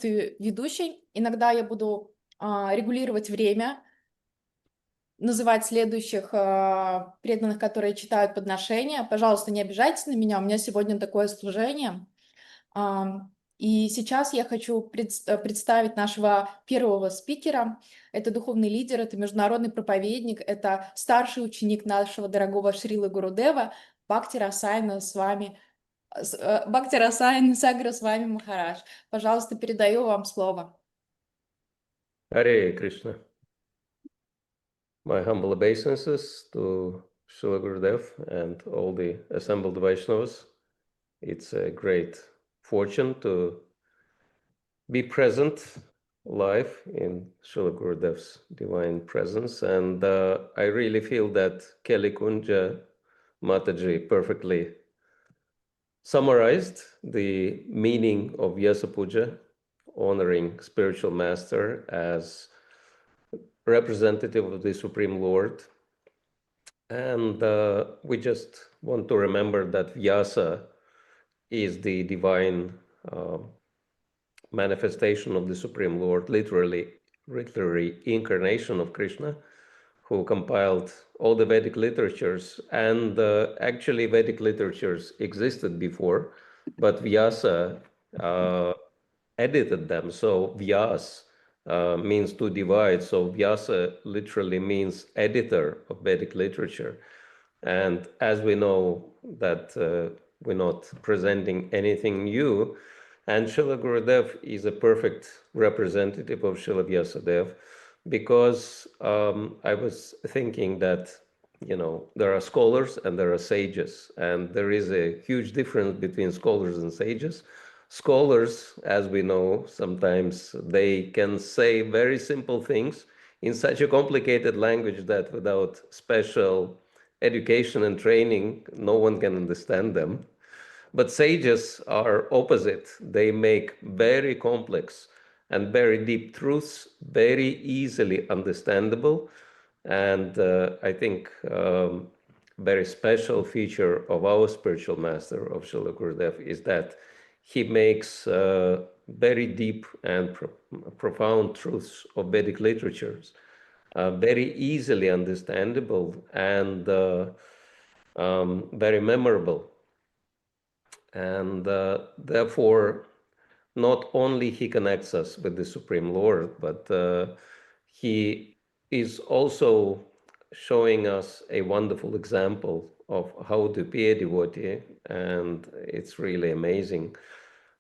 качестве ведущей. Иногда я буду регулировать время, называть следующих преданных, которые читают подношения. Пожалуйста, не обижайтесь на меня, у меня сегодня такое служение. И сейчас я хочу представить нашего первого спикера. Это духовный лидер, это международный проповедник, это старший ученик нашего дорогого Шрилы Гурудева Бхакти Расайна с вами. Бхакти Расайна Сагра с вами, Махарадж. Пожалуйста, передаю вам слово. Hare Krishna. My humble obeisances to Srila Gurudev and all the assembled Vaishnavas. It's a great fortune to be present live in Srila Gurudev's divine presence. And I really feel that Kelly Kunja Mataji perfectly summarized the meaning of Vyasa Puja, honoring spiritual master as representative of the Supreme Lord. And we just want to remember that Vyasa is the divine manifestation of the Supreme Lord, literally incarnation of Krishna, who compiled all the Vedic literatures. And actually Vedic literatures existed before, but Vyasa edited them. So Vyas means to divide. So Vyasa literally means editor of Vedic literature. And as we know that we're not presenting anything new, and Srila Gurudev is a perfect representative of Srila Vyasadeva, because I was thinking that, you know, there are scholars and there are sages, and there is a huge difference between scholars and sages. Scholars, as we know, sometimes they can say very simple things in such a complicated language that without special education and training, no one can understand them. But sages are opposite. They make very complex and very deep truths very easily understandable. And I think very special feature of our spiritual master, of Srila Gurudev, is that he makes very deep and profound truths of Vedic literatures very easily understandable and very memorable. And therefore, not only he connects us with the Supreme Lord, but he is also showing us a wonderful example of how to be a devotee, and it's really amazing.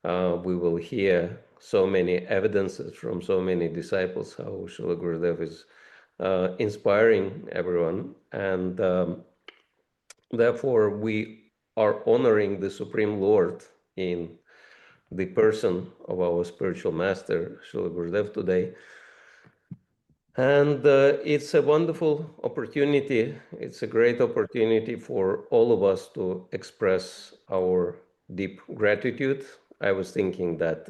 We will hear so many evidences from so many disciples how Srila Gurudev is inspiring everyone, and therefore we are honoring the Supreme Lord in the person of our spiritual master, Srila Gurudev, today. And it's a wonderful opportunity. It's a great opportunity for all of us to express our deep gratitude. I was thinking that,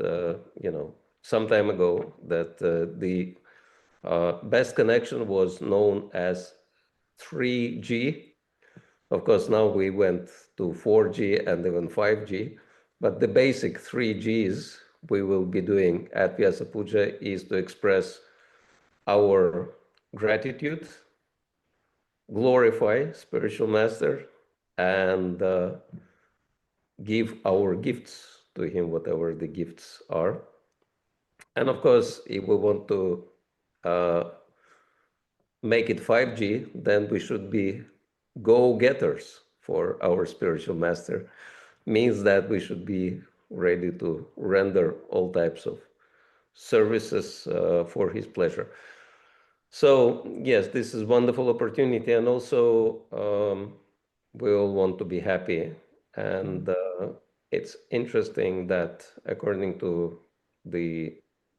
you know, some time ago that the best connection was known as 3G. Of course, now we went to 4G and even 5G, but the basic 3Gs we will be doing at Vyasa Puja is to express our gratitude, glorify spiritual master, and give our gifts to him, whatever the gifts are. And of course, if we want to make it 5G, then we should be go-getters for our spiritual master. Means that we should be ready to render all types of services for his pleasure. So yes, this is a wonderful opportunity, and also we all want to be happy. And it's interesting that according to the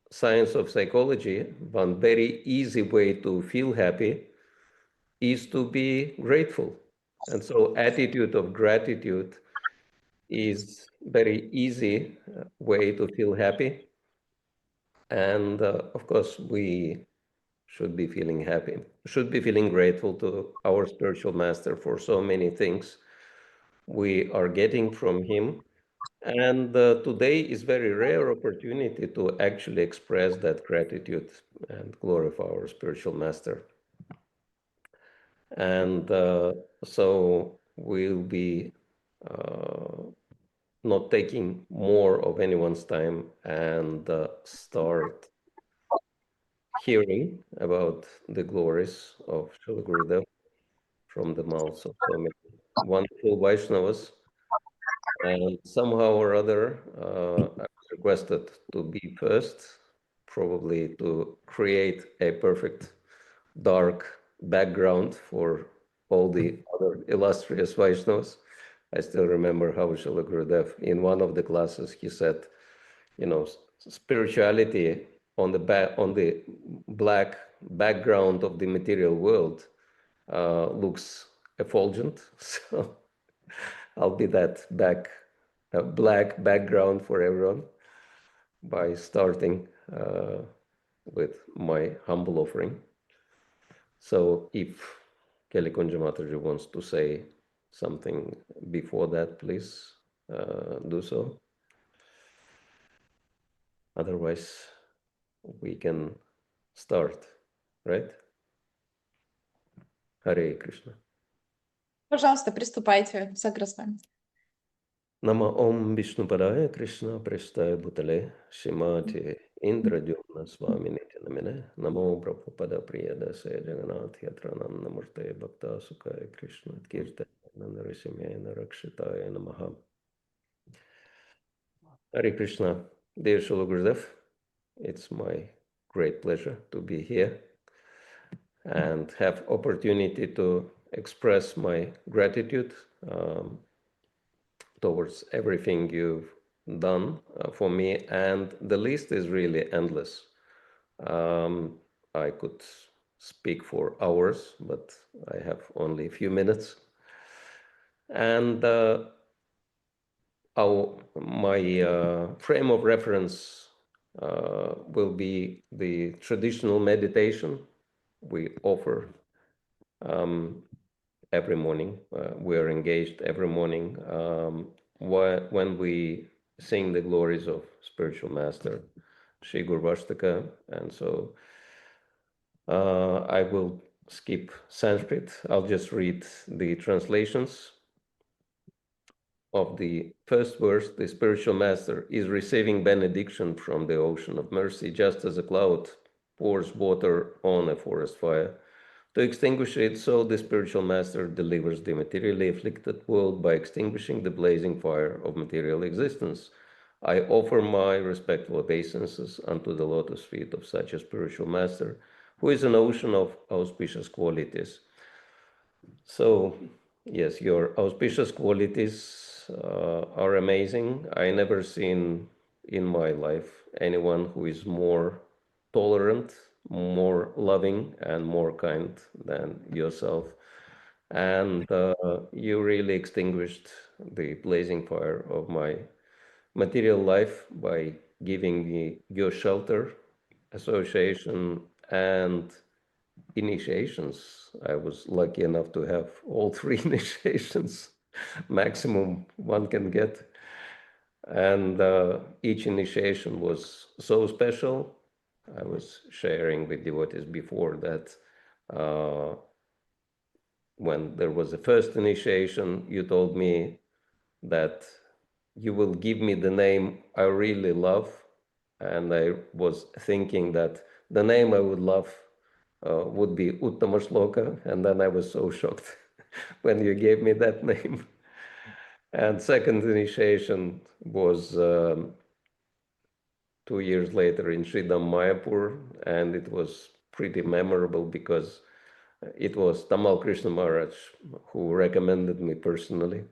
science of psychology, one very easy way to feel happy is to be grateful. And so attitude of gratitude is very easy way to feel happy. And of course, we should be feeling happy, should be feeling grateful to our spiritual master for so many things we are getting from him. And today is very rare opportunity to actually express that gratitude and glorify our spiritual master. And so we'll be uh, not taking more of anyone's time and start hearing about the glories of Srila Gurudev from the mouths of so many wonderful Vaishnavas. And somehow or other, I was requested to be first, probably to create a perfect dark background for all the other illustrious Vaishnavas. I still remember how Srila Gurudev, in one of the classes, he said, you know, spirituality on the black background of the material world looks effulgent. So I'll be that black background for everyone by starting with my humble offering. So if Kelly Kunja Mataji wants to say something before that, please do so. Otherwise, we can start, right? Hare Krishna. Пожалуйста, приступайте. Согласна. Nama Om Vishnupadaya Krishna Prestaya Bhutale Shimati Indradyumna Swami Nityanamine Namo Prabhupada Priyadase Jagannath Yatranam Namurte Bhakta Sukhaya Krishna Kirte Narasimhena Rakshitaya Namaha. Hare Krishna, dear Srila Gurudev, it's my great pleasure to be here and have opportunity to express my gratitude towards everything you've done for me, and the list is really endless. I could speak for hours, but I have only a few minutes. And my frame of reference will be the traditional meditation we offer every morning. We are engaged every morning when we sing the glories of spiritual master Sri Gurvashtaka. And so I will skip Sanskrit. I'll just read the translations of the first verse. The spiritual master is receiving benediction from the ocean of mercy, just as a cloud pours water on a forest fire to extinguish it, so the spiritual master delivers the materially afflicted world by extinguishing the blazing fire of material existence. I offer my respectful obeisances unto the lotus feet of such a spiritual master, who is an ocean of auspicious qualities. So, yes, your auspicious qualities are amazing. I never seen in my life anyone who is more tolerant, more loving, and more kind than yourself. And you really extinguished the blazing fire of my material life by giving me your shelter, association, and initiations. I was lucky enough to have all three initiations, maximum one can get. And each initiation was so special. I was sharing with devotees before that when there was the first initiation, you told me that you will give me the name I really love. And I was thinking that the name I would love would be Uttama Shloka. And then I was so shocked when you gave me that name. And second initiation was 2 years later in Sridham Mayapur. And it was pretty memorable because it was Tamal Krishna Maharaj who recommended me personally.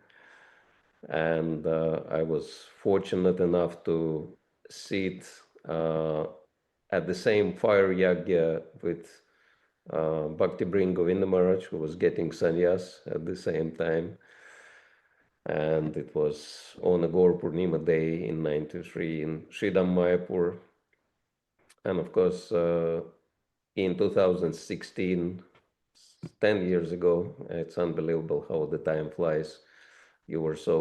And I was fortunate enough to sit at the same fire yagya with Bhakti Bring Govinda Maharaj, who was getting sannyas at the same time. And it was on a Gaur Purnima day in 93 in Sridham Mayapur. And of course, in 2016, 10 years ago, it's unbelievable how the time flies. you were so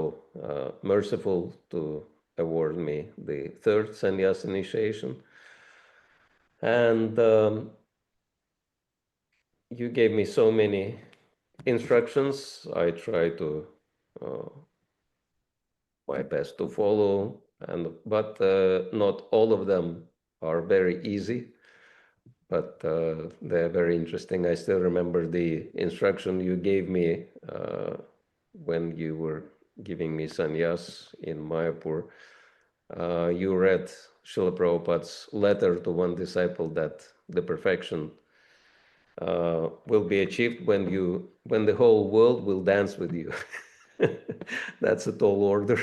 merciful to award me the third sannyas initiation. And you gave me so many instructions. I try to my best to follow, but not all of them are very easy. But they're very interesting. I still remember the instruction you gave me when you were giving me sannyas in Mayapur. You read Srila Prabhupada's letter to one disciple that the perfection will be achieved when the whole world will dance with you. That's a tall order.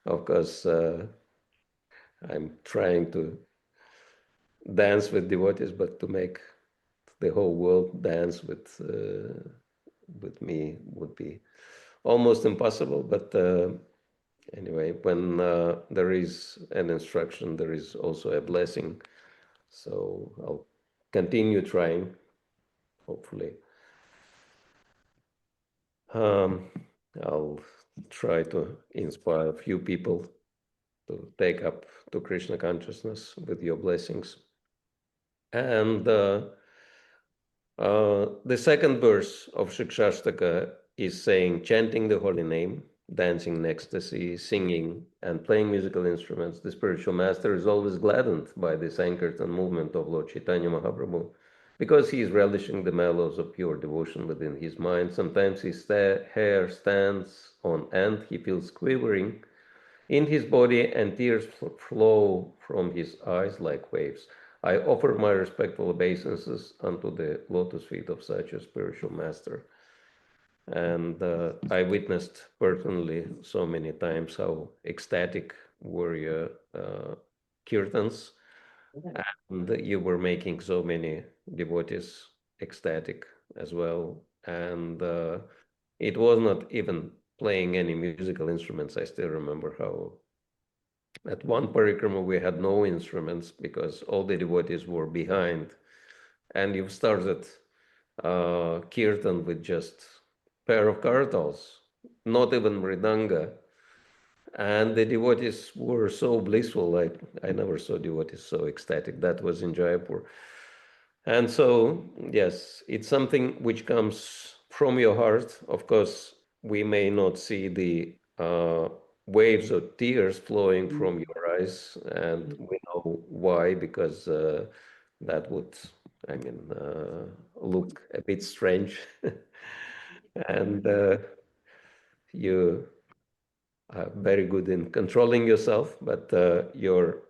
Of course, I'm trying to dance with devotees, but to make the whole world dance with me would be almost impossible. But anyway, when there is an instruction, there is also a blessing. So I'll continue trying, hopefully. I'll try to inspire a few people to take up to Krishna consciousness with your blessings. And the second verse of Shikshashtaka is saying, chanting the holy name, dancing in ecstasy, singing, and playing musical instruments. The spiritual master is always gladdened by the Sankirtan movement of Lord Chaitanya Mahaprabhu because he is relishing the mellows of pure devotion within his mind. Sometimes his hair stands on end, he feels quivering in his body, and tears flow from his eyes like waves. I offer my respectful obeisances unto the lotus feet of such a spiritual master. And I witnessed personally so many times how ecstatic were your kirtans, and you were making so many devotees ecstatic as well. And it was not even playing any musical instruments. I still remember how at one parikrama we had no instruments because all the devotees were behind, and you've started kirtan with just pair of kartals, not even mridanga, and the devotees were so blissful. I never saw devotees so ecstatic. That was in Jaipur. And so, yes, it's something which comes from your heart. Of course, we may not see the waves of tears flowing from your eyes, and we know why, because that would, I mean, look a bit strange. And you are very good in controlling yourself, but your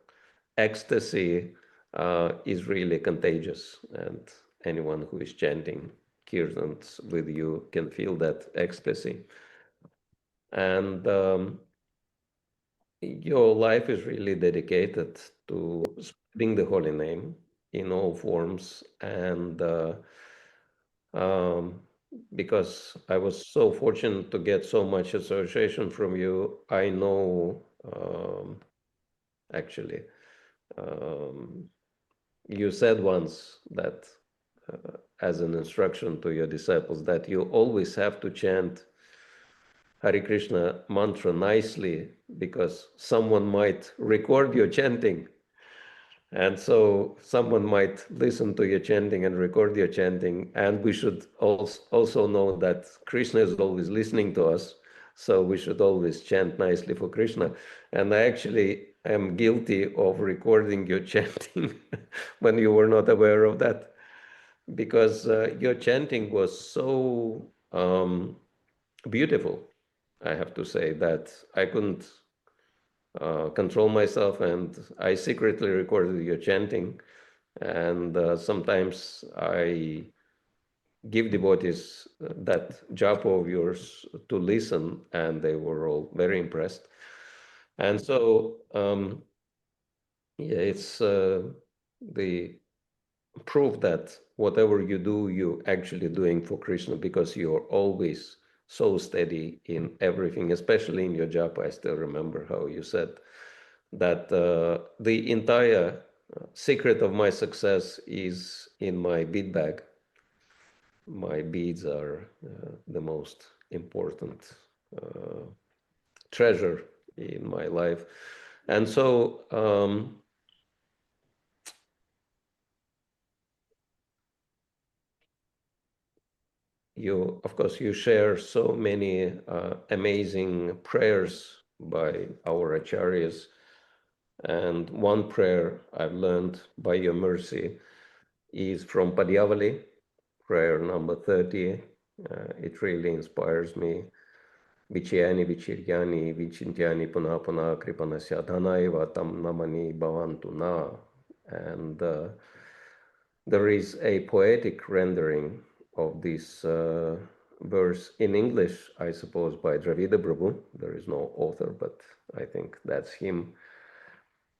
ecstasy is really contagious, and anyone who is chanting kirtans with you can feel that ecstasy. And your life is really dedicated to spreading the holy name in all forms. And because I was so fortunate to get so much association from you, I know actually you said once that as an instruction to your disciples that you always have to chant Hare Krishna mantra nicely because someone might record your chanting. And so someone might listen to your chanting and record your chanting. And we should also know that Krishna is always listening to us. So we should always chant nicely for Krishna. And I actually am guilty of recording your chanting when you were not aware of that, because your chanting was so beautiful, I have to say, that I couldn't control myself, and I secretly recorded your chanting. And sometimes I give devotees that japa of yours to listen, and they were all very impressed. And so, yeah, it's the proof that whatever you do, you're actually doing for Krishna, because you're always so steady in everything, especially in your japa. I still remember how you said that the entire secret of my success is in my bead bag. My beads are the most important treasure in my life. And so you, of course, you share so many amazing prayers by our acharyas. And one prayer I've learned by your mercy is from Padyavali, prayer number 30. It really inspires me. Vichayani vichiryani vichintyani puna puna kripanasya dhanaiva tam namani bhavantu na. And there is a poetic rendering of this verse in English, I suppose, by Dravida Prabhu. There is no author, but I think that's him.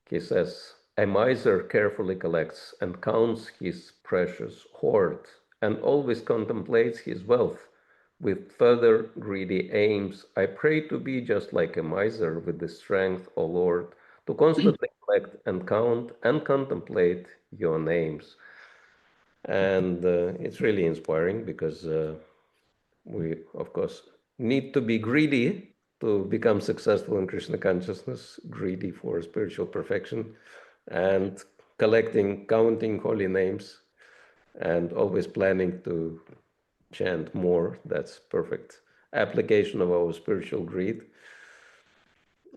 He says, a miser carefully collects and counts his precious hoard and always contemplates his wealth with further greedy aims. I pray to be just like a miser with the strength, O Lord, to constantly collect and count and contemplate your names. And it's really inspiring because we, of course, need to be greedy to become successful in Krishna consciousness, greedy for spiritual perfection, and collecting, counting holy names, and always planning to chant more. That's perfect application of our spiritual greed.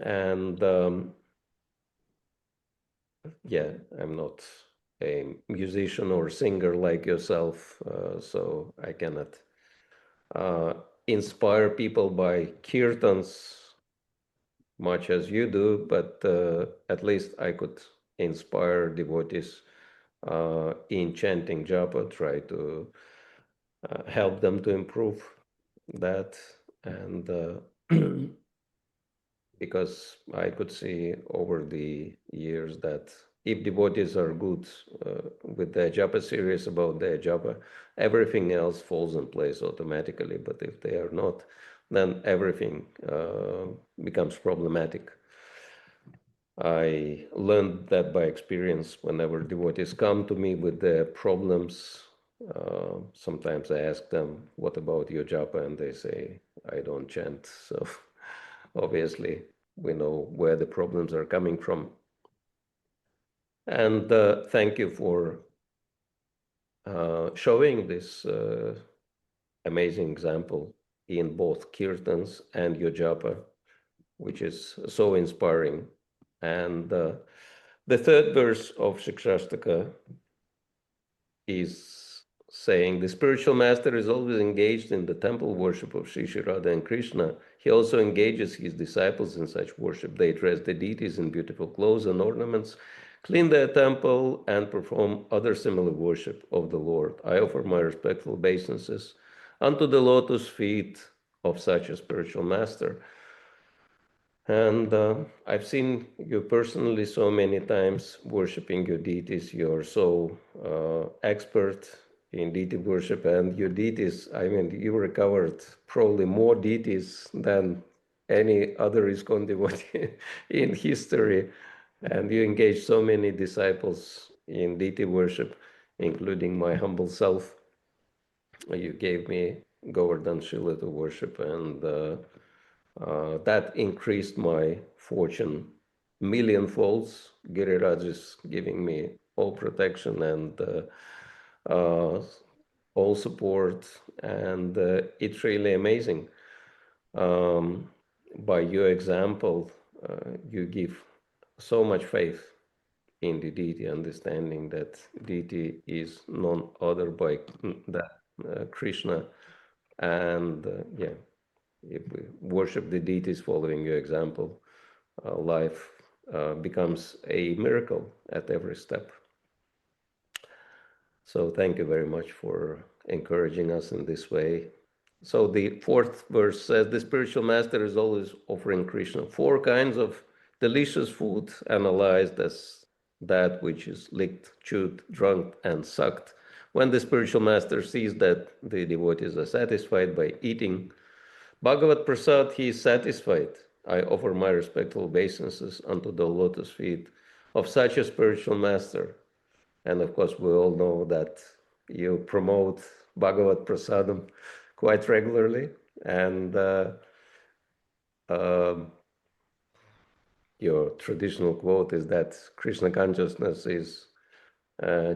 And yeah, I'm not a musician or singer like yourself, so I cannot inspire people by kirtans much as you do, but at least I could inspire devotees in chanting japa, try to help them to improve that. And because I could see over the years that if devotees are good with their japa, serious about their japa, everything else falls in place automatically. But if they are not, then everything becomes problematic. I learned that by experience. Whenever devotees come to me with their problems, sometimes I ask them, what about your japa? And they say, I don't chant. So obviously, we know where the problems are coming from. And thank you for showing this amazing example in both kirtans and your japa, which is so inspiring. And the third verse of Shikshashtaka is saying the spiritual master is always engaged in the temple worship of Sri Sri Radha and Krishna. He also engages his disciples in such worship. They dress the deities in beautiful clothes and ornaments, clean their temple, and perform other similar worship of the Lord. I offer my respectful obeisances unto the lotus feet of such a spiritual master. And I've seen you personally so many times worshiping your deities. You're so expert in deity worship, and your deities, I mean, you recovered probably more deities than any other ISKCON devotee in history. And you engaged so many disciples in deity worship, including my humble self. You gave me Govardhan Shila to worship, and that increased my fortune million folds. Giriraj is giving me all protection and all support, and it's really amazing. By your example, you give so much faith in the deity, understanding that deity is none other by that Krishna, and yeah, if we worship the deities following your example, life becomes a miracle at every step. So thank you very much for encouraging us in this way. So the fourth verse says, the spiritual master is always offering Krishna 4 kinds of delicious food, analyzed as that which is licked, chewed, drunk, and sucked. When the spiritual master sees that the devotees are satisfied by eating Bhagavat Prasad, he is satisfied. I offer my respectful obeisances unto the lotus feet of such a spiritual master. And of course, we all know that you promote Bhagavat Prasadam quite regularly. And your traditional quote is that Krishna consciousness is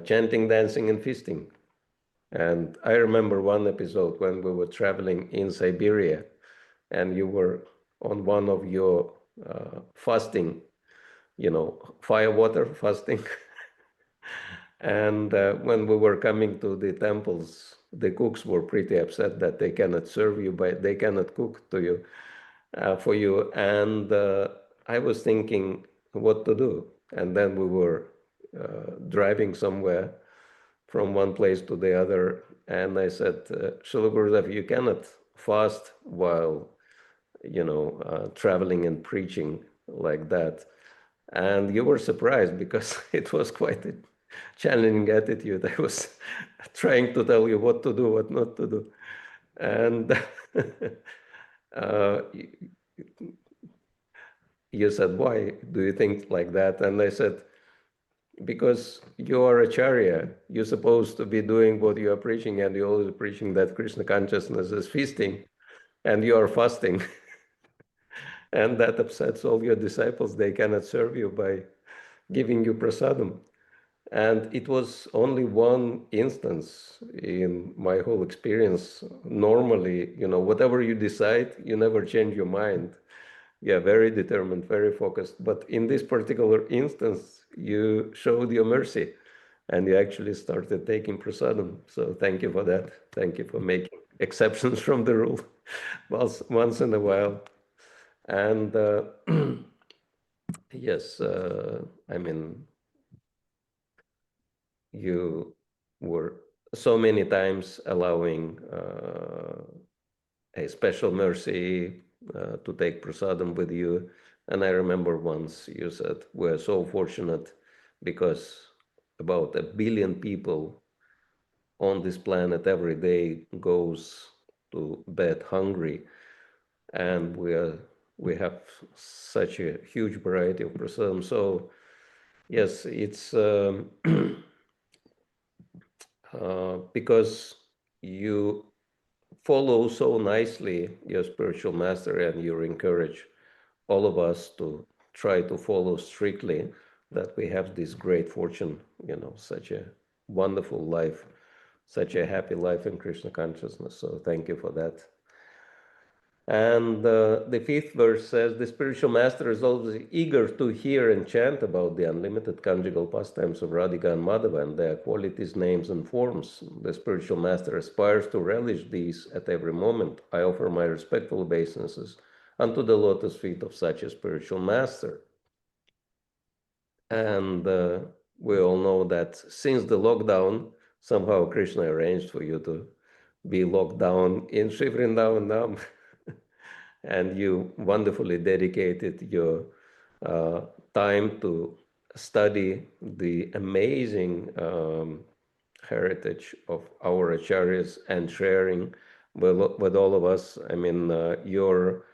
chanting, dancing, and feasting. And I remember one episode when we were traveling in Siberia, and you were on one of your fasting, fire water fasting. And when we were coming to the temples, the cooks were pretty upset that they cannot serve you, but they cannot cook to you for you. And I was thinking what to do. And then we were driving somewhere from one place to the other. And I said, Srila Gurudev, you cannot fast while, traveling and preaching like that. And you were surprised because it was quite a challenging attitude. I was trying to tell you what to do, what not to do. And uh, you said, why do you think like that? And I said, because you are Acharya, you're supposed to be doing what you are preaching, and you're always preaching that Krishna consciousness is feasting, and you are fasting. And that upsets all your disciples. They cannot serve you by giving you prasadam. And it was only one instance in my whole experience. Normally, whatever you decide, you never change your mind. Yeah, very determined, very focused. But in this particular instance, you showed your mercy and you actually started taking prasadam. So thank you for that. Thank you for making exceptions from the rule once in a while. And yes, I mean, you were so many times allowing a special mercy to take prasadam with you. And I remember once you said, we're so fortunate because about 1 billion people on this planet every day goes to bed hungry. And we have such a huge variety of prasadam. So yes, it's because you follow so nicely your spiritual master and you encourage all of us to try to follow strictly, that we have this great fortune, such a wonderful life, such a happy life in Krishna consciousness. So thank you for that. And the fifth verse says, the spiritual master is always eager to hear and chant about the unlimited conjugal pastimes of Radhika and Madhava and their qualities, names, and forms. The spiritual master aspires to relish these at every moment. I offer my respectful obeisances unto the lotus feet of such a spiritual master. And we all know that since the lockdown, somehow Krishna arranged for you to be locked down in Sri Vrindavan. And you wonderfully dedicated your time to study the amazing heritage of our acharyas and sharing with all of us. I mean, your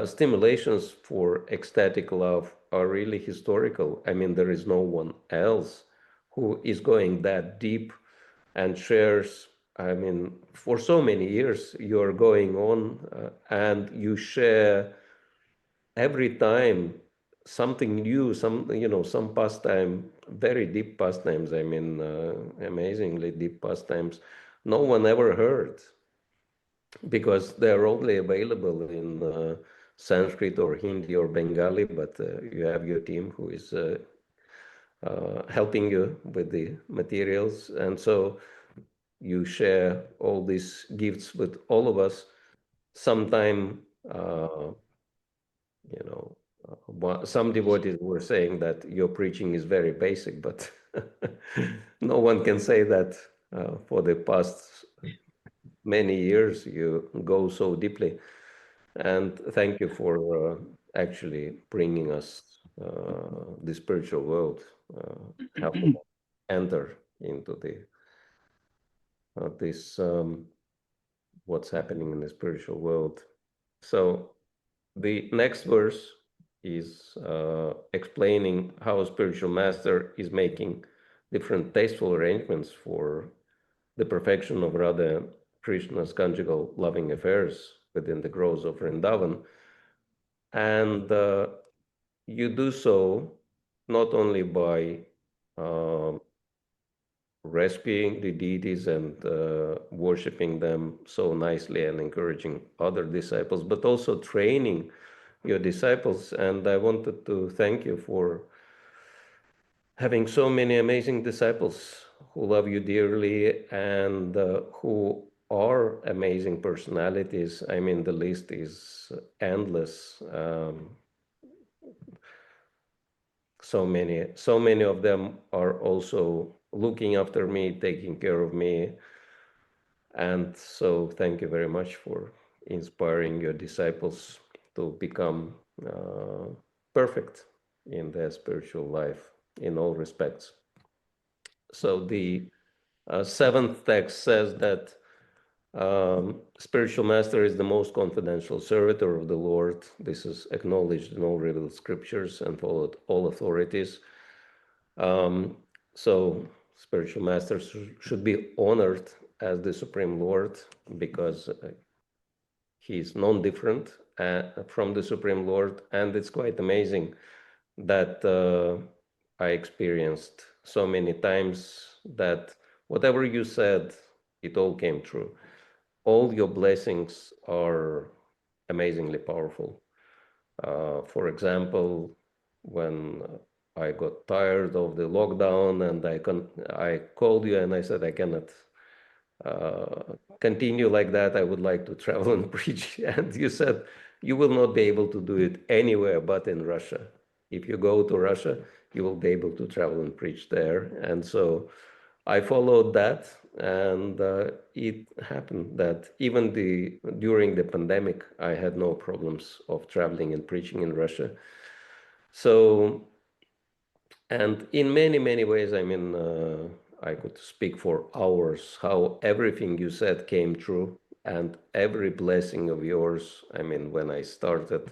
stimulations for ecstatic love are really historical. I mean, there is no one else who is going that deep and shares. I mean, for so many years you're going on and you share every time something new, some pastime, very deep pastimes. I mean, amazingly deep pastimes. No one ever heard because they're only available in Sanskrit or Hindi or Bengali, but you have your team who is helping you with the materials. And so you share all these gifts with all of us. Sometime, some devotees were saying that your preaching is very basic, but no one can say that for the past many years you go so deeply. And thank you for actually bringing us the spiritual world, help us enter into this what's happening in the spiritual world. So the next verse is explaining how a spiritual master is making different tasteful arrangements for the perfection of Radha Krishna's conjugal loving affairs within the groves of Vrindavan. And you do so not only by rescuing the deities and worshiping them so nicely and encouraging other disciples, but also training your disciples. And I wanted to thank you for having so many amazing disciples who love you dearly and who are amazing personalities. I mean, the list is endless. So many of them are also looking after me, taking care of me. And so thank you very much for inspiring your disciples to become perfect in their spiritual life in all respects. So the seventh text says that spiritual master is the most confidential servitor of the Lord. This is acknowledged in all revealed scriptures and followed all authorities. So spiritual masters should be honored as the Supreme Lord because he is non-different from the Supreme Lord. And it's quite amazing that I experienced so many times that whatever you said, it all came true. All your blessings are amazingly powerful. For example, when I got tired of the lockdown and I called you and I said I cannot continue like that. I would like to travel and preach. And you said you will not be able to do it anywhere but in Russia. If you go to Russia, you will be able to travel and preach there. And so I followed that, and it happened that even during the pandemic, I had no problems of traveling and preaching in Russia. So, and in many, many ways, I mean, I could speak for hours how everything you said came true, and every blessing of yours. I mean, when I started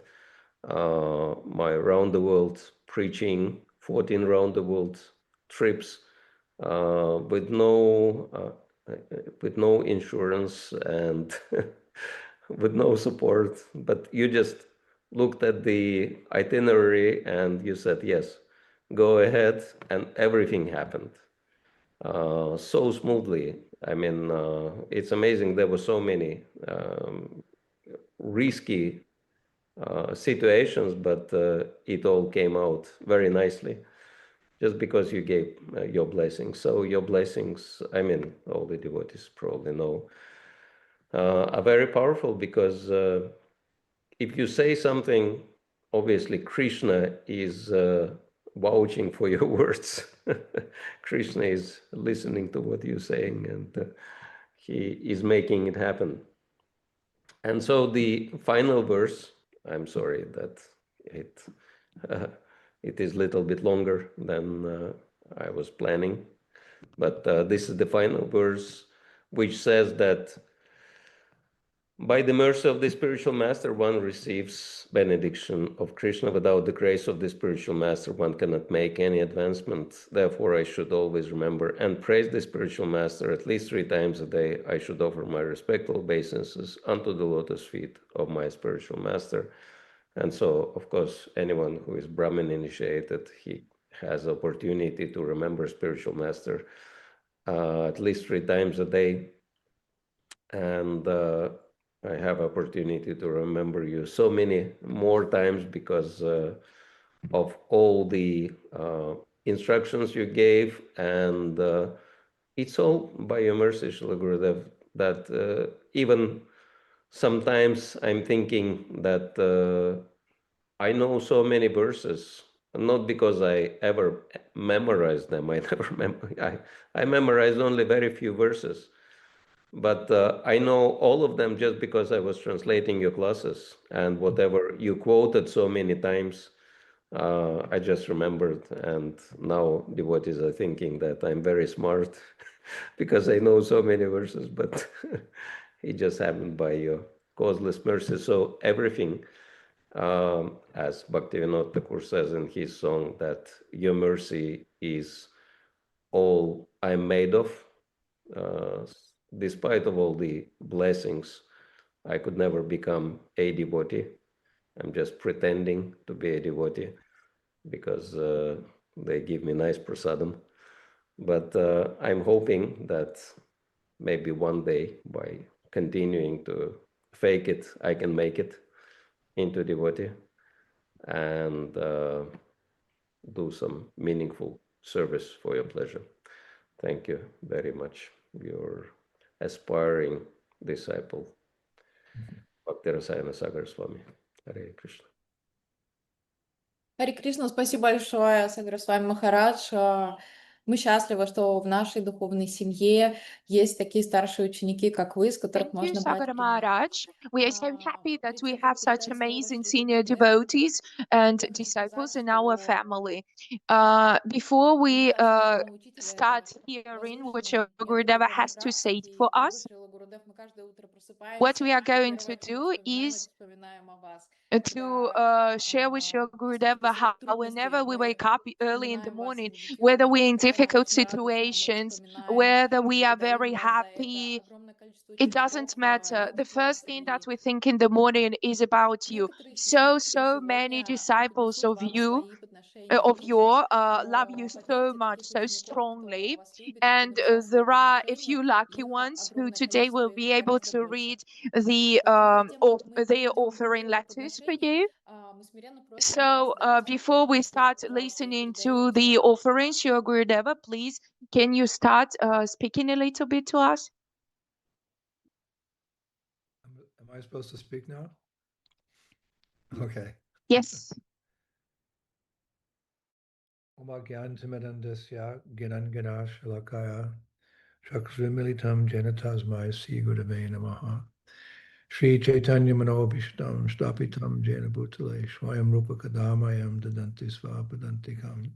my round the world preaching, 14 round the world trips, uh, with no uh, with no insurance and with no support, but you just looked at the itinerary and you said yes, go ahead, and everything happened so smoothly. I mean, it's amazing. There were so many risky situations, but it all came out very nicely just because you gave your blessings. So your blessings, I mean, all the devotees probably know, are very powerful because if you say something, obviously Krishna is vouching for your words. Krishna is listening to what you're saying and he is making it happen. And so the final verse, I'm sorry that it uh, it is a little bit longer than I was planning, but this is the final verse, which says that by the mercy of the spiritual master, one receives benediction of Krishna. Without the grace of the spiritual master, one cannot make any advancement. Therefore, I should always remember and praise the spiritual master at least 3 times a day. I should offer my respectful obeisances unto the lotus feet of my spiritual master. And so, of course, anyone who is Brahmin initiated, he has opportunity to remember spiritual master at least 3 times a day. And I have opportunity to remember you so many more times because of all the instructions you gave, and it's all by your mercy, Shri Gurudev, that even sometimes I'm thinking that I know so many verses, not because I ever memorized them. I never I memorized only very few verses. But I know all of them just because I was translating your classes, and whatever you quoted so many times, I just remembered. And now devotees are thinking that I'm very smart because I know so many verses, but it just happened by your causeless mercy. So everything, as Bhaktivinoda Thakur says in his song, that your mercy is all I'm made of. Uh, Despite of all the blessings, I could never become a devotee. I'm just pretending to be a devotee because they give me nice prasadam. But I'm hoping that maybe one day, by continuing to fake it, I can make it into devotee and do some meaningful service for your pleasure. Thank you very much, your aspiring disciple, Bhakti Rasayana Sagar Swami. Hare Krishna. Харе Кришна, спасибо большое, Саграсвами Махарадж. Мы счастливы, что в нашей духовной семье есть такие старшие ученики, как вы, с которых Thank you, можно брать Sagar пример. Maharaj. We are so happy that Перед we тем, have как such передать слово amazing Шри senior Гурудеву, devotees and я хочу disciples сказать, in our что family. Before we медитация духовного учителя — start это hearing what возвышенный your метод Gurudeva духовной has to say практики. for И, как us, говорит Шрила Гурудев, мы каждое утро what просыпаемся, we are и going to первое, о чем мы do вспоминаем, это is вспоминаем о вас. to Когда share with your после каких-то Gurudeva how своих whenever трудностей we мы wake up early in the вспоминаем вас и morning, медитируем whether о we're вас, in когда нам difficult очень радостно, мы situations, вспоминаем whether и we are благодарим very вас за это. happy, Огромное количество it учеников doesn't matter. The любят вас, first thing that и we think in the morning is about you. некоторые из них, которые So many сегодня disciples преподнесут of вам you, свои подношения пищи, love you но so поверьте, much, таких so учеников, кто strongly. вас любит, And приносят свои there are a подношения, few lucky их ones who огромное today will количество, их be able гораздо to больше. read the Поэтому перед тем, как мы their перейдем к offering приему letters for подношений, you. мы смиренно просим вас, So дорогие before we священнослужители, start пожалуйста, и listening передаем to the слово. offerings, your Gurudeva, please, can you start speaking a little bit to us? Am I supposed to speak now? Okay. Yes. Oma Gyantimadandasya Gyanangana Shalakaya Chakshrimilitam Janatasmai Sri Gurave Namaha Sri Chaitanya Manobhishtam Stapitam Jena Bhutale Swayam Rupa Kadamayam Dadanti Svapadantikam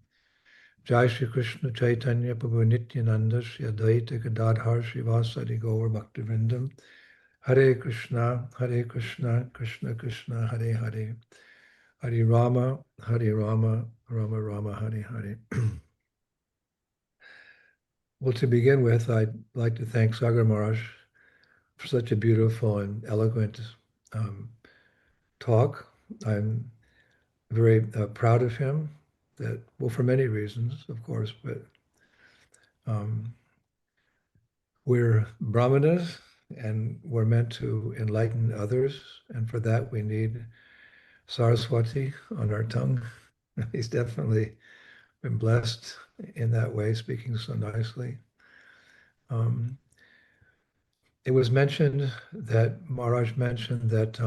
Jai Shri Krishna Chaitanya Prabhu Nityananda Shri Advaita Gadadhar Shri Vasadi Gaur Bhaktivinoda Hare Krishna, Krishna Krishna, Hare Hare, Hare Rama, Rama Rama, Hare Hare. Well, to begin with, I'd like to thank Sagar Maharaj for such a beautiful and eloquent talk. I'm very proud of him, that, well, for many reasons, of course, but we're brahmanas and we're meant to enlighten others, and for that we need Saraswati on our tongue. He's definitely been blessed in that way, speaking so nicely. It was mentioned that Maharaj mentioned that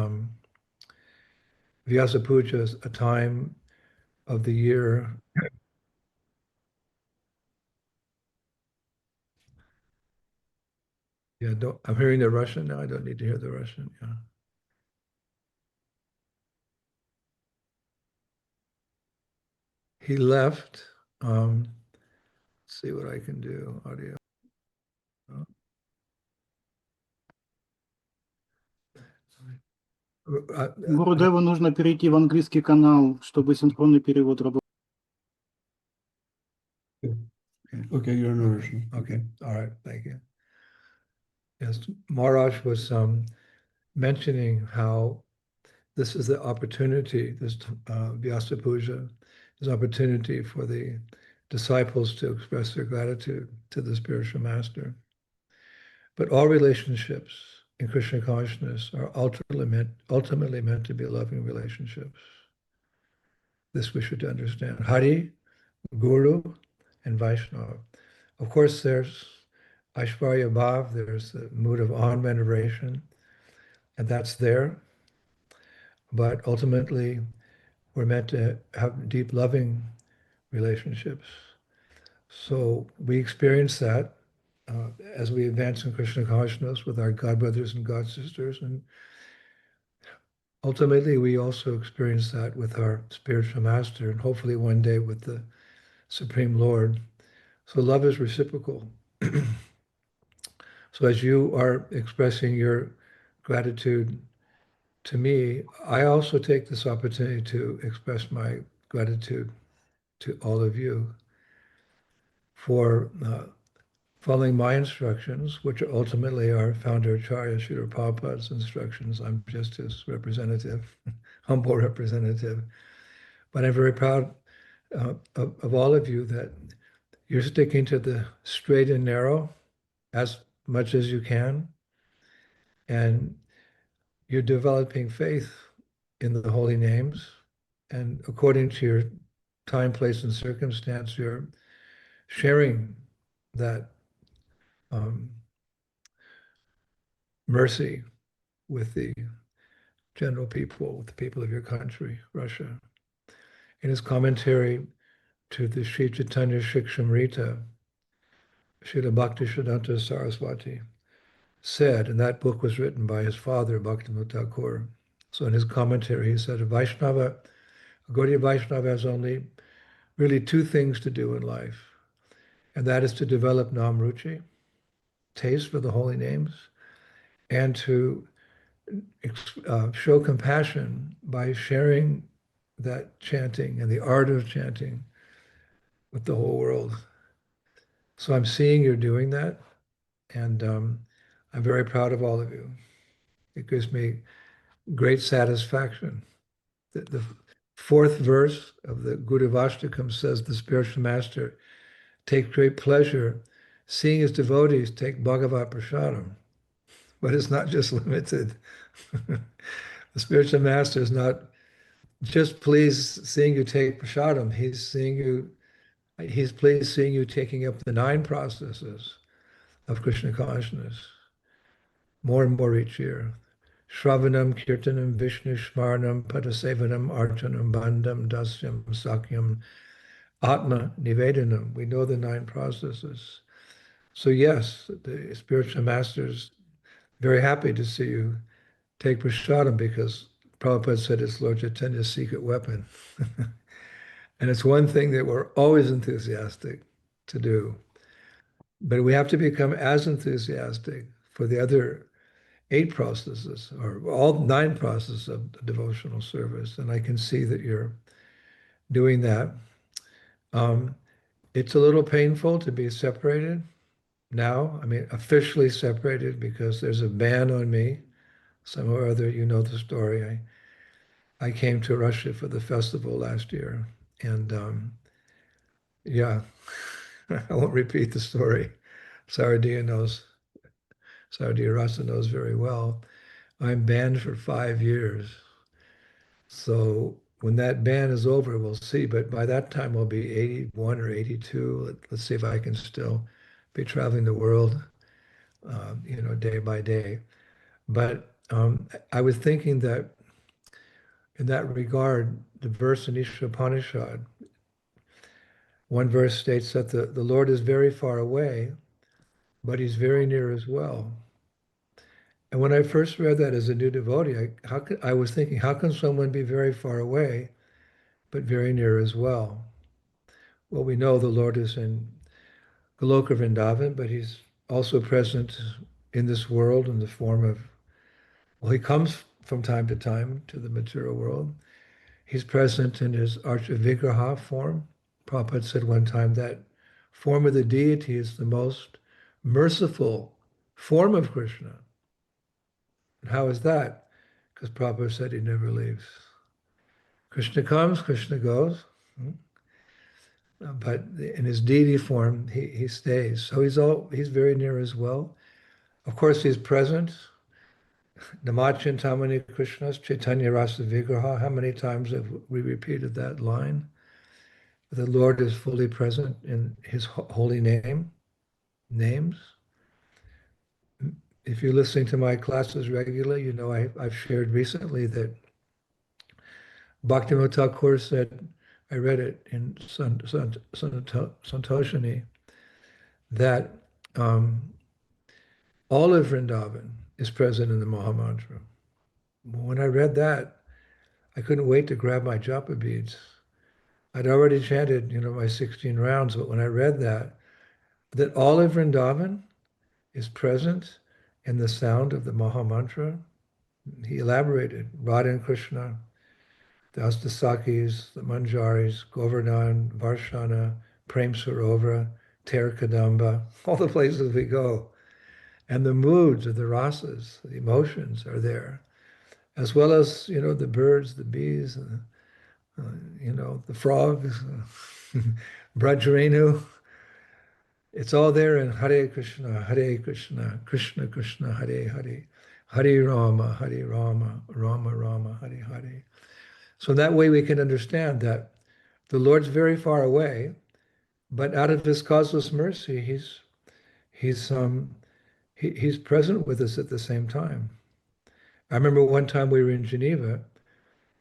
Vyasa Puja is a time of the year. Yeah, I'm hearing the Russian now. I don't need to hear the Russian. Yeah. He left. Let's see what I can do. Audio. Гурудеву нужно перейти в английский канал, чтобы синхронный перевод работал. Okay, you're in Russian. Okay, all right, thank you. Yes, Maharaj was mentioning how this is the opportunity, this Vyasa Puja is opportunity for the disciples to express their gratitude to the spiritual master. But all relationships in Krishna consciousness are ultimately meant to be loving relationships. This we should understand. Hari, Guru, and Vaishnava. Of course, there's Aishvarya Bhav, there's the mood of awe and veneration, and that's there. But ultimately, we're meant to have deep loving relationships. So we experience that as we advance in Krishna consciousness with our God brothers and God sisters. And ultimately, we also experience that with our spiritual master, and hopefully one day with the Supreme Lord. So love is reciprocal. So as you are expressing your gratitude to me, I also take this opportunity to express my gratitude to all of you for following my instructions, which ultimately are Founder Acharya Srila Prabhupada's instructions. I'm just his representative, humble representative. But I'm very proud of all of you that you're sticking to the straight and narrow as much as you can. And you're developing faith in the holy names. And according to your time, place, and circumstance, you're sharing that mercy with the general people, with the people of your country, Russia. In his commentary to the Sri Chaitanya Shikshamrita, Srila Bhakti Siddhanta Saraswati said, and that book was written by his father, Bhaktivinoda Thakur. So in his commentary, he said, a Gaudiya Vaishnava has only really two things to do in life, and that is to develop Namruchi, taste for the holy names, and to show compassion by sharing that chanting and the art of chanting with the whole world. So I'm seeing you're doing that, and I'm very proud of all of you. It gives me great satisfaction. The fourth verse of the Guruvashtakam says the spiritual master takes great pleasure seeing his devotees take Bhagavat Prasadam. But it's not just limited. The spiritual master is not just pleased seeing you take prasadam. He's pleased seeing you taking up the 9 processes of Krishna consciousness more and more each year. Shravanam, Kirtanam, Vishnu Smaranam, Padasevanam, Archanam, Bandham, Dasyam, Sakyam, Atma, Nivedanam. We know the 9 processes. So yes, the spiritual master's very happy to see you take prasadam because Prabhupada said it's Lord Chaitanya's secret weapon. And it's one thing that we're always enthusiastic to do. But we have to become as enthusiastic for the other 8 processes, or all 9 processes of devotional service. And I can see that you're doing that. It's a little painful to be separated now. I mean, officially separated because there's a ban on me. Some or other, you know the story. I came to Russia for the festival last year, and yeah, I won't repeat the story. Saradiya Rasa knows very well. I'm banned for 5 years. So when that ban is over, we'll see. But by that time, I'll be 81 or 82. Let's see if I can still be traveling the world, day by day. But I was thinking that in that regard, the verse in Isha Upanishad, one verse states that the Lord is very far away, but he's very near as well. And when I first read that as a new devotee, I was thinking, how can someone be very far away, but very near as well? Well, we know the Lord is in Goloka Vrindavan, but he's also present in this world in the form of, well, he comes from time to time to the material world. He's present in his Archa Vigraha form. Prabhupada said one time that form of the deity is the most merciful form of Krishna. And how is that? Because Prabhupada said he never leaves. Krishna comes, Krishna goes. But in his deity form, he stays. So he's very near as well. Of course, he's present. Namachintamani Krishna's Chaitanya Rasa Vigraha. How many times have we repeated that line? The Lord is fully present in his holy names. If you're listening to my classes regularly, you know I've shared recently that Bhaktivinoda Thakur said, I read it in Santoshini, that all of Vrindavan is present in the Mahamantra. When I read that, I couldn't wait to grab my japa beads. I'd already chanted, my 16 rounds, but when I read that all of Vrindavan is present in the sound of the Mahamantra, he elaborated, Radha and Krishna, the Astasakis, the Manjaris, Govardhan, Varshana, Prem Sarovara, Kadamba, all the places we go. And the moods of the rasas, the emotions are there, as well as, the birds, the bees, the frogs, Brajrenu. It's all there in Hare Krishna, Krishna Krishna, Hare Hare, Hare Rama, Rama Rama, Hare Hare. So that way we can understand that the Lord's very far away, but out of his causeless mercy, he's present with us at the same time. I remember one time we were in Geneva,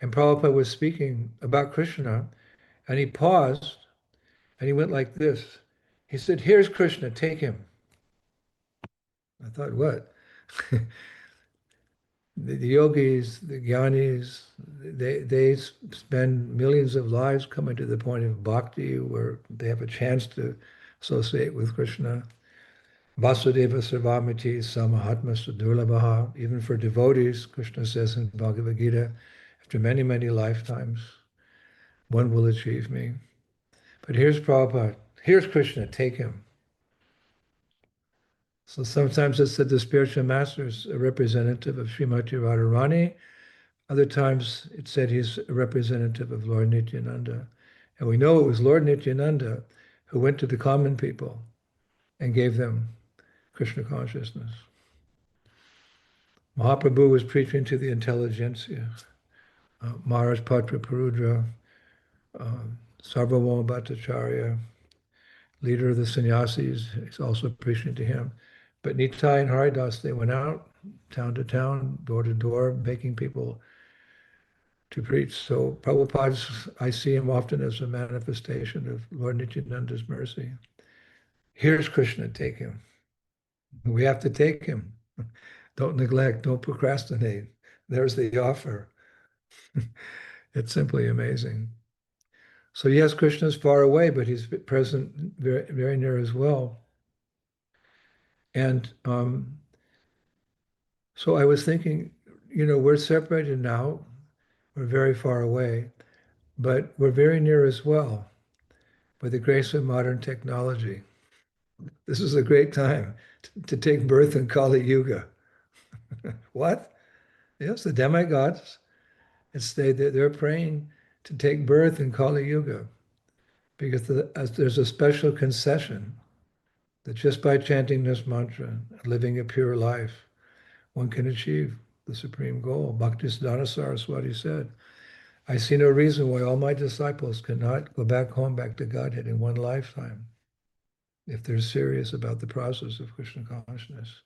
and Prabhupada was speaking about Krishna, and he paused, and he went like this. He said, "Here's Krishna, take him." I thought, what? The yogis, the jnanis, they spend millions of lives coming to the point of bhakti where they have a chance to associate with Krishna. Vasudeva Sarvamiti Samahatma Sudurlabhaha. Even for devotees, Krishna says in Bhagavad Gita, after many, many lifetimes, one will achieve me. But here's Prabhupada. Here's Krishna, take him. So sometimes it's that the spiritual master is a representative of Srimati Radharani. Other times it said he's a representative of Lord Nityananda. And we know it was Lord Nityananda who went to the common people and gave them Krishna consciousness. Mahaprabhu was preaching to the intelligentsia. Maharaj Patra Parudra, Sarvabhauma Bhattacharya, leader of the sannyasis, is also preaching to him. But Nitai and Haridas, they went out town to town, door to door, making people to preach. So Prabhupada's, I see him often as a manifestation of Lord Nityananda's mercy. Here's Krishna, take him. We have to take him. Don't neglect, don't procrastinate. There's the offer. It's simply amazing. So yes, Krishna is far away, but he's present very, very near as well. And so I was thinking, we're separated now. We're very far away, but we're very near as well by the grace of modern technology. This is a great time to take birth in Kali Yuga. What? Yes, the demigods. They're praying to take birth in Kali Yuga because there's a special concession that just by chanting this mantra, living a pure life, one can achieve the supreme goal. Bhaktisiddhanta Saraswati said, I see no reason why all my disciples cannot go back home, back to Godhead in one lifetime, if they're serious about the process of Krishna consciousness.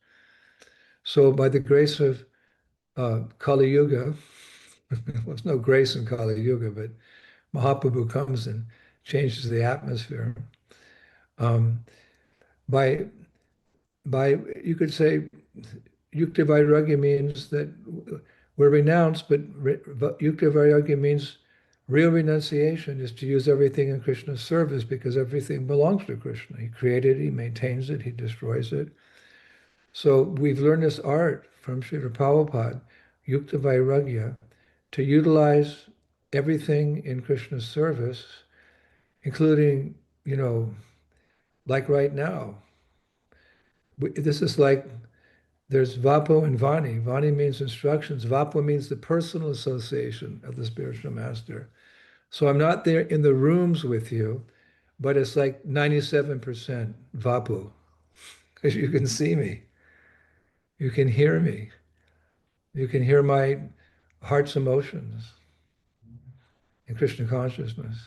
So by the grace of Kali Yuga, there's no grace in Kali Yuga, but Mahaprabhu comes and changes the atmosphere. By you could say, Yukta Vairagya means that we're renounced, but Yukta Vairagya means real renunciation is to use everything in Krishna's service because everything belongs to Krishna. He created it, he maintains it, he destroys it. So we've learned this art from Srila Prabhupada, Yukta Vairagya, to utilize everything in Krishna's service, including, like right now. This is like, there's Vapo and Vani. Vani means instructions. Vapo means the personal association of the spiritual master. So I'm not there in the rooms with you, but it's like 97% Vapu, because you can see me. You can hear me. You can hear my heart's emotions in Krishna consciousness.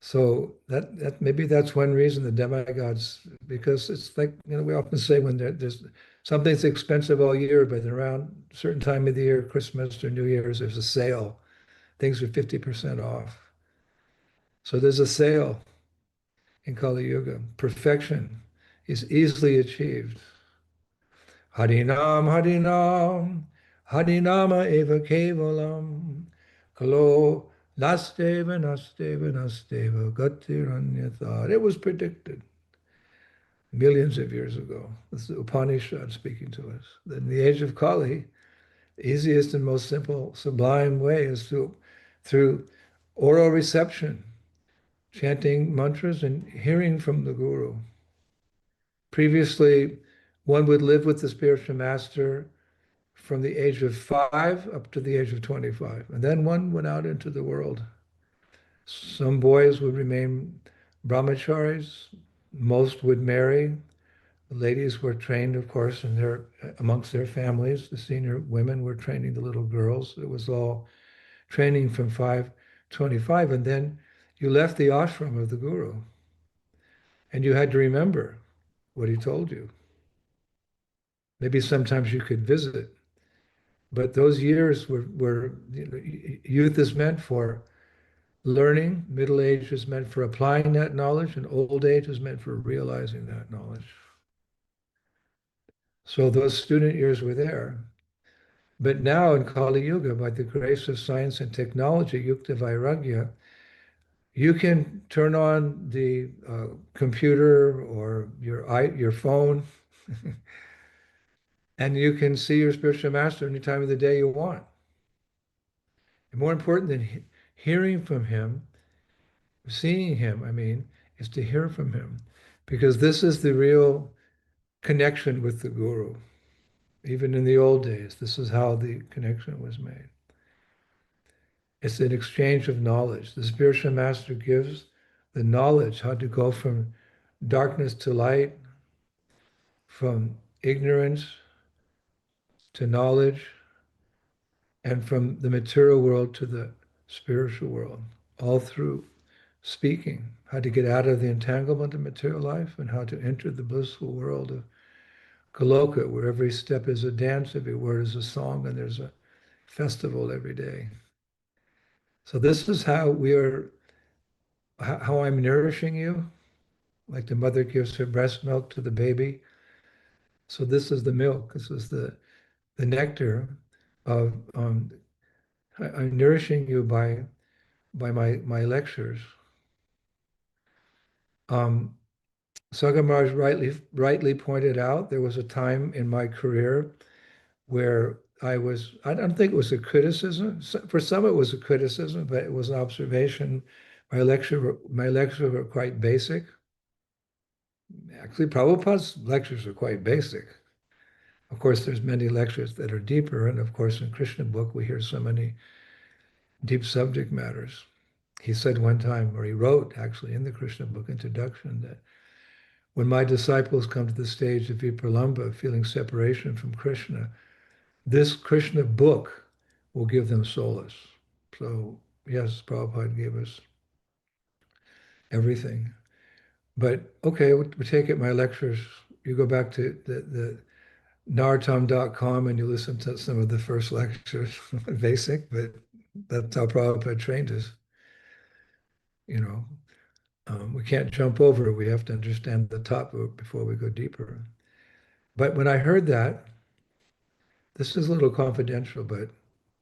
So that maybe that's one reason the demigods, because it's like, we often say when there's something's expensive all year, but around a certain time of the year, Christmas or New Year's, there's a sale. Things are 50% off. So there's a sale in Kali Yuga. Perfection is easily achieved. Harinam, Harinam, Harinama eva kevalam, kalo nasteva, nasteva, nasteva, gatiranyatha. It was predicted millions of years ago. This is the Upanishad speaking to us. That in the age of Kali, the easiest and most simple, sublime way is through oral reception, chanting mantras and hearing from the Guru. Previously, one would live with the spiritual master from the age of 5 up to the age of 25. And then one went out into the world. Some boys would remain brahmacharis, most would marry. The ladies were trained, of course, amongst their families. The senior women were training the little girls. It was all training from 5-25. And then you left the ashram of the Guru. And you had to remember what he told you. Maybe sometimes you could visit. But those years were youth is meant for learning, middle age is meant for applying that knowledge, and old age is meant for realizing that knowledge. So those student years were there. But now in Kali Yuga, by the grace of science and technology, Yukta Vairagya, you can turn on the computer or your phone, and you can see your spiritual master any time of the day you want. And more important than hearing from him, seeing him, I mean, is to hear from him, because this is the real connection with the Guru. Even in the old days, this is how the connection was made. It's an exchange of knowledge. The spiritual master gives the knowledge how to go from darkness to light, from ignorance to knowledge, and from the material world to the spiritual world, all through speaking, how to get out of the entanglement of material life and how to enter the blissful world of Goloka, where every step is a dance, every word is a song, and there's a festival every day. So this is how how I'm nourishing you, like the mother gives her breast milk to the baby. So this is the milk, this is the nectar of, I'm nourishing you by my lectures. Saga Maharaj rightly pointed out, there was a time in my career where I don't think it was a criticism. For some it was a criticism, but it was an observation. My lectures were quite basic. Actually, Prabhupada's lectures are quite basic. Of course, there's many lectures that are deeper, and of course, in Krishna book, we hear so many deep subject matters. He said one time, or he wrote actually in the Krishna book introduction, that when my disciples come to the stage of Vipralambha, feeling separation from Krishna, this Krishna book will give them solace. So yes, Prabhupada gave us everything. But okay, we take it, my lectures, you go back to the narottam.com and you listen to some of the first lectures, basic, but that's how Prabhupada trained us. You know, we can't jump over, we have to understand the top before we go deeper. But when I heard that, this is a little confidential, but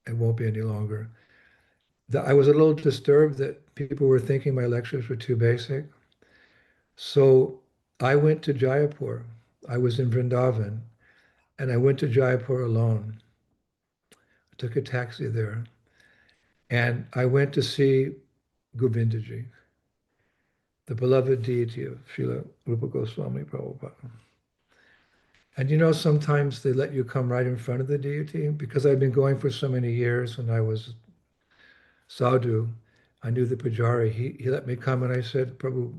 it won't be any longer. I was a little disturbed that people were thinking my lectures were too basic. So I went to Jaipur. I was in Vrindavan, and I went to Jaipur alone. I took a taxi there, and I went to see Govindaji, the beloved deity of Srila Rupa Goswami Prabhupada. And you know, sometimes they let you come right in front of the deity. Because I've been going for so many years, when I was sadhu, I knew the pujari. He let me come, and I said, Prabhu,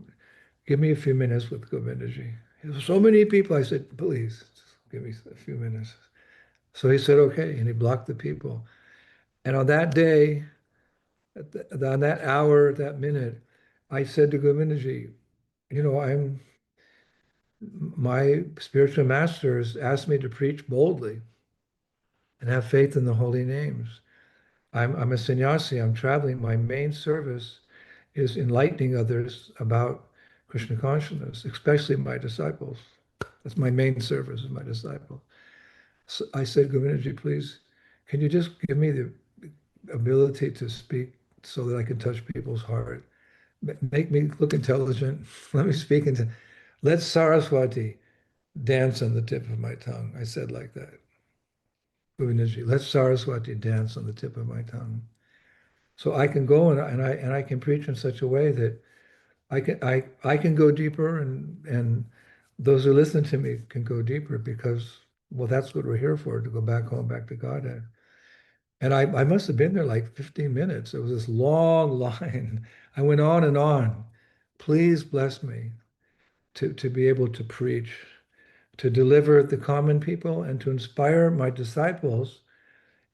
give me a few minutes with Govindaji. He said, so many people. I said, please, give me a few minutes. So he said, okay, and he blocked the people. And on that day, on that hour, that minute, I said to Govindaji, you know, my spiritual masters asked me to preach boldly and have faith in the holy names. I'm a sannyasi, I'm traveling. My main service is enlightening others about Krishna consciousness, especially my disciples. That's my main service, is my disciples. So I said, Govindaji, please, can you just give me the ability to speak so that I can touch people's heart? Make me look intelligent. Let me speak into, let Saraswati dance on the tip of my tongue. I said like that. Govindaji, let Saraswati dance on the tip of my tongue. So I can go and I can preach in such a way that I can go deeper, and those who listen to me can go deeper because, well, that's what we're here for, to go back home, back to Godhead. And I must have been there like 15 minutes. It was this long line. I went on and on. Please bless me to be able to preach, to deliver the common people, and to inspire my disciples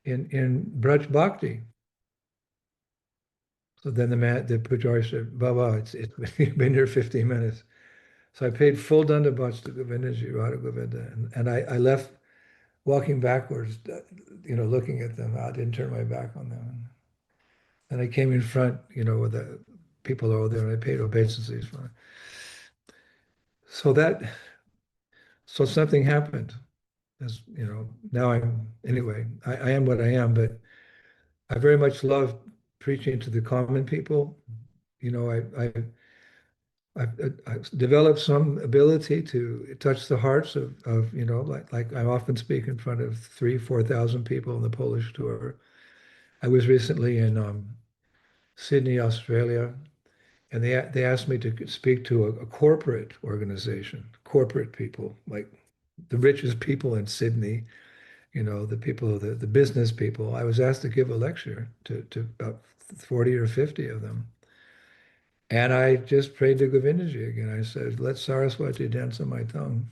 in Braj Bhakti. So then the Pujari said, Baba, it's been here 15 minutes. So I paid full dandavats to Govindaji, Radha Govinda, and I left walking backwards, looking at them. I didn't turn my back on them. And I came in front, where the people over there, and I paid obeisances for it. So something happened. As now I am what I am, but I very much love preaching to the common people. I've developed some ability to touch the hearts of like I often speak in front of 4,000 people on the Polish tour. I was recently in Sydney, Australia, and they asked me to speak to a corporate organization, corporate people, like the richest people in Sydney, the people, the business people. I was asked to give a lecture to about 40 or 50 of them. And I just prayed to Govindaji again. I said, let Saraswati dance on my tongue.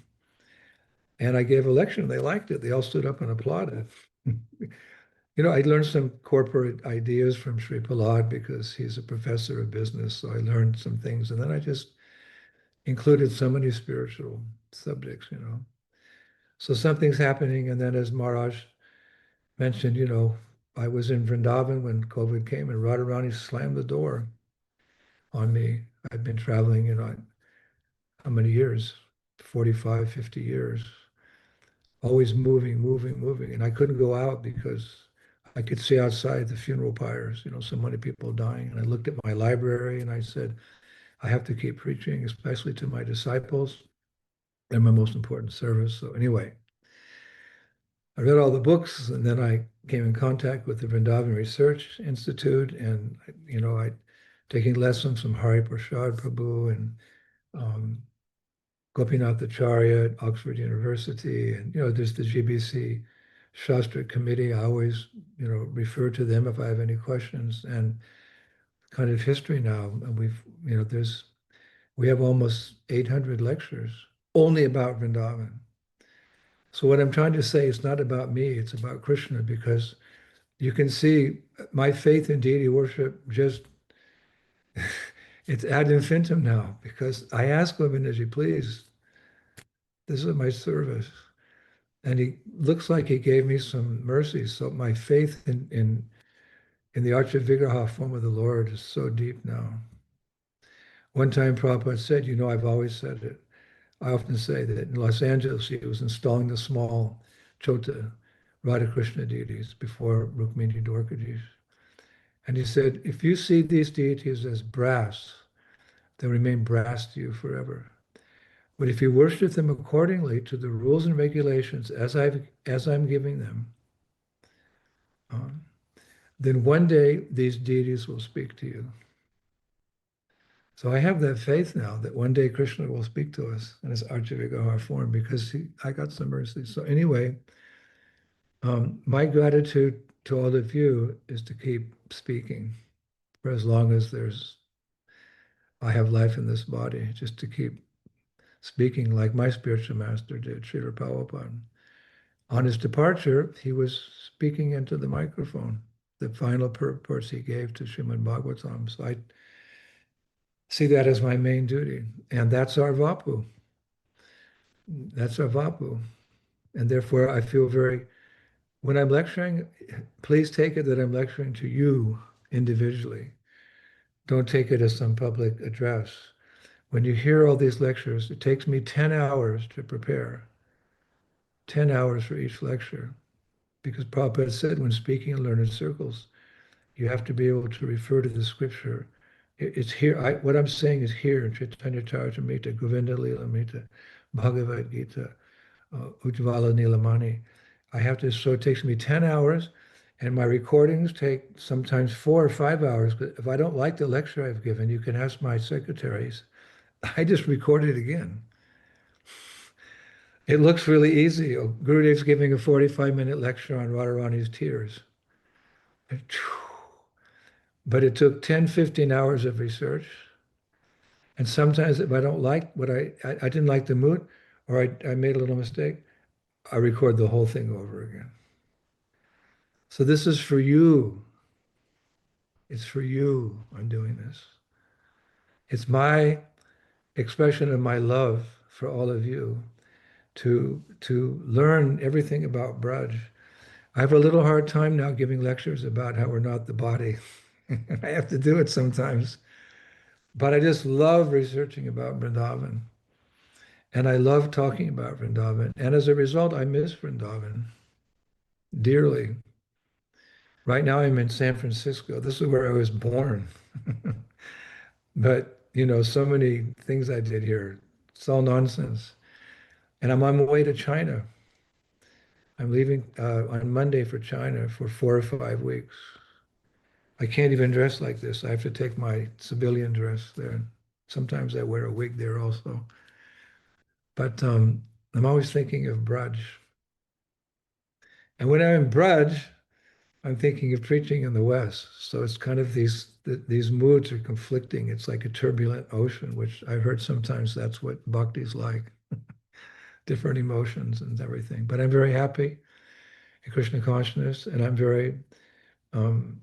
And I gave a lecture and they liked it. They all stood up and applauded. I learned some corporate ideas from Sri Prahlad because he's a professor of business. So I learned some things. And then I just included so many spiritual subjects. So something's happening. And then as Maharaj mentioned, I was in Vrindavan when COVID came and Radharani slammed the door on me. I've been traveling, how many years? 45, 50 years. Always moving, moving, moving. And I couldn't go out because I could see outside the funeral pyres, so many people dying. And I looked at my library and I said, I have to keep preaching, especially to my disciples. They're my most important service. So anyway, I read all the books and then I came in contact with the Vrindavan Research Institute and, I taking lessons from Hari Prasad Prabhu and Gopinath Acharya at Oxford University. And, there's the GBC Shastra Committee. I always, refer to them if I have any questions. And kind of history now, and we have almost 800 lectures only about Vrindavan. So what I'm trying to say is not about me, it's about Krishna, because you can see my faith in deity worship just, it's ad infinitum now, because I asked Govindaji, please, this is my service. And he looks like he gave me some mercy. So my faith in the Archa Vigraha form of the Lord is so deep now. One time Prabhupada said, I've always said it. I often say that in Los Angeles, he was installing the small Chota Radhakrishna deities before Rukmini Dwarkaji. And he said, if you see these deities as brass, they'll remain brass to you forever. But if you worship them accordingly to the rules and regulations as I'm giving them, then one day these deities will speak to you. So I have that faith now that one day Krishna will speak to us in his Archa-Vigraha form because I got some mercy. So anyway, my gratitude to all of you is to keep speaking for as long as I have life in this body, just to keep speaking like my spiritual master did, Srila Prabhupada. On his departure, he was speaking into the microphone, the final purports he gave to Srimad Bhagavatam. So I see that as my main duty. And that's our Vapu. That's our Vapu. And therefore, I feel when I'm lecturing, please take it that I'm lecturing to you individually. Don't take it as some public address. When you hear all these lectures, it takes me 10 hours to prepare, 10 hours for each lecture. Because Prabhupada said when speaking in learned circles, you have to be able to refer to the scripture. It's here. What I'm saying is here in Chaitanya Charitamrita, Govinda Lilamrita, Bhagavad Gita, Ujjvala Nilamani. So it takes me 10 hours, And my recordings take sometimes 4 or 5 hours, but if I don't like the lecture I've given, you can ask my secretaries. I just record it again. It looks really easy. Oh, Gurudev's giving a 45-minute lecture on Radharani's tears. But it took 10, 15 hours of research. And sometimes if I don't like what I didn't like the mood, or I made a little mistake, I record the whole thing over again. So this is for you. It's for you I'm doing this. It's my expression of my love for all of you to learn everything about Braj. I have a little hard time now giving lectures about how we're not the body. I have to do it sometimes. But I just love researching about Vrindavan. And I love talking about Vrindavan. And as a result, I miss Vrindavan dearly. Right now, I'm in San Francisco. This is where I was born. But, so many things I did here, it's all nonsense. And I'm on my way to China. I'm leaving on Monday for China for 4 or 5 weeks. I can't even dress like this. I have to take my civilian dress there. Sometimes I wear a wig there also. But I'm always thinking of Braj. And when I'm in Braj, I'm thinking of preaching in the West. So it's kind of these moods are conflicting. It's like a turbulent ocean, which I've heard sometimes that's what bhakti's like, different emotions and everything. But I'm very happy in Krishna consciousness, and I'm um,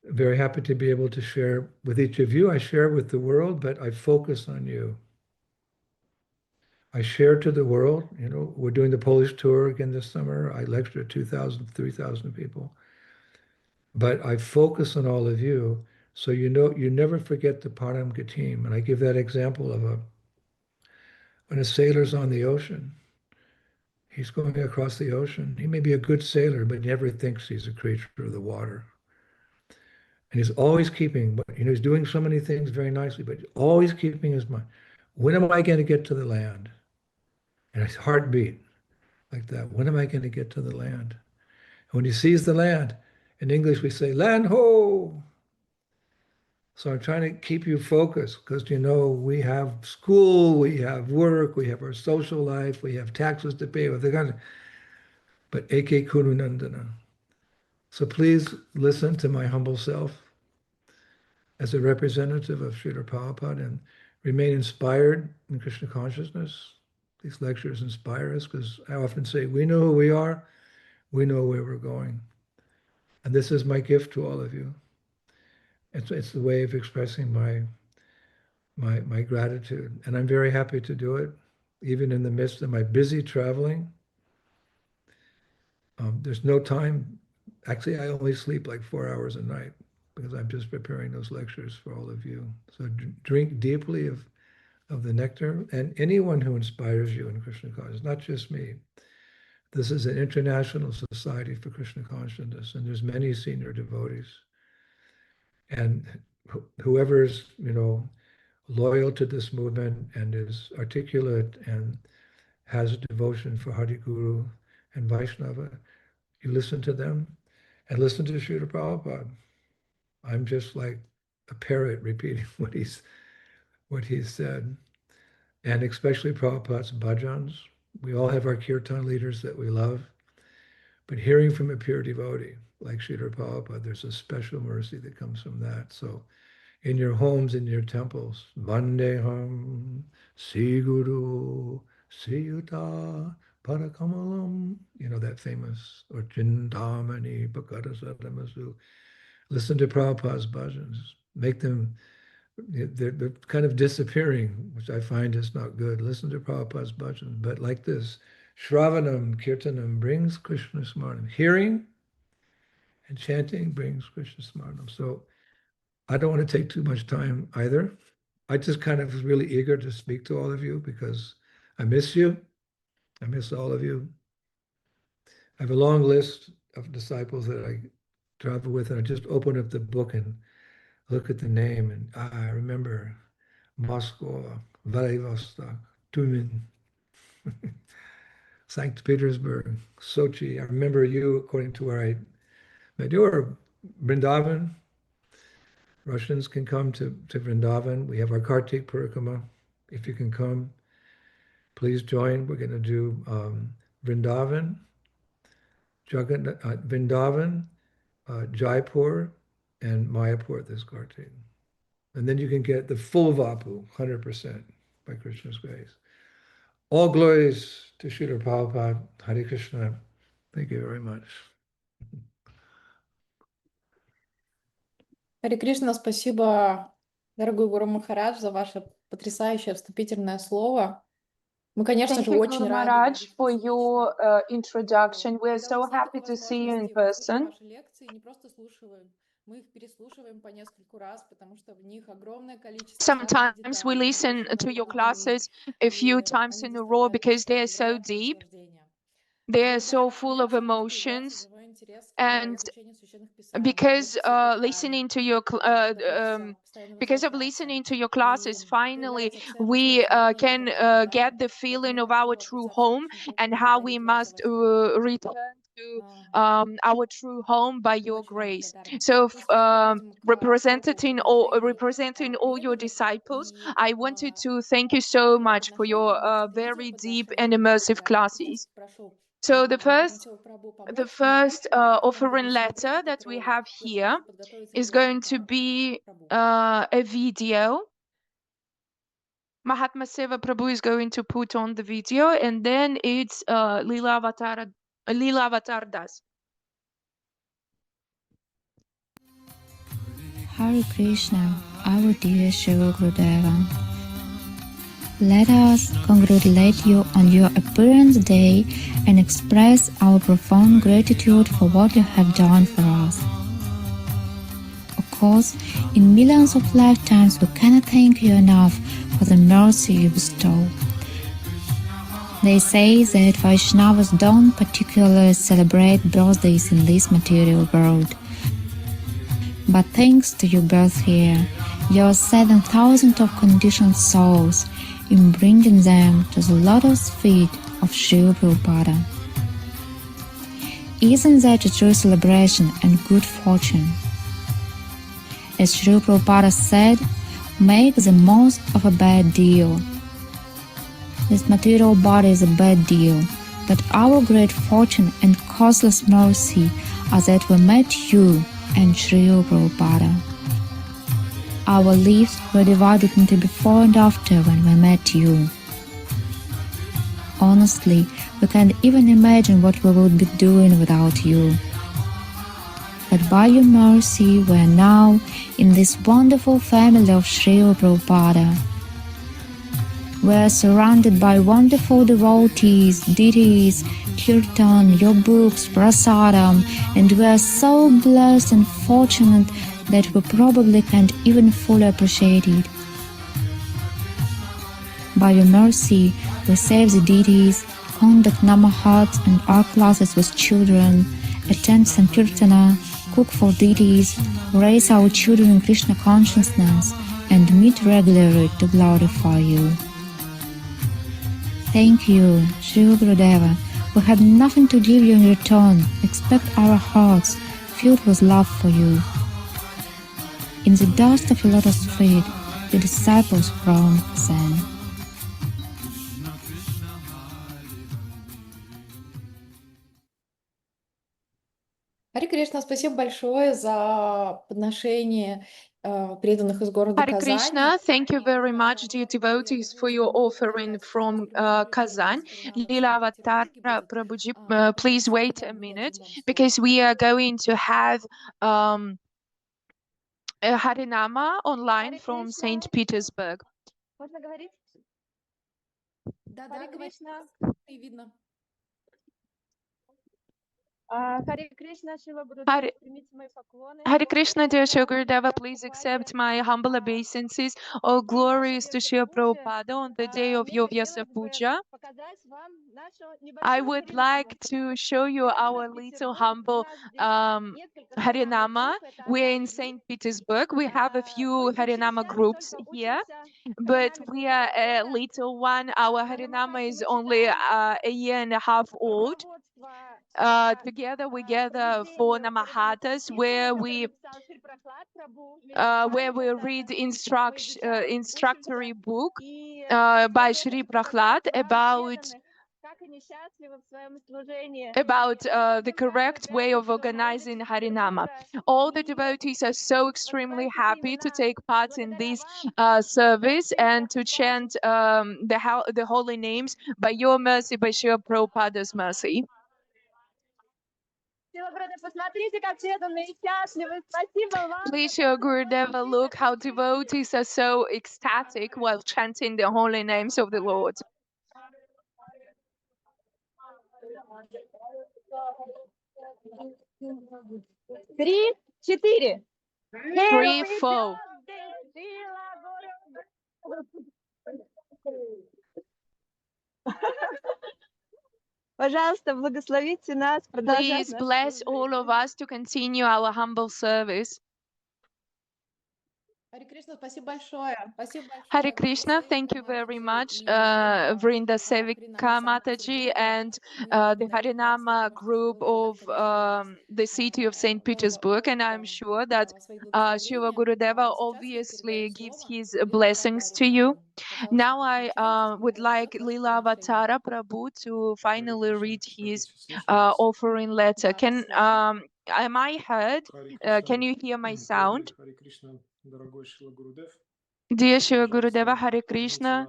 very happy to be able to share with each of you. I share with the world, but I focus on you. I share to the world. We're doing the Polish tour again this summer. I lecture to 2,000, 3,000 people. But I focus on all of you, so you never forget the Param Gatim. And I give that example of when a sailor's on the ocean, he's going across the ocean. He may be a good sailor, but never thinks he's a creature of the water. And he's always keeping, he's doing so many things very nicely, but always keeping his mind, when am I going to get to the land? And his heartbeat like that. When am I going to get to the land? And when he sees the land, in English we say, land ho! So I'm trying to keep you focused because, we have school, we have work, we have our social life, we have taxes to pay with the government. But Eke Kurunandana. So please listen to my humble self as a representative of Srila Prabhupada and remain inspired in Krishna consciousness. These lectures inspire us because I often say, we know who we are, we know where we're going. And this is my gift to all of you. It's the way of expressing my gratitude. And I'm very happy to do it, even in the midst of my busy traveling. There's no time. Actually, I only sleep like 4 hours a night because I'm just preparing those lectures for all of you. So drink deeply of the nectar, and anyone who inspires you in Krishna consciousness, not just me. This is an international society for Krishna consciousness, and there's many senior devotees. And whoever's, loyal to this movement and is articulate and has devotion for Hari Guru and Vaishnava, you listen to them and listen to Srila Prabhupada. I'm just like a parrot repeating what he's said. And especially Prabhupada's bhajans. We all have our kirtan leaders that we love. But hearing from a pure devotee like Srila Prabhupada, there's a special mercy that comes from that. So in your homes, in your temples, Vandeham, Sri Guru, Sri Yuta, Parakamalam, that famous, or Chintamani, Pakarasadamasu. Listen to Prabhupada's bhajans. Make them, they're kind of disappearing, which I find is not good. Listen to Prabhupada's bhajans. But like this, Shravanam, Kirtanam brings Krishna Smarnam. Hearing and chanting brings Krishna Smarnam. So I don't want to take too much time either. I just kind of was really eager to speak to all of you because I miss you. I miss all of you. I have a long list of disciples that I travel with, and I just open up the book and look at the name, and I remember Moscow, Vladivostok, Tumen, St. Petersburg, Sochi. I remember you according to where I Or Vrindavan. Russians can come to Vrindavan. We have our Kartik Parikrama. If you can come, please join. We're going to do Vrindavan, Vrindavan, Jaipur, and Mayapur this Kartik. And then you can get the full Vapu, 100% by Krishna's grace. All glories to Srila Prabhupada. Hare Krishna. Thank you very much. Харе Кришна, спасибо, дорогой Гуру Махарадж, за ваше потрясающее вступительное слово. Мы, конечно Thank же, you, очень Guru рады Maharaj, видеть for вас your лично. introduction. We're Когда вы so happy знаете, to see you in уважаемые гости, мы слушаем person. ваши лекции, не просто слушаем, мы их переслушиваем по нескольку раз, потому что в них огромное количество важных Sometimes we деталей, listen очень to your глубинных, classes a few и times они in a row доставляют because they are просто so невероятное deep. наслаждение. They Вы are зная so ваши full of лекции, это появляется emotions. живой интерес к And изучению священных писаний, because к психотане, listening to your это хочется постоянно because of возвращаться. listening to your И classes, finally появляется ценность we того знания, can которое вы get давали. the feeling Поэтому of я our прошу true отрицаться home учеников and и how we благодарить вас за must ваш труд. return to А, our true home by Мы your очень вам grace. благодарны. So Мы сейчас переходим к блоку representing подношений all your преданных, disciples, и I wanted to thank you so первое much for your подношение будет very видео deep and подношение. immersive Я сейчас classes. прошу So the Шримати Прабhu the помочь мне. first Это будет offering обычное letter видео, that we которое have я here спрошу подготовить is Шримати going to be Прабhu. a video. Mahatma Seva Prabhu is going to put on the video, and then it's Lila Avatar Das. Hare Krishna, our dear Shiva Gurudeva. Let us congratulate you on your appearance day and express our profound gratitude for what you have done for us. Of course, in millions of lifetimes we cannot thank you enough for the mercy you bestow. They say that Vaishnavas don't particularly celebrate birthdays in this material world. But thanks to your birth here, your 7,000 of conditioned souls in bringing them to the lotus feet of Srila Prabhupada. Isn't that a true celebration and good fortune? As Srila Prabhupada said, make the most of a bad deal. This material body is a bad deal, but our great fortune and causeless mercy are that we met you and Srila Prabhupada. Our lives were divided into before and after when we met you. Honestly, we can't even imagine what we would be doing without you. But by your mercy, we are now in this wonderful family of Srila Prabhupada. We are surrounded by wonderful devotees, deities, kirtan, your books, prasadam, and we are so blessed and fortunate that we probably can't even fully appreciate it. By your mercy, we save the deities, conduct namahats and our classes with children, attend Sankirtana, cook for deities, raise our children in Krishna consciousness, and meet regularly to glorify you. Thank you, Srila Gurudeva. We have nothing to give you in return except our hearts filled with love for you. In the dust of your lotus feet, the disciples from Zen. Харе Кришна, спасибо большое за подношение преданных из города Hare Казани. Krishna, thank you very much, dear devotees, for your offering from Kazan. Lila Avatar Prabhuji, please wait a minute, because we are going to have a Harinama online from St. Petersburg. Можно говорить? Да, Харе говори, Кришна. и видно. Харе Кришна, Шила Hare- Гурудев, примите мои поклоны. Hare Krishna, dear Sri Gurudeva, please accept my humble obeisances. All glories to Sri Prabhupada on the day of your Vyasa Puja. Показать вам нашу I небольшую would Харинаму. like to show you our little humble Harinama. We're in St. Petersburg. We have a few Harinama groups here, but we are a little one. Our Harinama is only a year and a half old. together we gather for Namahatas, where we read instructory book by Shri Prahlad about the correct way of organizing Harinama. All the devotees are so extremely happy to take part in this service and to chant the holy names by your mercy, by Srila Prabhupada's mercy. Please, Srila Gurudeva, look how devotees are so ecstatic while chanting the holy names of the Lord. 3, 4. 3, 4. Пожалуйста, благословите нас продолжать Please наше bless all of us to continue our humble service. Харе Кришна, спасибо большое. Спасибо Hare большое. Krishna, thank you very much, Vrinda Sevika Mataji and the Harinama group of the city of St. Petersburg. And I'm sure that Shiva Gurudeva obviously gives his blessings to you. Now I would like Lila Avatara Prabhu to finally read his offering letter. Am I heard? Can you hear my sound? Dear Shiva Gurudeva, Hare Krishna,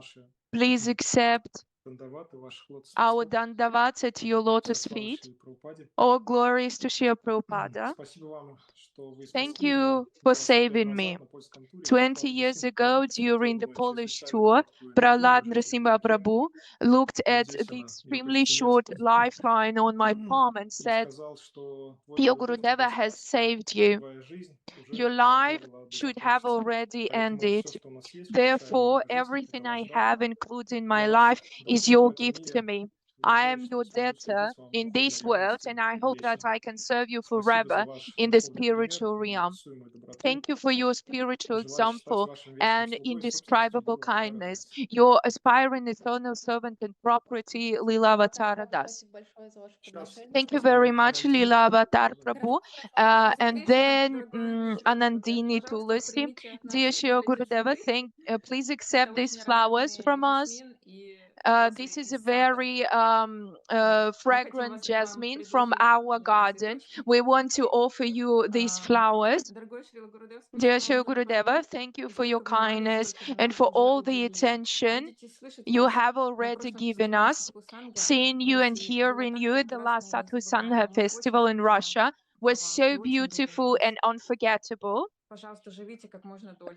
please accept our dandavats at your lotus feet. All glories to Srila Prabhupada. Thank you for saving me. 20 years ago, during the Polish tour, Prahlad Narasimha Prabhu looked at the extremely short lifeline on my palm and said, Your Gurudeva has saved you. Your life should have already ended. Therefore, everything I have, including my life, is your gift to me. I am your debtor in this world, and I hope that I can serve you forever in the spiritual realm. Thank you for your spiritual example and indescribable kindness. Your aspiring eternal servant and property, Lila Avatara Das. Thank you very much, Lila Avatar Prabhu. And then Anandini Tulasi. Dear Shri Gurudeva, please accept these flowers from us. This is a very fragrant jasmine from our garden. We want to offer you these flowers. Dear Shri Gurudeva, thank you for your kindness and for all the attention you have already given us. Seeing you and hearing you at the last Sadhu Sangha festival in Russia was so beautiful and unforgettable.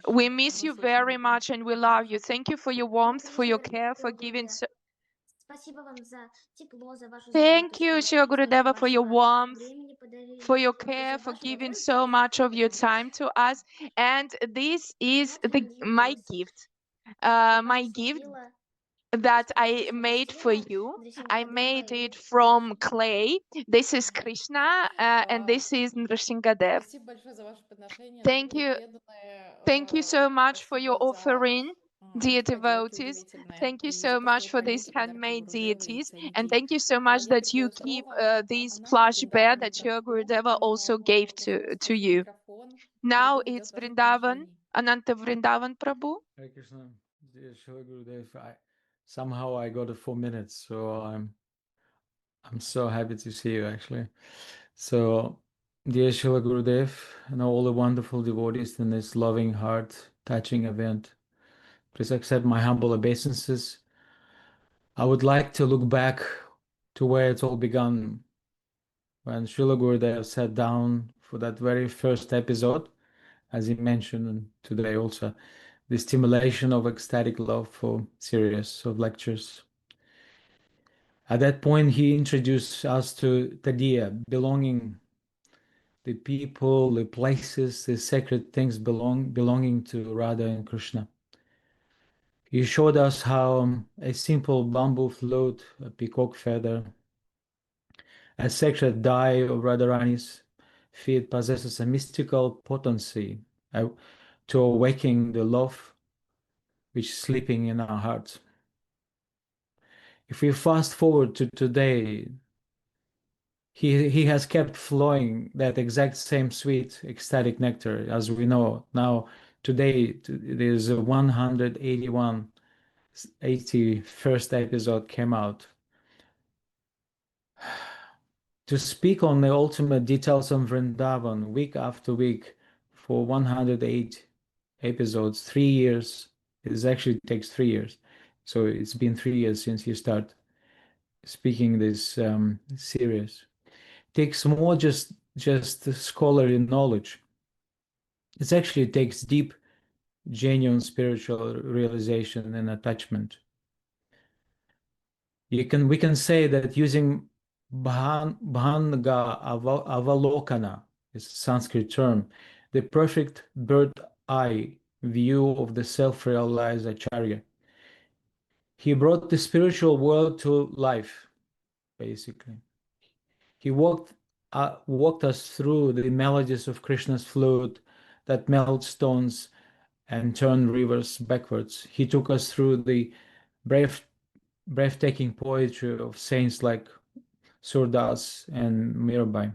We miss you very much and we love you. Thank you for your warmth, for your care, for giving so. Thank you, Shri Gurudeva, for your warmth, for your care, for giving so much of your time to us. And this is my gift. My gift that I made for you. I made it from clay. This is Krishna, and this is Nrsimhadev. Thank you. Thank you so much for your offering, dear devotees. Thank you so much for these handmade deities. And thank you so much that you keep these plush bear that your Gurudeva also gave to you. Now it's Vrindavan, Ananta Vrindavan Prabhu. Hare Krishna, dear Srila Gurudev. Somehow I got 4 minutes, so I'm so happy to see you actually. So, dear Srila Gurudev, and all the wonderful devotees in this loving heart, touching event, please accept my humble obeisances. I would like to look back to where it all began, when Srila Gurudev sat down for that very first episode, as he mentioned today also, the stimulation of ecstatic love for series of lectures. At that point, he introduced us to Tadiya, belonging, the people, the places, the sacred things belonging to Radha and Krishna. He showed us how a simple bamboo flute, a peacock feather, a sacred dye of Radharani's feet possesses a mystical potency to awaken the love which is sleeping in our hearts. If we fast forward to today, he has kept flowing that exact same sweet ecstatic nectar. As we know now, today there's a 81st episode came out. To speak on the ultimate details of Vrindavan week after week for 108 episodes, 3 years. It actually takes 3 years. So it's been 3 years since you start speaking this series. Takes more just scholarly knowledge. It actually takes deep, genuine spiritual realization and attachment. We can say that using Bhanga Avalokana, is a Sanskrit term, the perfect bird eye view of the self-realized Acharya. He brought the spiritual world to life, basically. He walked us through the melodies of Krishna's flute that melt stones and turn rivers backwards. He took us through the breathtaking poetry of saints like Surdas and Mirabai.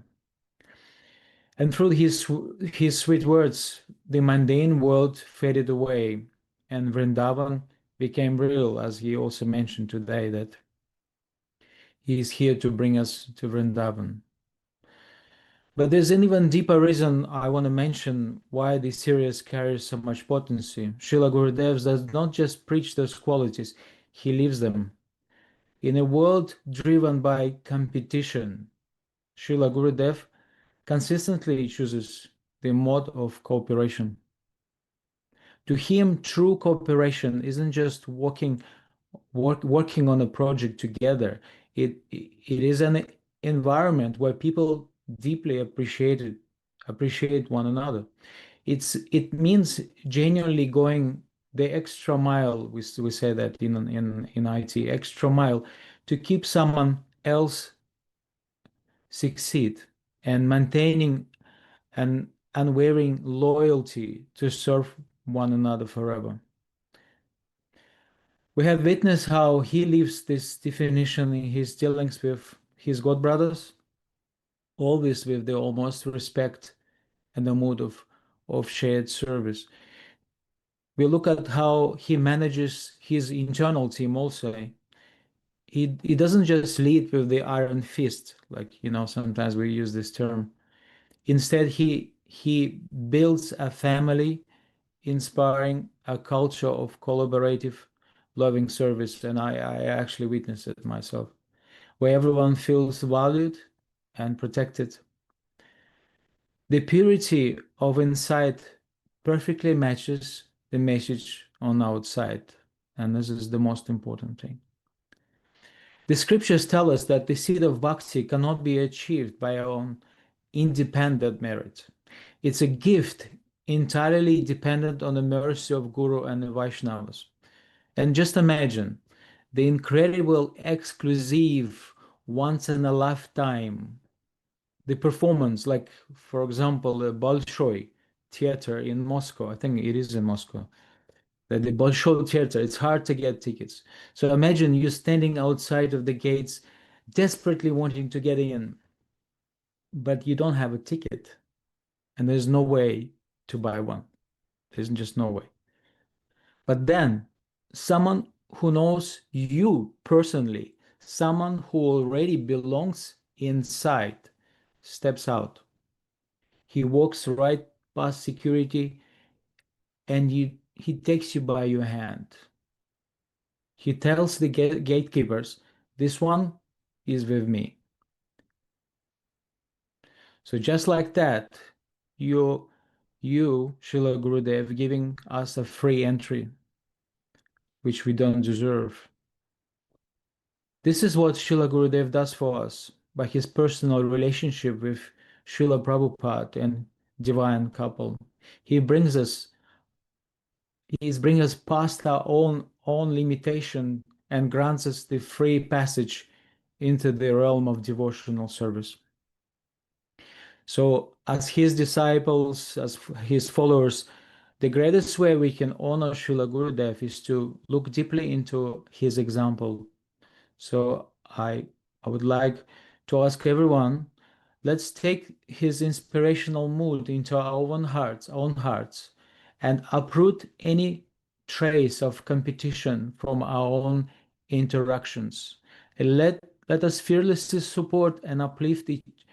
And through his sweet words, the mundane world faded away, and Vrindavan became real, as he also mentioned today, that he is here to bring us to Vrindavan. But there's an even deeper reason I want to mention why this series carries so much potency. Srila Gurudev does not just preach those qualities, he lives them. In a world driven by competition, Srila Gurudev consistently chooses the mode of cooperation. To him, true cooperation isn't just working on a project together. It is an environment where people deeply appreciate one another. It means genuinely going the extra mile. We say that in IT, extra mile, to keep someone else succeed, and maintaining an unwavering loyalty to serve one another forever. We have witnessed how he lives this definition in his dealings with his god brothers, always with the utmost respect and the mood of shared service. We look at how he manages his internal team also. He doesn't just lead with the iron fist, like, sometimes we use this term. Instead, he builds a family, inspiring a culture of collaborative, loving service, and I actually witnessed it myself, where everyone feels valued and protected. The purity of inside perfectly matches the message on outside, and this is the most important thing. The scriptures tell us that the seed of bhakti cannot be achieved by our own independent merit. It's a gift entirely dependent on the mercy of Guru and the Vaishnavas. And just imagine the incredible, exclusive, once in a lifetime, the performance, like, for example, the Bolshoi Theater in Moscow. I think it is in Moscow. The Bolshoi Theater, it's hard to get tickets. So imagine you standing outside of the gates, desperately wanting to get in, but you don't have a ticket, and there's no way to buy one. There's just no way. But then someone who knows you personally, someone who already belongs inside, steps out. He walks right past security, and he takes you by your hand. He tells the gatekeepers, this one is with me. So just like that, you, Srila Gurudev, giving us a free entry, which we don't deserve. This is what Srila Gurudev does for us by his personal relationship with Srila Prabhupada and divine couple. He brings us past our own limitation and grants us the free passage into the realm of devotional service. So as his disciples, as his followers, the greatest way we can honor Srila Gurudev is to look deeply into his example. So I would like to ask everyone let's take his inspirational mood into our own hearts, and uproot any trace of competition from our own interactions. And let us fearlessly support and uplift each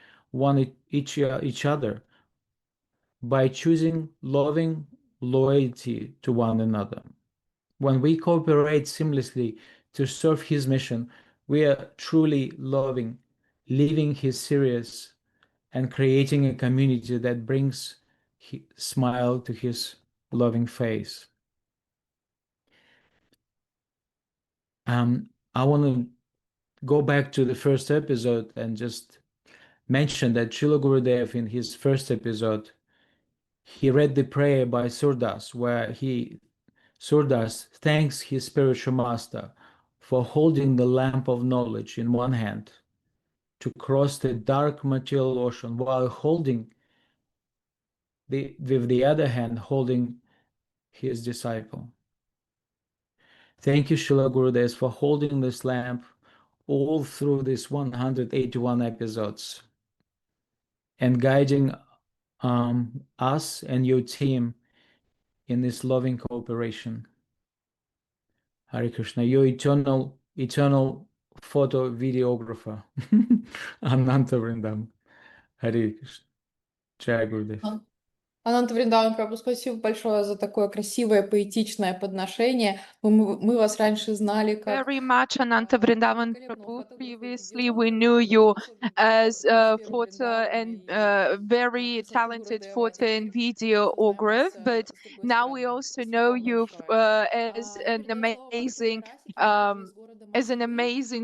other by choosing loving loyalty to one another. When we cooperate seamlessly to serve his mission, we are truly living his serious, and creating a community that brings smile to his loving face. I want to go back to the first episode and just mention that Srila Gurudev, in his first episode, he read the prayer by Surdas, where Surdas thanks his spiritual master for holding the lamp of knowledge in one hand to cross the dark material ocean, while holding with the other hand holding his disciple. Thank you, Srila Gurudev, for holding this lamp all through these 181 episodes and guiding us and your team in this loving cooperation. Hare Krishna, your eternal photo videographer, Ananta Vrindam. Hare Krishna. Jai Gurudev. Ананта Вриндаван Прабhu, спасибо большое за такое красивое, поэтичное подношение. Мы вас раньше знали как... Very much, Ananta Vrindavan Prabhu. Previously, we knew you as a photo and very talented photo and videographer, but now we also know you as an amazing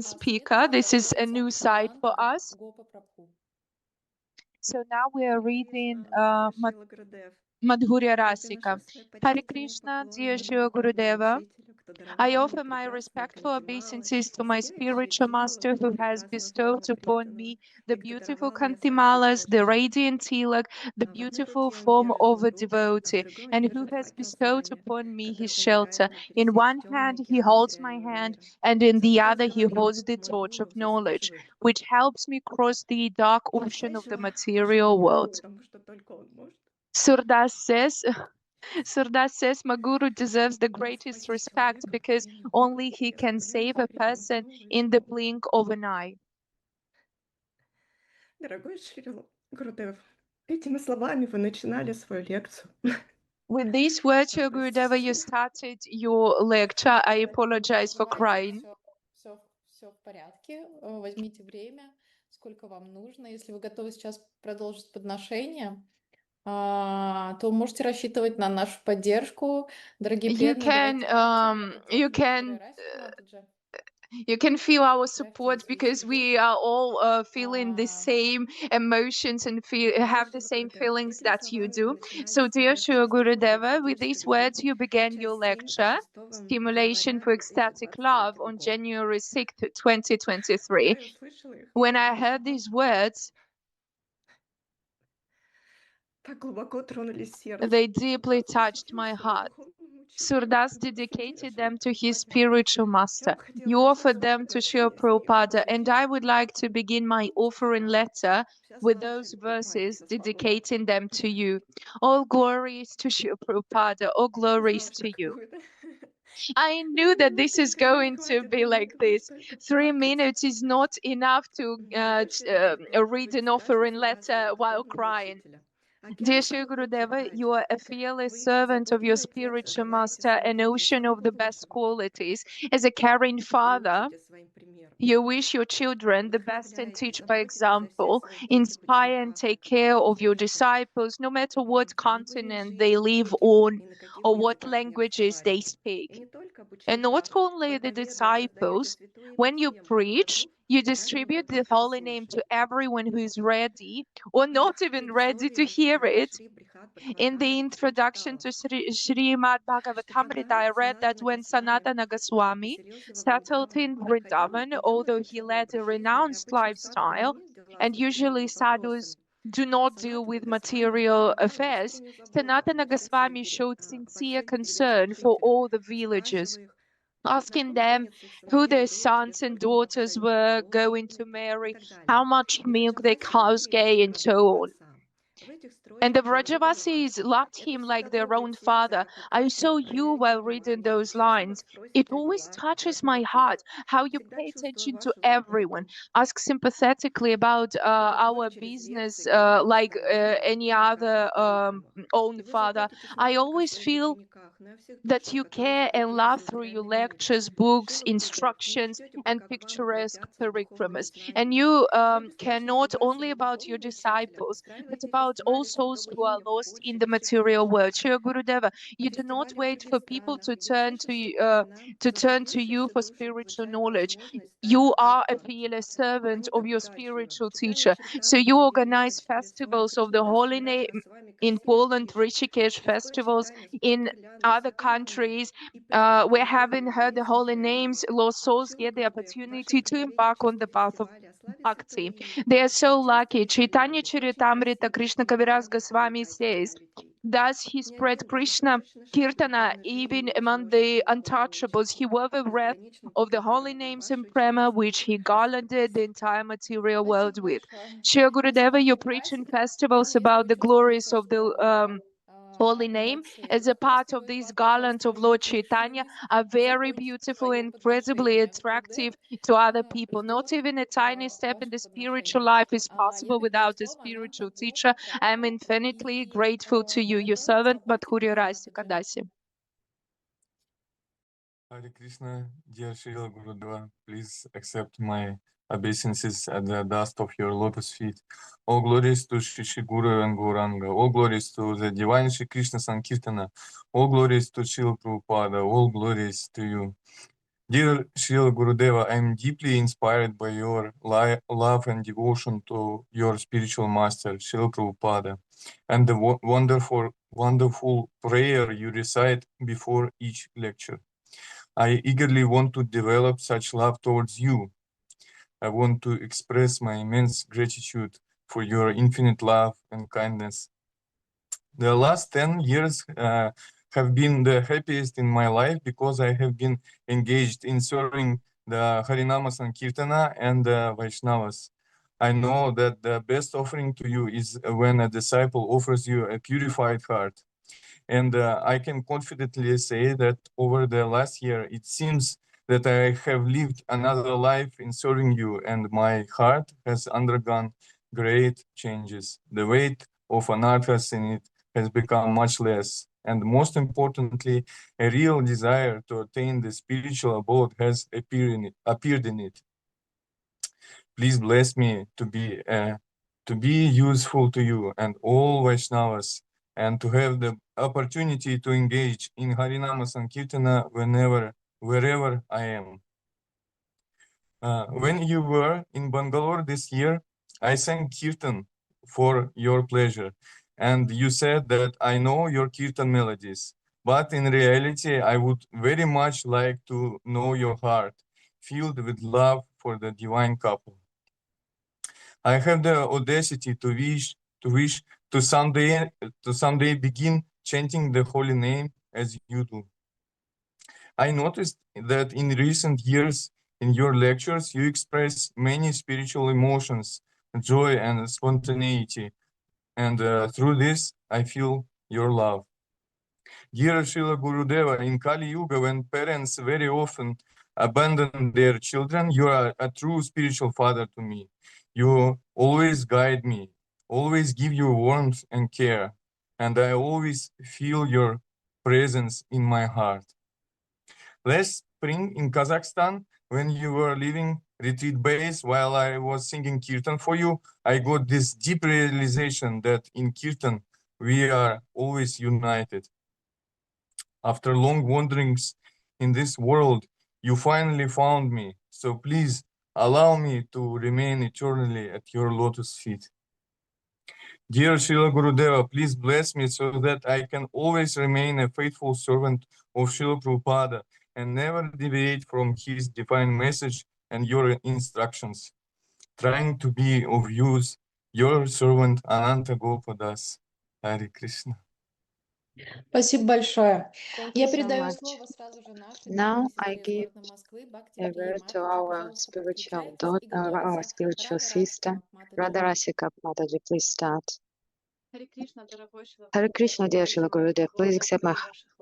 speaker. This is a new side for us. So now we are reading Madhurya Rasika. Hare Krishna, dear Shiva Gurudeva. I offer my respectful obeisances to my spiritual master who has bestowed upon me the beautiful Kantimalas, the radiant tilak, the beautiful form of a devotee, and who has bestowed upon me his shelter. In one hand he holds my hand, and in the other he holds the torch of knowledge, which helps me cross the dark ocean of the material world. Surdas says, my guru deserves the greatest respect because only he can save a person in the blink of an eye. Дорогой Шрила Гурудев, этими словами вы начинали свою лекцию. With these words, Your Gurudeva, you started your lecture. I apologize for crying. Все в порядке. Возьмите время, сколько вам нужно. Если вы готовы сейчас продолжить подношение, то можете рассчитывать на нашу поддержку, дорогие преданные. You can feel our support because we are all feeling the same emotions and have the same feelings that you do. So, dear Shri Gurudeva, with these words, you began your lecture, Stimulation for Ecstatic Love, on January 6th, 2023. When I heard these words, they deeply touched my heart. Surdas dedicated them to his spiritual master. You offered them to Srila Prabhupada, and I would like to begin my offering letter with those verses, dedicating them to you. All glories to Srila Prabhupada, all glories to you. I knew that this is going to be like this. 3 minutes is not enough to read an offering letter while crying. Dear Shri Gurudeva, you are a fearless servant of your spiritual master, an ocean of the best qualities. As a caring father, you wish your children the best and teach by example, inspire and take care of your disciples, no matter what continent they live on or what languages they speak. And not only the disciples, when you preach, you distribute the holy name to everyone who is ready or not even ready to hear it. In the introduction to Srimad Bhagavatamrita, I read that when Sanatana Goswami settled in Vrindavan, although he led a renounced lifestyle, and usually sadhus do not deal with material affairs, Sanatana Goswami showed sincere concern for all the villagers. asking them who their sons and daughters were going to marry, how much milk their cows gave, and so on. And the Vrajavasis loved him like their own father. I saw you while reading those lines. It always touches my heart how you pay attention to everyone. Ask sympathetically about our business like any other own father. I always feel that you care and love through your lectures, books, instructions, and picturesque perichromas. And you care not only about your disciples, but about all souls who are lost in the material world. Shri Gurudeva, you do not wait for people to turn to you for spiritual knowledge. You are a fearless servant of your spiritual teacher. So you organize festivals of the Holy Name in Poland, Rishikesh festivals in other countries. Where having heard the holy names, lost souls get the opportunity to embark on the path of bhakti. They are so lucky. Chaitanya Charitamrita Krishna Kaviraj Goswami says, thus he spread Krishna Kirtana even among the untouchables. He wove a breath of the holy names and prema, which he garlanded the entire material world with. Shri Gurudeva, you're preaching festivals about the glories of the holy name as a part of this garland of Lord Chaitanya are very beautiful, incredibly attractive to other people. Not even a tiny step in the spiritual life is possible without a spiritual teacher. I am infinitely grateful to you, your servant Madhurya Rasikadasi. Hare Krishna, dear Srila Gurudeva, please accept my obeisances at the dust of your lotus feet. All glories to Shri Guru and Gauranga, all glories to the divine Shri Krishna Sankirtana, all glories to Srila Prabhupada, all glories to you. Dear Srila Gurudeva, I am deeply inspired by your love and devotion to your spiritual master, Srila Prabhupada, and the wonderful prayer you recite before each lecture. I eagerly want to develop such love towards you. I want to express my immense gratitude for your infinite love and kindness. The last 10 years have been the happiest in my life because I have been engaged in serving the Harinama Sankirtana and the Vaishnavas. I know that the best offering to you is when a disciple offers you a purified heart. And I can confidently say that over the last year, it seems that I have lived another life in serving you, and my heart has undergone great changes. The weight of anarthas in it has become much less. And most importantly, a real desire to attain the spiritual abode has appeared in it. Please bless me to be useful to you and all Vaishnavas, and to have the opportunity to engage in Harinama Sankirtana wherever I am. When you were in Bangalore this year, I sang Kirtan for your pleasure, and you said that I know your Kirtan melodies, but in reality, I would very much like to know your heart, filled with love for the divine couple. I have the audacity to wish to someday begin chanting the holy name as you do. I noticed that in recent years, in your lectures, you express many spiritual emotions, joy and spontaneity, and through this, I feel your love. Dear Srila Gurudeva, in Kali Yuga, when parents very often abandon their children, you are a true spiritual father to me. You always guide me, always give you warmth and care, and I always feel your presence in my heart. Last spring in Kazakhstan, when you were leaving retreat base while I was singing Kirtan for you, I got this deep realization that in Kirtan, we are always united. After long wanderings in this world, you finally found me. So please allow me to remain eternally at your lotus feet. Dear Srila Gurudeva, please bless me so that I can always remain a faithful servant of Srila Prabhupada and never deviate from his divine message and your instructions. Trying to be of use, your servant Ananta Gopadas. Hare Krishna. Спасибо большое. Thank Я you so передаю much. слово сразу же нашей Now духовной I сестре из give города Москвы, Бхакти a Прие word to Матаджи. our Пожалуйста, spiritual подключайтесь и daughter, our готовься. spiritual Рада sister, Расика Матаджи. Radharasika Mataji. Please start. Харе Кришна, дорогой Шила Hare Krishna, dear Srila Gurudev, please accept my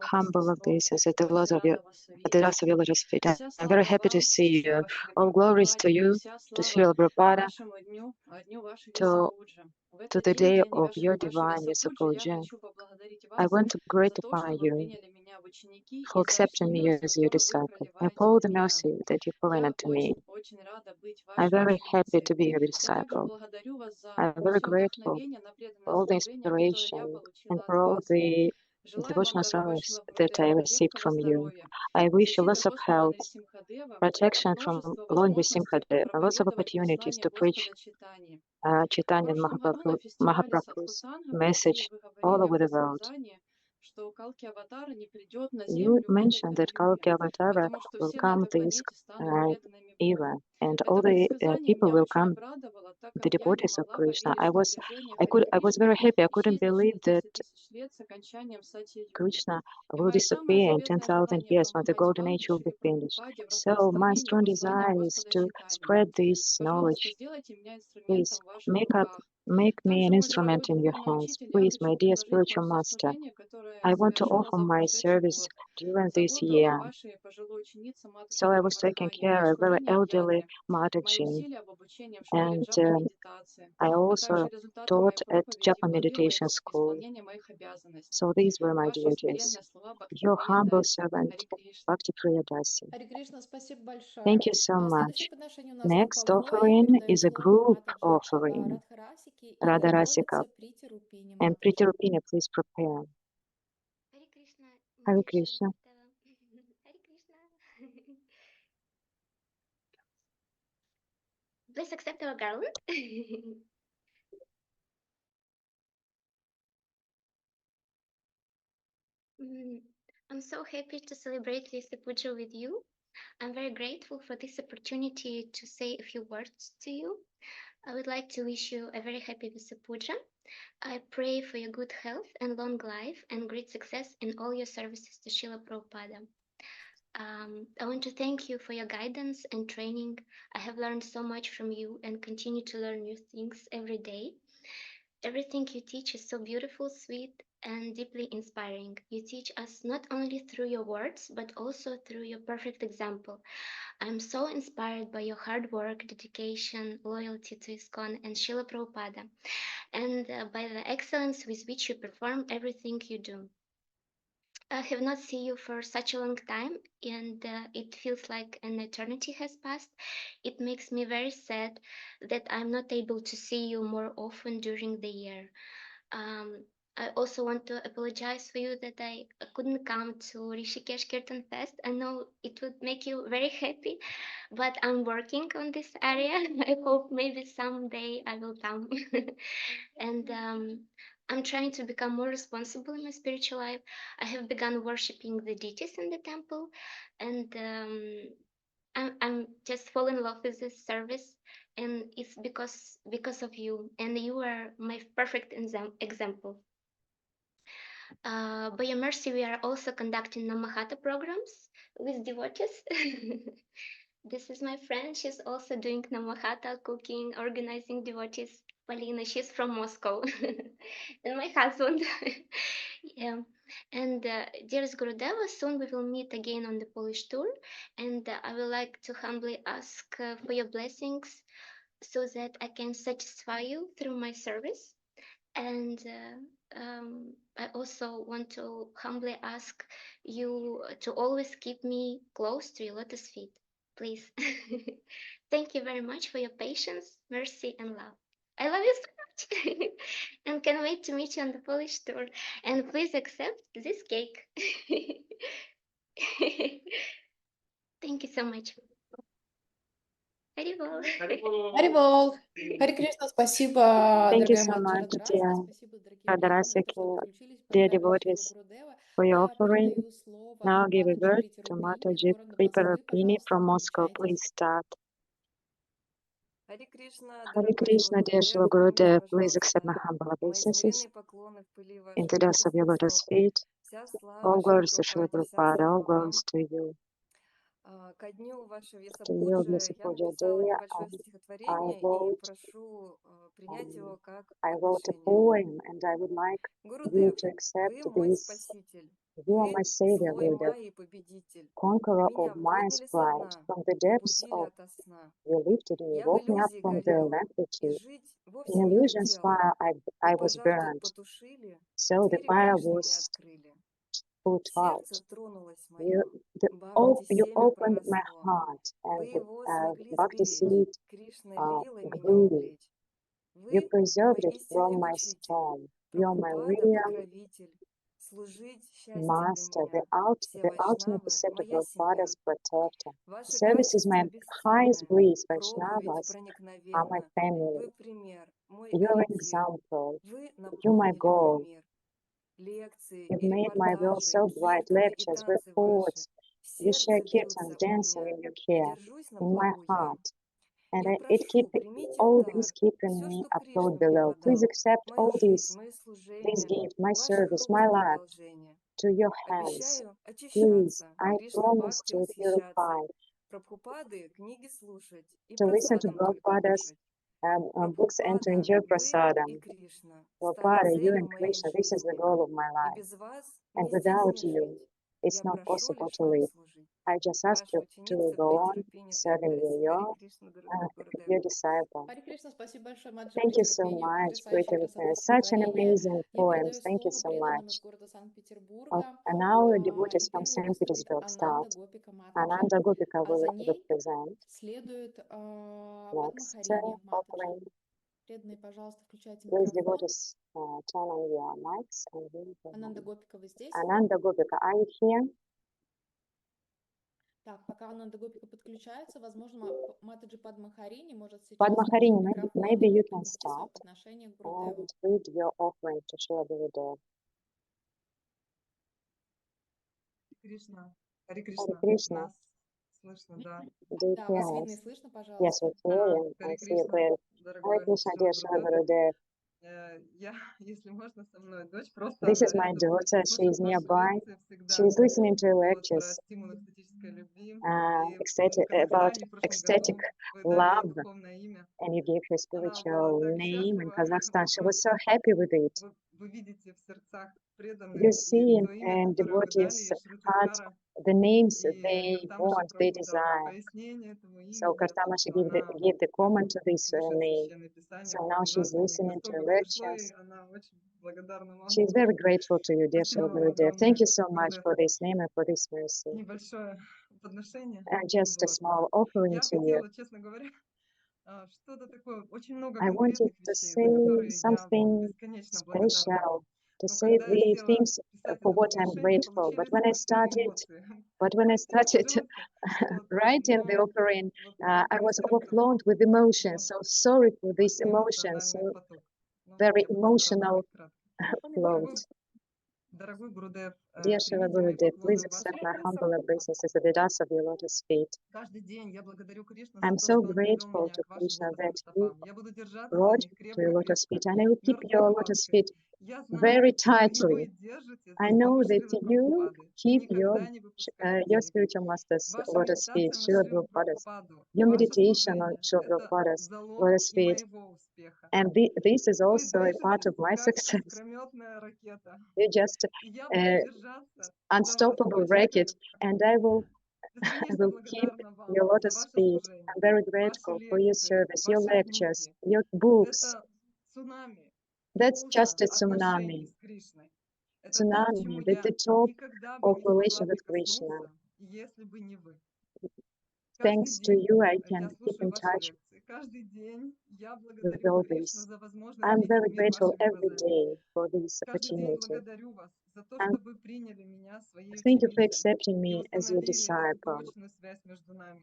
humble Ваших obeisance at the loss of рада вас at the loss of your lotus feet. I'm very happy to see you. All glories to you, to Srila Prabhupada, вашему дню, дню вашей to Весапуджи. В to этот the день, day день of your вашей divine Весапуджи, я Puja. хочу поблагодарить I вас want to за то, gratify что вы you приняли меня в ученики for и за accepting me милость, as your которую вы disciple and проливаете for all на the меня. mercy that you pour in Я unto me. очень рада быть I'm вашей very happy ученицей. to be your Я также disciple. благодарю вас за I'm very все grateful вдохновение на for преданное all the служение, которое я inspiration and получила от for all вас. the Желаю вам, devotional дорогой service Шила that I Гурудева, received крепкого from you. здоровья, I wish you защиты lots of Господа health, Нарисимхадева, protection from множество Lord возможностей Nrisimhadev, and lots of проповедовать opportunities послание to preach Господа Читания. В Chaitanya прошлом году на фестивале Mahaprabhu's Сатсанга в России message вы all говорили over о the world. предсказании, что Калки Аватара не придет на You землю в этот mentioned мир that Юги, Kalki Avatara потому что will все на come этой this планете станут преданными Богу. era, and all Это the предсказание people меня will очень come, обрадовало, так the как я не devotees of могла Krishna. поверить, что движение I was Хари very happy. I couldn't исчезнет believe через that 10 тысяч лет с окончанием Сати-юги. Krishna И will мое самое disappear in заветное 10,000 желание years when the помогать golden вам и age will be Шри finished. Прабхупаде в So my распространении strong послания desire is Господа to Читания. spread this Пожалуйста, knowledge. сделайте меня Please инструментом в ваших руках. make me Также, an мой дорогой instrument in your духовный hands. учитель, я Please, хочу my dear предложить spiritual мое master, служение, которое I я want to совершила offer за my прошедший service год. during this Заботу о year. вашей пожилой ученице So матушке I was taking Прамадхане, мое care of a very служение в elderly Ягре, мои Mataji, усилия об обучении в школе and джапа и медитации, I а также also результаты taught моей at проповеди, Japa плоды моих Meditation School. исполнения моих обязанностей. So these were my Ваша duties. смиренная слуга Бхакти Your Прия humble Даси. servant, Хари Кришна. Bhakti Priya Dasi. Харе Кришна, спасибо большое. Thank you so Следующее much. подношение у нас Next групповое. Я offering передаю is a слово group Матаджи offering. Радхарасики и Radharasika готовится Прити Рупини and Матаджи. Priti Rupini, please prepare. Hare Krishna, Hare Madhya Krishna. Gurudeva. Hare Krishna. Please accept our garland. I'm so happy to celebrate this Puja with you. I'm very grateful for this opportunity to say a few words to you. I would like to wish you a very happy Visa Puja. I pray for your good health and long life and great success in all your services to Srila Prabhupada. I want to thank you for your guidance and training. I have learned so much from you and continue to learn new things every day. Everything you teach is so beautiful, sweet, and deeply inspiring. You teach us not only through your words, but also through your perfect example. I'm so inspired by your hard work, dedication, loyalty to ISKCON and Srila Prabhupada, and by the excellence with which you perform everything you do. I have not seen you for such a long time, and it feels like an eternity has passed. It makes me very sad that I'm not able to see you more often during the year. I also want to apologize for you that I couldn't come to Rishikesh Kirtan Fest. I know it would make you very happy, but I'm working on this area. I hope maybe someday I will come. And I'm trying to become more responsible in my spiritual life. I have begun worshiping the deities in the temple, and I'm just fall in love with this service, and it's because of you, and you are my perfect example. By your mercy, we are also conducting Namahata programs with devotees. This is my friend. She's also doing Namahata, cooking, organizing devotees. Polina, she's from Moscow. And my husband. Yeah. And dearest Gurudeva, soon we will meet again on the Polish tour. And I would like to humbly ask for your blessings so that I can satisfy you through my service. And I also want to humbly ask you to always keep me close to your lotus feet, please. Thank you very much for your patience, mercy, and love. I love you so much and can't wait to meet you on the Polish tour. And please accept this cake. Thank you so much. Haribol. Харибол. Харе Кришна, спасибо, Thank you дорогая so Матаджи much, Радхарасики, dear спасибо, дорогие преданные, за то, что Radharasika, подключились. dear Поздравляю Шрила devotees, Гурудева. for your Я offering. передаю слово Now give a Матаджи word Прити to Рупини из Mataji города Москвы. Priparapini Пожалуйста, from Moscow. подключайтесь. Please start. Hare Krishna, Hare дорогой Krishna, dear Shri Шила Gurudev, please accept my пожалуйста, humble мои obeisances смиренные поклоны в пыли in ваших the dust of your лотосных lotus стоп. feet. Вся All слава Шила glories to Shri Прабхупаде, вся Prabhupada, all слава вам. glories to you. Ко дню вашего To you, Вьясапуджи Blessed я Puja написала Day, небольшое I стихотворение и wrote, прошу принять um, его как I wrote a подношение. poem, and I would like you Гурудев, to accept вы мой this. спаситель, You are my вы savior, злой Gurudev, май и победитель. conqueror Меня of Maya's подняли со pride. дна, From the depths пробудили of ото сна. you lifted me, Я в woke me up иллюзии from the горел, и lethargy. жить вовсе In не illusion's хотел. fire Но I was пожар тут burned, потушили, so the двери fire Кришны мне was открыли. put out. Сердце тронулось You, мое, бхакти you семя opened my проросло. heart, Вы and его смогли bhakti сберечь, seed Кришна лилой меня grew. ублечь. You Вы preserved мой it from истинный my учитель, storm. You're my Прабхупада real покровитель. Служить счастье для master, меня, все the ultimate вайшнавы preceptor, моя Father's семья. protector. Ваши Service is my качества highest бесценны, bliss. проповедь Vaishnavas are my проникновенна. family. Вы пример, мой You're an ориентир. example. Вы You're my наполнили мой goal. мир. Лекции You've и made my world репортажи, so bright. киртаны и Lectures, танцы ваши reports. в You share сердце kirtans, бьются у dancing меня. in your И care, держусь на in my плаву я. heart. And Я it keep прошу, примите all дар, these keeping все, me что afloat Кришна below. Please преподал, accept мою all жизнь, мое this служение, gift, my в ваших service, my руках life продолжение. to your hands. Обещаю Please, очищаться, I Кришна promise бхакти to восхищаться, purify, Прабхупады книги слушать и to listen to просадом только Prabhupada's кушать. books and to Прабхупада, enjoy вы и prasadam. Кришна стали Prabhupada, you целью and моей Krishna, this is the жизни, goal of my и life. без вас And не здесь without не you, жить. it's Я not прошу possible лишь to вам live. служить. I just ask Ваша you to ученица go при on терпении serving you, трудности. Харе Кришна, дорогой Гурудев. your disciple. Харе Кришна, спасибо большое, Маджи, Thank you so терпению, much, потрясающей красоты such an стихотворения. amazing Я передаю poems. Thank you слово so преданным из much. города Санкт-Петербурга. And now И devotees from первой St. выступит Petersburg Ананда start. Гопика Матаджи, Ananda Gopika а за will ней represent. следует Next, Падмахарини Матаджи. offering. Преданные, пожалуйста, включайте Please микрофон. devotees turn on your mics and we will Ананда Гопика, вы здесь? Ananda Gopika, are you here? Так, пока Ананда Гопика подключается, возможно, Матаджи Падмахарини может сейчас Padmaharini, включить микрофон maybe и you can произнести свое start подношение к Гурудеву. and read your offering to Shri Gurudev. Кришна. Харе Hare Кришна. Krishna. Нас слышно, да. Do you Да, hear вас видно и us? слышно, Yes, пожалуйста. we hear you. I Харе see you Кришна, clearly. Hare дорогой Krishna, Шила dear Shri Гурудев. Gurudev. Я, если можно, со мной дочь, просто This она is my рядом daughter. She слушает is ваши nearby. лекции всегда. She is listening to Вот, про lectures стимул эстетической любви. И about в Казахстане в прошлом ecstatic году вы дали ей love, духовное имя. and you gave her Она была spiritual так name in счастлива. Kazakhstan. She was so Просто happy with it. вы видите в сердцах You преданных see и in то имя, которое вы дали devotees' ей, Шрути heart Кара. the names И they там же want, they Прабhu дал desire. пояснение этому So имени, о том, Kartamashi что она gave the comment to this слушает name. Священное Писание, So now she's ужасно в них listening to настолько пришло, lectures. и она очень благодарна вам. She is very grateful to you, dear Спасибо Shri вам Gurudev. Thank огромное, you so much Гурудев. for this name and for this mercy. Небольшое подношение. Just a Вот. small offering Я to you. хотела, честно говоря, что-то такое, очень много I wanted конкретных to вещей, за say которые я something бесконечно благодарна special, вам. to Но say когда я the села things писать for это what I'm подношение, grateful. But получились when I сплошные started, эмоции. started Жутко. Вот. writing the Но offering, вот I was записывать overflowed with emotions. So sorry for these такой emotions, эмоциональный поток. Но very я постаралась emotional быть краткой. flowed. Дорогой Гурудев, Dear Shri примите мои Gurudev, поклоны please в accept ваших my лотосах. humble obeisances at the dust of your lotus feet. Каждый день я благодарю Кришну I'm за то, so что он привел grateful меня to к вашим Krishna that лотосным you стопам. Я буду держаться за brought них to your lotus крепко-крепко, feet, and I will keep мертвой your lotus хваткой. feet Я very знаю, что и tightly. вы держите I за know стопы that Шрилы you Прабхупады и keep никогда не выпускаете your их. spiritual master's Ваша lotus feet, медитация на Srila Шрилу Prabhupada's, Прабхупаду, your ваше meditation on служение — Srila это Prabhupada's залог lotus и feet. моего успеха. And this is Вы also a part of движетесь, my как success. искрометная ракета. You're just И я буду an держаться за вас unstoppable очень racket, крепко. and I will Бесконечно keep благодарна вам your за lotus ваше feet. служение, I'm very ваши grateful for your лекции, service, your ваши lectures, книги. your books. Это цунами That's вкуса just a отношений tsunami, с Кришной. Это то, к чему the я top никогда бы of не смогла relation with Krishna. прикоснуться, если бы не вы. Каждый Thanks to день you, I я can keep слушаю in ваши touch лекции. Каждый день я with благодарю all Кришну this. за возможность I'm видеть very мир grateful вашими every глазами. day for this Каждый день opportunity. благодарю вас за то, And что вы приняли меня своей thank you for ученицей accepting и me as your установили эту disciple. прочную связь между нами.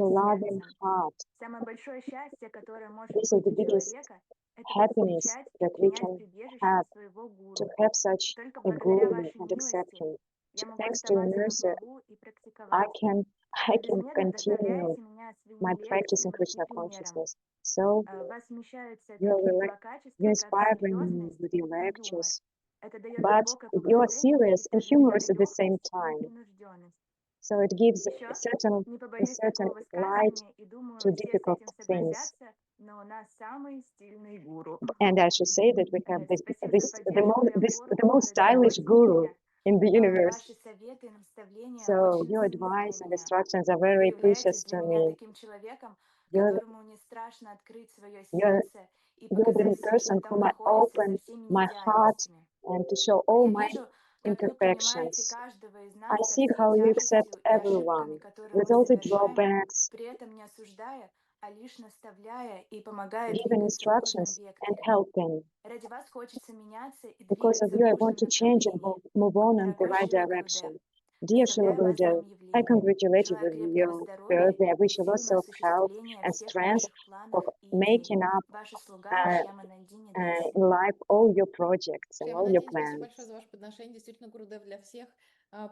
a loving сердцем. heart. Самое большое счастье, которое может This is быть the у biggest человека, это happiness встречать и that we принять can прибежище have, своего to гуру. have such Только a благодаря guru вашей and милости acceptance. я могу Thanks to your оставаться на mercy, плаву и I практиковать. can I can безмерно continue вдохновляете меня своими my practice in лекциями Krishna и примером. consciousness. So Вас смещаются you're, такие rela- два качества, you're как inspiring me серьезность with your и юмор. lectures, Это дает but глубокое you're погружение и serious в то and же время humorous at the same легкость и time. непринужденность. So it gives Еще, не a побоюсь certain такого light высказывания, и думаю, to все с difficult этим things. согласятся, но у нас самый стильный гуру. And I should say that we have Спасибо за the поддержку и опору, the most которой stylish даете guru мне. in the universe. Ваши советы и наставления So очень your ценны advice для and меня. instructions are Вы very являетесь precious для to меня me. таким человеком, You're, которому не страшно открыть свое you're, сердце и you're the показать все, что person там whom I находится со open всеми my heart неидеальностями. and to show all Я my вижу, как вы принимаете imperfections. каждого из I нас со see всей how you accept тяжестью и ошибками, everyone которые with мы all the совершаем, drawbacks, при этом не осуждая, а лишь наставляя и помогая giving двигаться в нужном instructions and векторе. helping. Ради вас хочется меняться и Because of двигаться you, в I нужном want to change and направлении. move on in the Дорогой right Шрила direction. Гурудев, Dear Srila поздравляю вас с Gurudev, новым I явлением. congratulate you Желаю with крепкого your здоровья birthday. I и wish you сил lots на of health осуществление and всех strength ваших планов for и идей. making up Ваша слуга uh, Шьяма Нандини Дас. in life all your projects and all your Надин, спасибо plans. большое за ваше подношение. Действительно, Гурудев для всех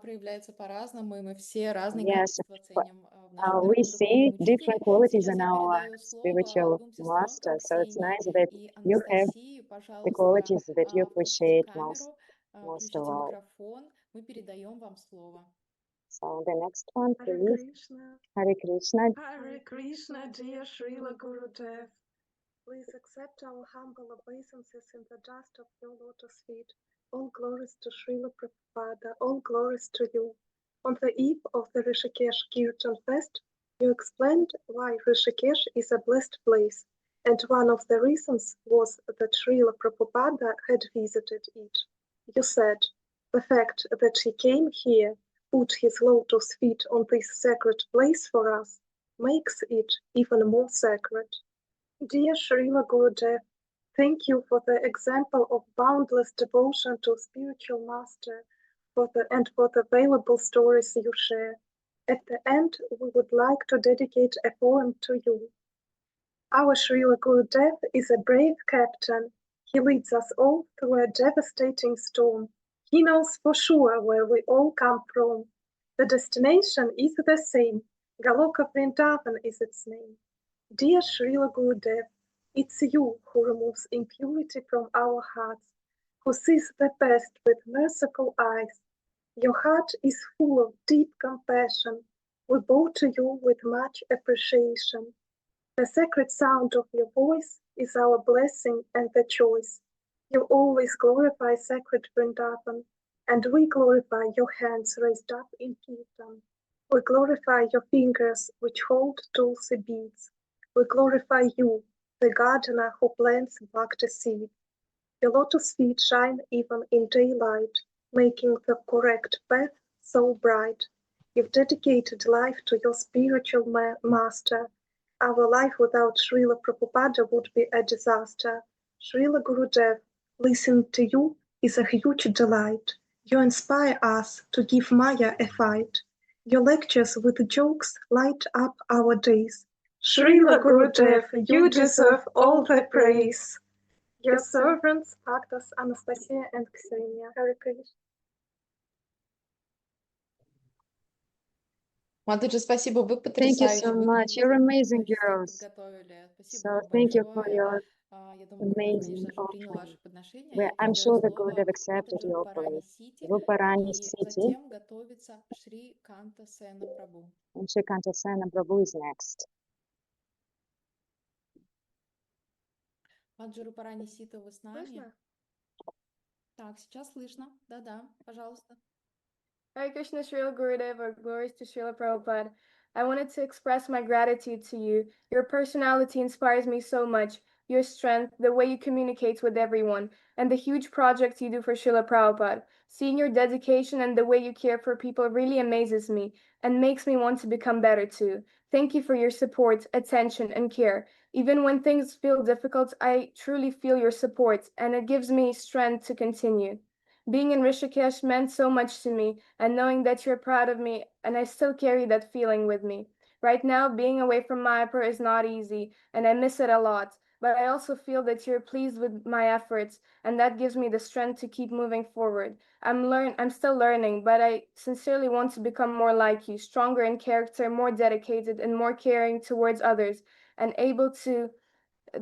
проявляется по-разному, и мы все разные Yes, качества ценим в нашем we дорогом see духовном different учителе. qualities Сейчас in я our передаю слово spiritual двум сестрам, master. So it's Ксении nice that и you have Анастасии. the Пожалуйста, qualities that you включите appreciate камеру, most of включите all. микрофон. Мы передаем вам слово. So the next one, Hare please. Krishna. Hare Krishna. Hare Krishna, dear Srila Gurudev. Please accept our humble obeisances in the dust of your lotus feet. All glories to Srila Prabhupada, all glories to you. On the eve of the Rishikesh Kirtan Fest, you explained why Rishikesh is a blessed place, and one of the reasons was that Srila Prabhupada had visited it. You said, the fact that he came here, put his lotus feet on this sacred place for us, makes it even more sacred. Dear Srila Gurudev, thank you for the example of boundless devotion to spiritual master for the valuable stories you share. At the end, we would like to dedicate a poem to you. Our Srila Gurudev is a brave captain. He leads us all through a devastating storm. He knows for sure where we all come from. The destination is the same. Galoka Vrindavan is its name. Dear Srila Gurudev, it's you who removes impurity from our hearts, who sees the best with merciful eyes. Your heart is full of deep compassion. We bow to you with much appreciation. The sacred sound of your voice is our blessing and the choice. You always glorify sacred Vrindavan, and we glorify your hands raised up in kirtan. We glorify your fingers which hold tulsi beads. We glorify you, the gardener who plants bhakti seed. Your lotus feet shine even in daylight, making the correct path so bright. You've dedicated life to your spiritual master. Our life without Srila Prabhupada would be a disaster. Srila Gurudev, listening to you is a huge delight. You inspire us to give Maya a fight. Your lectures with jokes light up our days. Srila Gurudev, you deserve all the praise. Your servants, Bhaktas, Anastasia and Ksenia. Hare Krishna. Матаджи, спасибо, вы Thank you потрясающие, so вы much. You're гениальны, amazing как всех girls. подготовили. Спасибо So вам thank you for большое. your Я думаю, Гурудев, amazing конечно же, принял offering. ваше подношение. Well, Я I'm передаю sure the слово Gurudev accepted Матаджи your Рупарани offering. Сити, Ruparani и City затем готовится Шри Канта Сена Прабhu. and Shrikanta Sena Prabhu is next. Матаджи Рупарани Сити, вы с нами? Слышно? Так, сейчас слышно. Да-да, пожалуйста. Hare Krishna Srila Gurudev, or glories to Srila Prabhupada. I wanted to express my gratitude to you. Your personality inspires me so much. Your strength, the way you communicate with everyone, and the huge projects you do for Srila Prabhupada. Seeing your dedication and the way you care for people really amazes me and makes me want to become better too. Thank you for your support, attention, and care. Even when things feel difficult, I truly feel your support, and it gives me strength to continue. Being in Rishikesh meant so much to me, and knowing that you're proud of me, and I still carry that feeling with me. Right now, being away from Mayapur is not easy, and I miss it a lot. but I also feel that you're pleased with my efforts, and that gives me the strength to keep moving forward. I'm still learning, but I sincerely want to become more like you, stronger in character, more dedicated, and more caring towards others, and able to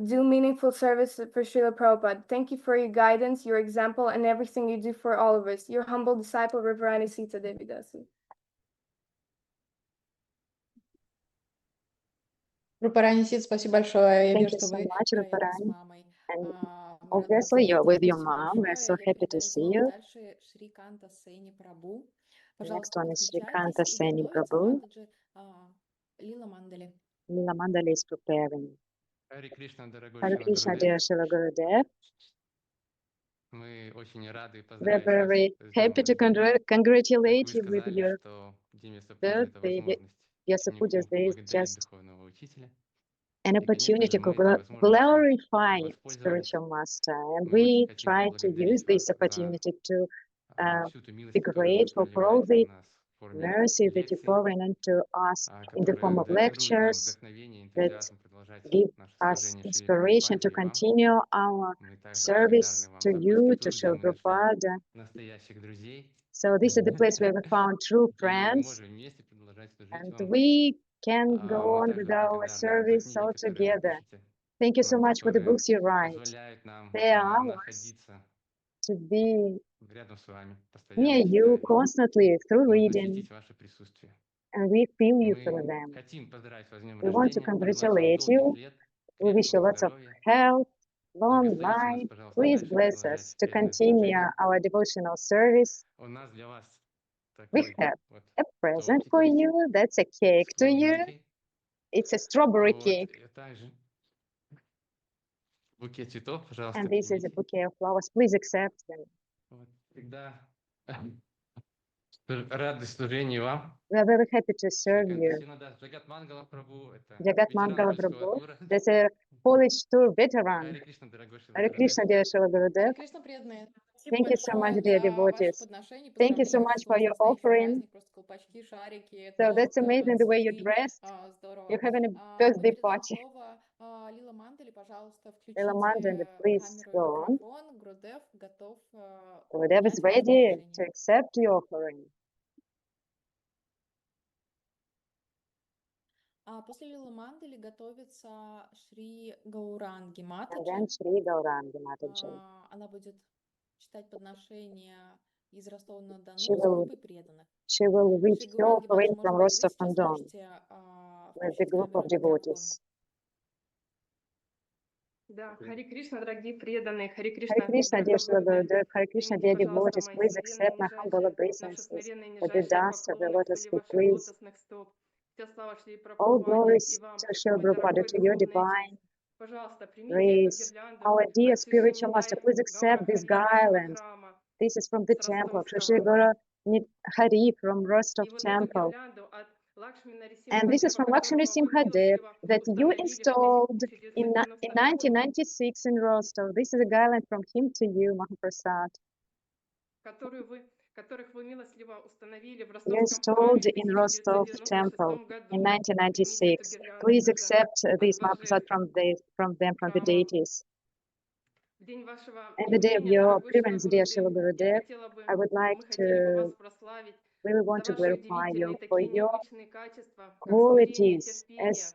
do meaningful service for Srila Prabhupada. Thank you for your guidance, your example, and everything you do for all of us. Your humble disciple, Rivarani Sita Devi Dasi. Рупарани Сид, спасибо большое. Я Thank вижу, you что so вы much, втроем с Ruparani. мамой. And Мы рады вас obviously, you're видеть. with your Спасибо mom. We're so большое. Я happy to передаю see слово you. дальше Шри Канта Сени Прабу. The next Пожалуйста, one is Shrikanta подключайтесь и Seni готовится Prabhu. Матаджи Лила Мандали. Lila Mandali is preparing. Харе Кришна, дорогой Hare Шрила Krishna, Гурудев. dear Srila Gurudev. Мы очень рады We're поздравить вас very с днем happy to рождения. Как congratulate вы you with сказали, your что Диме Пуджа это birthday. возможность Vyasa ученику Puja's Day is поблагодарить just духовного учителя. an И, конечно opportunity же, to мы этой возможностью glorify воспользовались. spiritual master, and Мы очень we хотим try to use поблагодарить this вас за opportunity to всю ту be милость, которую вы grateful for all проливаете the на нас в форме mercy that you лекций, pour in into us in the form которая of дарует нам lectures вдохновение, that энтузиазм продолжать give наше us служение Шри inspiration to Прабхупаде и вам. continue our Мы также service благодарны вам to за you, Господь to Тур, где Srila мы нашли Prabhupada. настоящих друзей. So this is the place where we found true И мы friends, можем вместе продолжать служить and вам. we can go Мы on также with our благодарны за service книги, all которые вы together. пишете, Thank you so much for the которые books you write. позволяют нам They are ours находиться to be рядом с вами, near постоянно you читать, constantly through reading, ощутить ваше присутствие. and we feel you through Мы them. хотим поздравить вас с днем We want to рождения, пожелать вам congratulate долгих you. лет, We wish you крепкого lots of здоровья. health, long Благословите нас, life. пожалуйста, Please дальше bless продолжать us to преданное continue служение. our devotional service. У нас для вас We такой have вот a present тортик for есть you. That's a с cake to you. клубничкой. It's a strawberry Вот, cake. и также букет цветов, пожалуйста, And this is a примите. bouquet of flowers. Please accept them. Вот, всегда рады служению вам. We are very happy to serve Шриканта you. Синада, Джагат Мангала Прабху, это Jagat ветеран Mangala польского Prabhu. тура. That's a Polish tour veteran. Харе Кришна, дорогой Шрила Hare Гурудев. Krishna, dear Srila Gurudev. Харе Кришна, преданные. Спасибо Thank you so much, большое dear за ваши devotees. подношения, Thank you so поздравления. much Вижу, что у for вас your настоящий offering. праздник, просто колпачки, шарики, So that's торт, amazing the way you цветы. dressed. Здорово. You're having a Мы birthday передаем party. слово Лила Мандали. Пожалуйста, Lila Mandanda, включите please камеру и go on. микрофон. Гурудев готов Gurudev is принять ваше ready to подношение. accept your offering. После Лилы Мандали готовится Шри Гауранги And Матаджи. then Shri Gaurangi Mataji. Она будет читать подношения из Ростова-на-Дону She с will, группой преданных. she will read Шри your Гауранги offering Матаджи, from может быть, вы сейчас Rostov-on-Don можете with the включить group камеру of и микрофон. devotees. Да, Хари Кришна, дорогие преданные, Хари Hare Кришна, Krishna, dear дорогой Srila Гурудев. Gurudev, Hare Krishna, Примите, dear пожалуйста, devotees, мои please смиренные accept и my humble нижайшие, наши obeisances смиренные и with the нижайшие dust of the поклоны lotus возле feet, ваших please. лотосных стоп. Вся слава Шри All Прабхупаде и glories вам, to Srila мой Prabhupada, дорогой to your духовный отец. divine Пожалуйста, примите эту grace. гирлянду Our dear от spiritual master, Шиши please Гаура accept this Хари вашего garland. храма This is from the с temple of ростовского. Shri Hari from Rostov И вот эту temple. гирлянду от Лакшми And this is Нарисимхадева, from Lakshmi которого вы, Simhadev милостливо that you установили в installed in 1996 году, 1996 in Rostov. This is a garland from him to you, Mahaprasad. которых вы милостливо установили в You ростовском installed храме в in Rostov 1996 temple in году. Примите эту 1996. гирлянду Please тоже accept this от Mahaprasad божеств from them, from the храма. deities. В день вашего And the day of явления, your дорогой Шрила appearance, dear Гурудев, Srila Gurudev, мы хотели бы вас прославить really за want to ваши glorify you удивительные for такие your необычные качества, как смирение, qualities терпение, as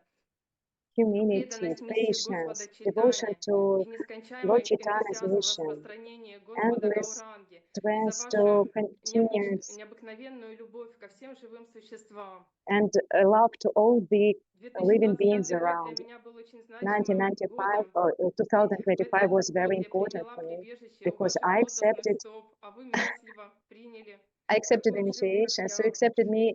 humility, преданность миссии Господа patience, devotion Чайтани to и Lord нескончаемый Chaitana's энтузиазм в mission, распространении Господа endless Гауранги, за strength вашу to continue необыкновенную любовь ко всем живым существам. and love to all the living beings 2025 год для around. меня был очень значимым 1995 годом, or ведь в 2025 этом was very годе я important приняла for me прибежище у because ваших I лотосных accepted стоп, а вы милостливо приняли the такую initiation, so вживую accepted me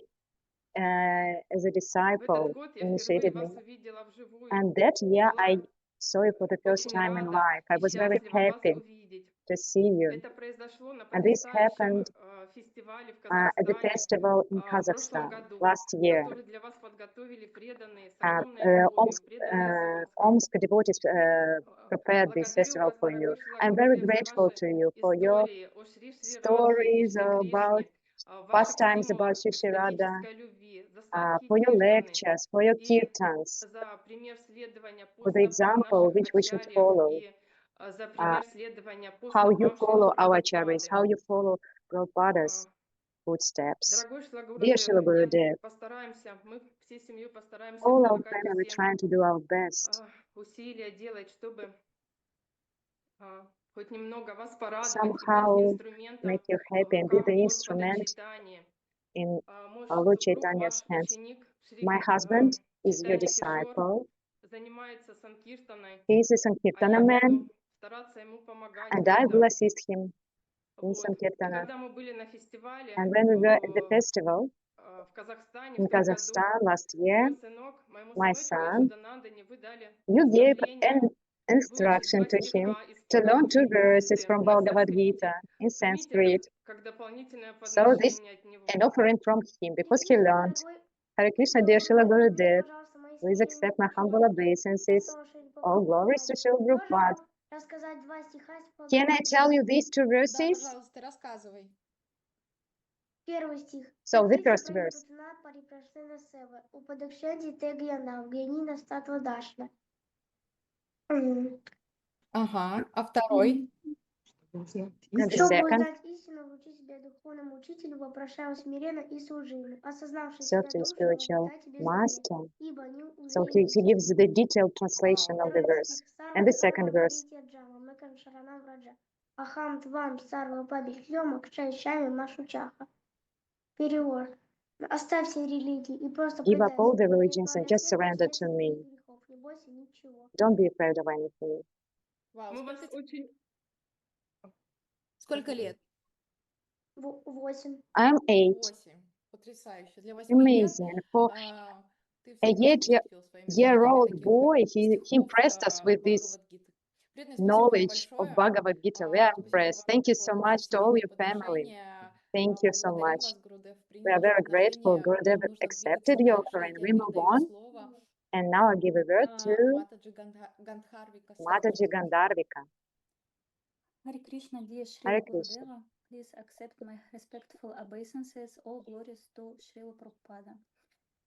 as a В этот disciple, год я впервые initiated me. вас увидела вживую. And that year Была I saw you for the first очень time in рада life. I и was very счастлива вас happy увидеть. to see you. Это произошло на And this потрясающем happened фестивале в at the Казахстане festival in в прошлом Kazakhstan году, last year. который для вас подготовили преданные с огромной любовью, Omsk, преданные из Омска. Omsk devotees prepared this Благодарю festival вас, for you. дорогой Шрила I'm very Гурудев, за grateful ваши to you for your истории о Шри Шри Раде и stories Шри about Кришне, ваше pastimes письмо about Shishirada экстатической любви, за for your lectures, for your kirtans, за пример следования for the поступам example наших which we should ачарьев follow, и за пример следования how you поступам Шрилы follow our acharyas, Прабхупады. how you follow Prabhupada's footsteps. Дорогой Шрила Dear Srila Гурудев, Gurudev, постараемся, мы всей семьей постараемся all our прилагать family все trying to do our best, усилия делать, чтобы хоть немного вас порадовать и быть somehow инструментом make you в happy and be руках the Господа instrument Чайтаньи. in Мой our Lord супруг, Chaitanya's ваш hands. ученик, My husband is your Чайтанья Кишор, disciple. занимается санкиртаной, He is a а Sankirtana я man, буду стараться ему помогать в and I will этом. assist him in Вот. И Sankirtana. когда мы были на фестивале And when we were at the festival в Казахстане in в том году, Kazakhstan last year, мой сынок, моему my сыночку son, Яшоданандане, вы дали you gave наставление an instruction выучить to 2 him стиха из to learn 2 verses Бхагавад-гиты from на Bhagavad санскрите. Gita in Примите Sanskrit. это как дополнительное So this подношение от него. an offering from him because he learned. Hare Krishna, dear Srila Gurudev, please accept my humble obeisances. All glories to Srila Prabhupada. Can I tell you these 2 Да, verses? пожалуйста, рассказывай. Первый стих. So the first verse. Ага, а второй? And the second. Serve to the spiritual master. So he gives the detailed translation of the verse. And the second verse. Ахам твам сарва бабихлема кчай машучаха. Перевод. Оставь все религии и просто Give up предай all the себе. Не religions and just болясь surrender to me. грехов, не бойся ничего. Don't be afraid of anything. Вау, Мы вас очень... сколько лет? 8. I'm 8. 8. Потрясающе. Для 8 лет Amazing. For ты a все просто впечатлил своими знаниями 8-year-old таких boy, he стихов impressed us with this Бхагавад-гиты. Преданные, спасибо вам knowledge of большое. Bhagavad Gita. We are Спасибо impressed. вам Thank you такое so much to all сильное your family. подношение. Thank you so Благодарим much. вас, Гурудев. We Приняли are ваше very grateful. подношение. Gurudev Нам нужно accepted двигаться your дальше. offering. Я We move передаю on. слово And now I give a word to Матаджи Гандхарви Mataji Касаки. Gandharvika. Hare Krishna, dear Hare Srila Krishna. Gurudeva, please accept my respectful obeisances. All glories to Srila Prabhupada.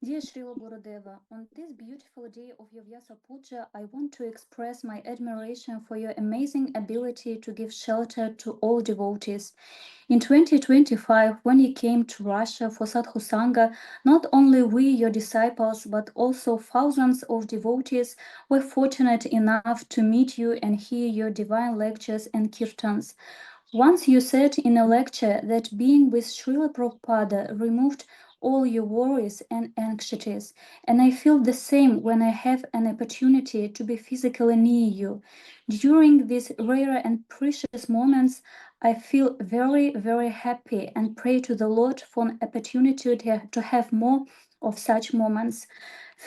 Dear Srila Gurudeva, on this beautiful day of your Vyasa Puja, I want to express my admiration for your amazing ability to give shelter to all devotees. In 2025, when you came to Russia for Sadhu Sangha, not only we, your disciples, but also thousands of devotees were fortunate enough to meet you and hear your divine lectures and kirtans. Once you said in a lecture that being with Srila Prabhupada removed all your worries and anxieties, and I feel the same when I have an opportunity to be physically near you. During these rare and precious moments, I feel very, very happy and pray to the Lord for an opportunity to have more of such moments.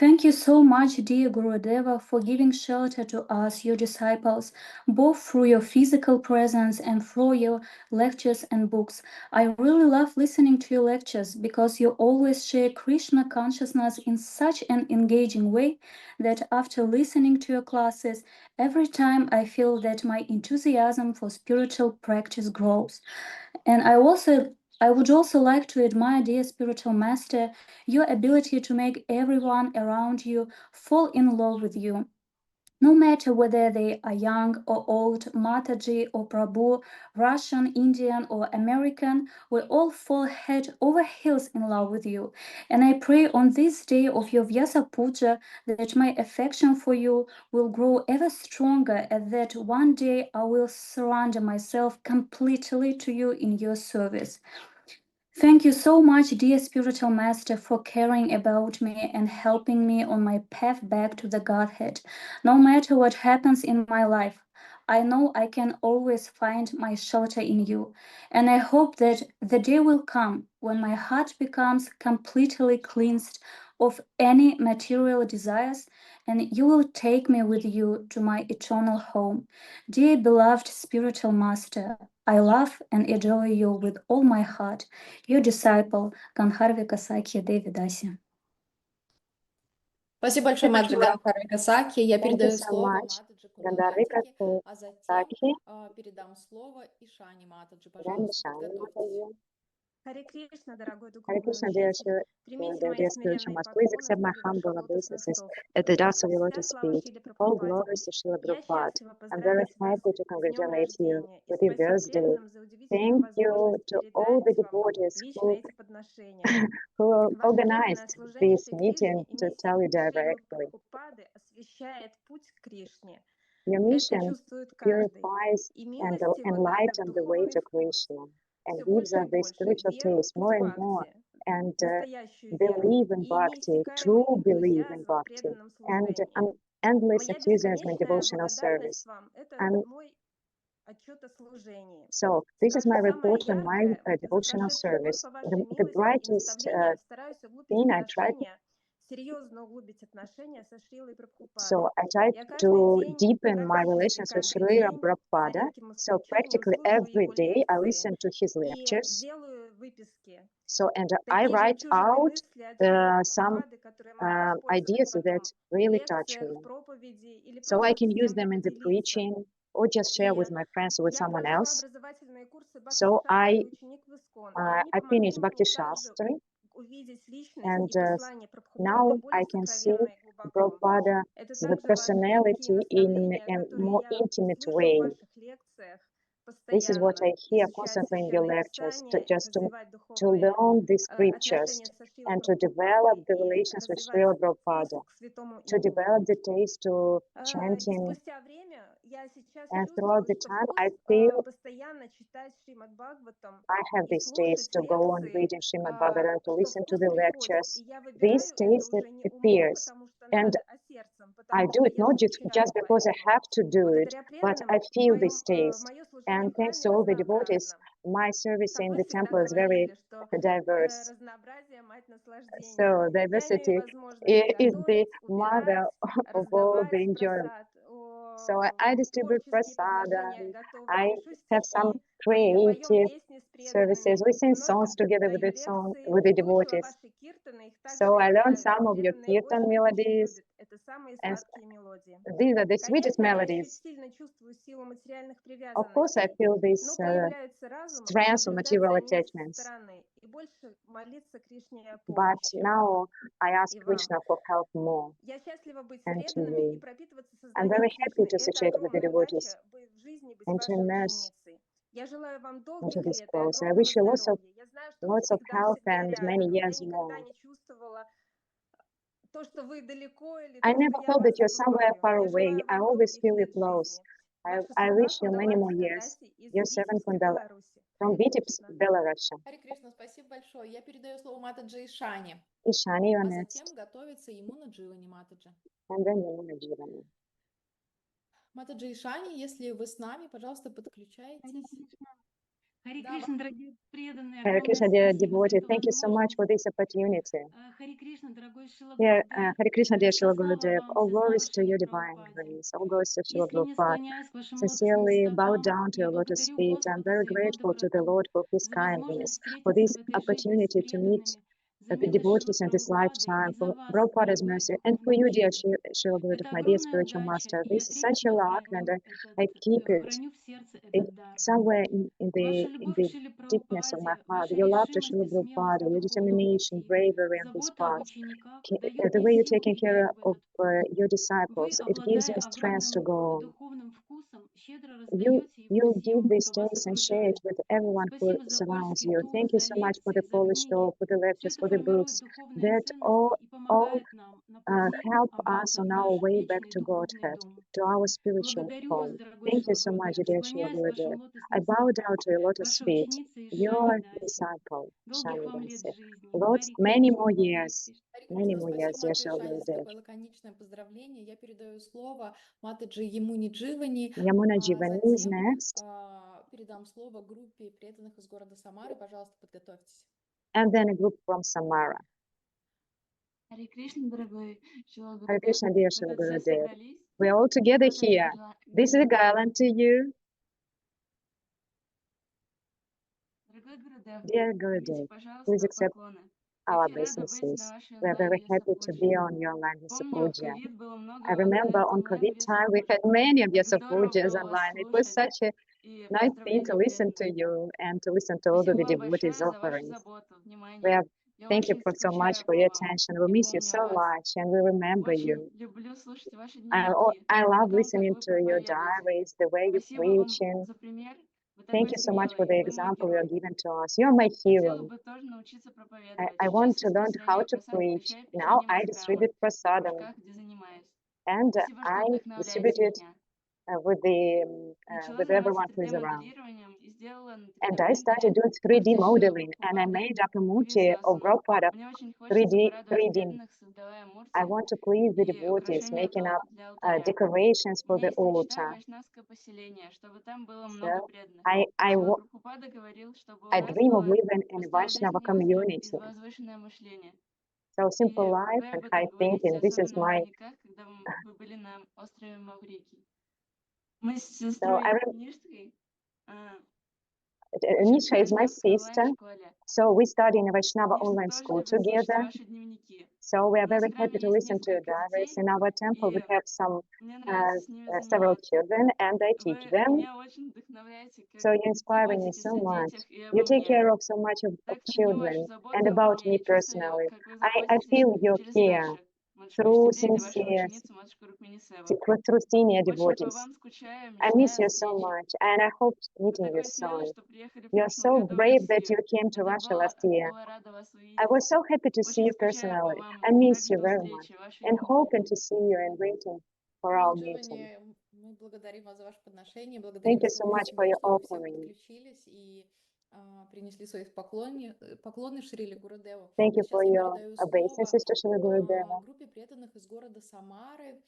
Thank you so much, dear Gurudeva, for giving shelter to us, your disciples, both through your physical presence and through your lectures and books. I really love listening to your lectures because you always share Krishna consciousness in such an engaging way that after listening to your classes, every time I feel that my enthusiasm for spiritual practice grows. And I would also like to admire, dear spiritual master, your ability to make everyone around you fall in love with you. No matter whether they are young or old, Mataji or Prabhu, Russian, Indian, or American, we all fall head over heels in love with you. And I pray on this day of your Vyasa Puja that my affection for you will grow ever stronger and that one day I will surrender myself completely to you in your service. Thank you so much, dear spiritual master, for caring about me and helping me on my path back to the Godhead. No matter what happens in my life, I know I can always find my shelter in you. And I hope that the day will come when my heart becomes completely cleansed of any material desires and you will take me with you to my eternal home. Dear beloved spiritual master, I love and adore you with all my heart. Your disciple, Гандхарвика Сакья Деви Даси. Спасибо большое, Маджи Гандхарви Касаки. Я Thank you передаю so слово much, Матаджи Gandharvika Куналадике, а затем Saki, передам слово Ишани Матаджи. Rani Пожалуйста, Shani подготовьтесь. Mataji. Hare Krishna, dear dear spiritual master, please accept my humble obeisances at the dust of your lotus feet. All glories to Srila Prabhupada. I'm very happy to congratulate you with your birthday. Thank you to all the devotees who organized this meeting to tell you directly. Your mission purifies and enlightens the way to Krishna and gives us the spiritual taste more and more, and believe in bhakti, true believe in bhakti, and endless enthusiasm and devotional service. And so this is my report on my devotional service. The brightest thing I tried. So I tried to deepen my relations with Srila Prabhupada. So practically every day I listen to his lectures. So and I write out some ideas that really touch me. So I can use them in the preaching or just share with my friends or with someone else. So I finished Bhakti Shastri, and now I can see Prabhupada, the personality in a more intimate way. This is what I hear constantly in your lectures, to learn the scriptures and to develop the relations with Srila Prabhupada, to develop the taste to chanting. And throughout the time, I feel I have this taste to go on reading Srimad Bhagavatam, to listen to the lectures. This taste that appears, and I do it not just because I have to do it, but I feel this taste. And thanks to all the devotees, my service in the temple is very diverse. So diversity is the mother of all the enjoyment. So I distribute prasada. I have some creative services. We sing songs together with the devotees. So I learned some of your kirtan melodies, and these are the sweetest melodies. Of course, I feel this strength of material attachments. But now I ask Krishna for help more and to you. I'm very happy to associate with the devotees and to immerse into this process. I wish you lots of health and many years more. I never felt that you're somewhere far away. I always feel you close. I wish you many more years. Your servant from Vitebsk, Belarus. Харе Кришна, спасибо большое. Я передаю слово Матаджи Ишани. Ishani, you're А next. затем готовится Имуна Дживани Матаджи. And then Yamuna Jivani. Матаджи Ишани, если вы с нами, пожалуйста, подключайтесь. Харе Кришна, дорогие преданные, Hare огромное Krishna, dear спасибо за devotee, эту thank you so much возможность. for this opportunity. Харе Кришна, дорогой Шрила Dear, Гурудев, Hare Krishna, dear вся Srila слава Gurudev, вам, all вся слава glories to Шриле your divine Прабхупаде. grace, all glories to Srila Искренне Prabhupada. склоняюсь к вашим лотосным Sincerely bow стопам. down to Я your lotus благодарю feet. I'm Господа very за его grateful to the доброту, Lord for his за возможность kindness, for встретиться this в этой жизни с opportunity to meet преданными, за the милость Шрилы devotees in this Прабхупады lifetime, и за for вас, Prabhupada's дорогой mercy, and for духовный you, dear учитель. Srila Gurudev, Это my dear огромная spiritual удача, master. и This я is such a трепетно luck, and I этот, keep it храню в сердце этот дар. somewhere in Ваша the любовь к Шриле deepness of my Прабхупаде, heart. ваша Your love to решимость Srila и смелость Prabhupada, в your духовном determination, пути, bravery on this забота об path, учениках the дают way мне you're силу taking идти care в of этот путь. your Вы, disciples, it gives обладая me strength to огромным go on. духовным вкусом, щедро You раздаете его you give всем, these кто вас days and share окружает. it with everyone who Спасибо за surrounds польский you. труд, Thank you за so much for лекции, the за Polish книги. law, for the Все lectures, это for the формирует books духовные that ценности и all помогает нам на пути help us обратно on в our наш way back вечный to духовный Godhead, дом. to our spiritual Благодарю вас, home. дорогой Thank you Шрила so much, Гурудев. dear Srila Склоняюсь к вашим Gurudev. I лотосным bow стопам. down to your lotus Ваша feet, ученица your Ишани Даси. disciple, Долгих Shani вам лет Dasi. жизни. Lots, Харе many Кришна. more Харе years, Кришна. Харе many Кришна, more years, спасибо, dear Матаджи Srila Ишани, за Gurudev. такое лаконичное поздравление. Я передаю слово Матаджи Ямуни Дживани, Yamuna а Jivani is затем next, передам слово группе преданных из города Самары. Пожалуйста, подготовьтесь. and then a group from Samara. Харе Кришна, дорогой Шрила Hare Гурудев. Krishna, dear Мы Srila тут все Gurudev. собрались. We're all together here. This is a garland to you, Дорогой Гурудев, dear примите, Gurudev. Please пожалуйста, accept поклоны. our Очень рада быть obeisances. на вашей We are very онлайн happy to be Vyasa on your line, Vyasa Помню, в Puja. ковид было много I remember on онлайн COVID Vyasa time we had many of Так Vyasa здорово Pujas было вас online. It was слушать. such a nice thing to listen to you and to listen to all the devotees' offerings. Thank you for so much for your attention. We miss you so much and we remember you. I love listening to your diaries, the way you're preaching. Thank you so much for the example you are giving to us. You're my hero. I want to learn how to preach. Now I distribute prasadam and I distribute it with everyone who is around. And I started doing 3D modeling and I made up a murti of Prabhupada 3D. I want to please the devotees, making up decorations for the altar. So I dream of living in a Vaishnava community. So simple life and high thinking, this is my... So Nisha is my sister. So we study in a Vaishnava online school together. So we are very happy to listen to your diaries. In our temple, we have several children and I teach them. So you're inspiring me so much. You take care of so much of children and about me personally. I feel your care through through senior devotees. I miss you so much and I hope meeting you soon. You're so brave that you came to Russia last year. I was so happy to see you personally. I miss you very much and hoping to see you and waiting for our meeting. Мы благодарим вас за ваше подношение, благодарим Thank you вас so much for всего, your что вы все offering. подключились и принесли свои поклоны Шриле Гурудеву. Thank you А сейчас for я your передаю obeisances to Srila слово Gurudeva. группе преданных из города Самары.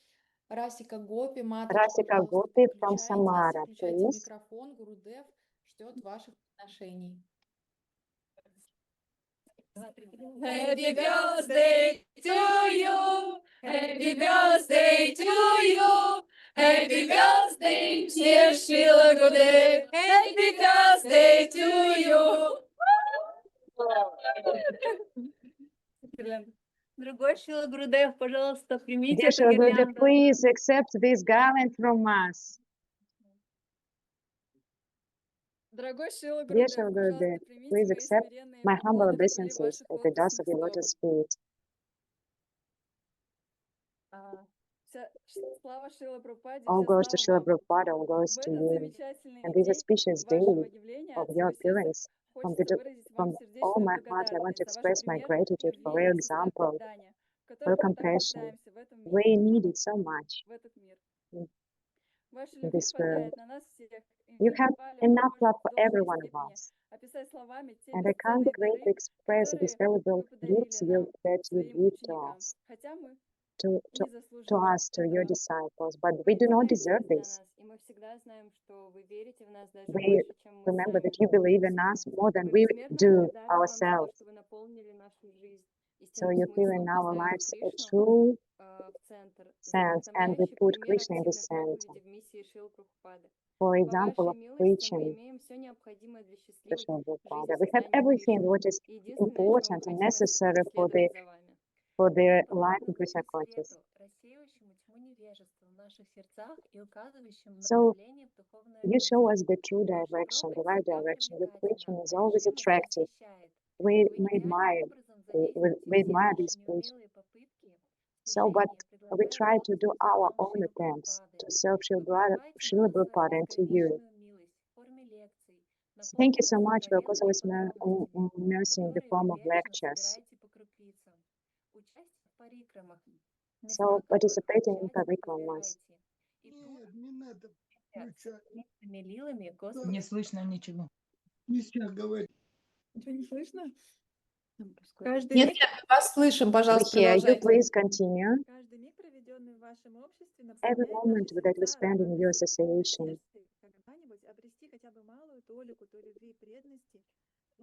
Расика Гопи, маточка, Rasika пожалуйста, Gopi from подключайтесь, Samara, включайте please. микрофон, Гурудев ждет ваших подношений. Happy birthday to you. Happy birthday to you. Happy birthday, dear Srila Gurudev. Happy birthday to you. Дорогой Шрила Гурудев, пожалуйста, примите Dear эту Srila Gurudev, гирлянду. please accept this garland from us. Дорогой Шрила Dear Гурудев, Srila пожалуйста, Gurudev, примите please мои accept смиренные my humble поклоны в пыль obeisances ваших at the dust of your лотосных lotus стоп. feet. Вся слава Шрила Прабхупаде, All вся glories to слава Srila вам. Prabhupada, all glories В to этот you. замечательный And this день auspicious day вашего явления of от your всего сердца appearance, хочется выразить вам from all сердечную my heart, I want to благодарность за ваш express my пример gratitude for your любви и example, сострадания, в for your которых мы так compassion. нуждаемся в этом We мире, need it so much в этот мир. in Вашей in любви this world. хватает на нас всех, и You вы have едва ли enough можете love в for должной every one of степени us. описать словами те And I can't бесценные greatly дары, express these которые valuable вы подарили gifts нам, that you своим give to ученикам, us, хотя мы to, to, не to заслуживаем us, to your этого. disciples, but Вы we do not удивляете deserve для this. нас, и мы всегда знаем, что вы верите в нас даже We больше, чем мы remember that сами you believe in себе. us more than Мы we безмерно do благодарны вам за то, ourselves. что вы наполнили нашу жизнь So истинным you feel in смыслом, our поставив lives a Кришну true в центр, sense, and we вдохновляющий put пример Krishna in the активной center. проповеди в миссии Шрилы Прабхупады. For По example, вашей of милости мы preaching имеем все необходимое для the счастливой Srila Prabhupada. жизни в We have сознании everything Кришны. what is И единственное, чего мы important and хотим, это necessary следовать за вами. for their Вы life in подобны Krishna лучу consciousness. свету, рассеивающему тьму невежества в наших сердцах и указывающему So направление в духовное you show us развитие. the true Ваша direction, the проповедь right всегда direction. Your preaching привлекательна, is а always решимость attractive. восхищает. We Вы идеальным образом задействуете we все admire наши this preaching. неумелые попытки в So, but служении, we предлагая try to do лотосным our стопам own Шрилы attempts Прабхупады. to serve Вы проливаете Srila на нас свою Prabhupada and to you. безграничную милость в форме лекций, Thank you so наполненных much for сокровенными Kosovas подробностями, mercy in the которые form вы of бережно lectures. собираете по крупицам. Участие в парикрамах, So места которых participating in вы parikramas. избираете. И тут местными лилами Господа. Не слышно ничего. Ничего не слышно? Каждый Нет, миг, нет, мы вас слышим, We пожалуйста, hear you. продолжайте. Please continue. каждый миг, проведенный в вашем обществе, Every наполняет moment наши that we сердца spend in your радостью. association, Надежды когда-нибудь обрести хотя бы малую толику той любви и преданности,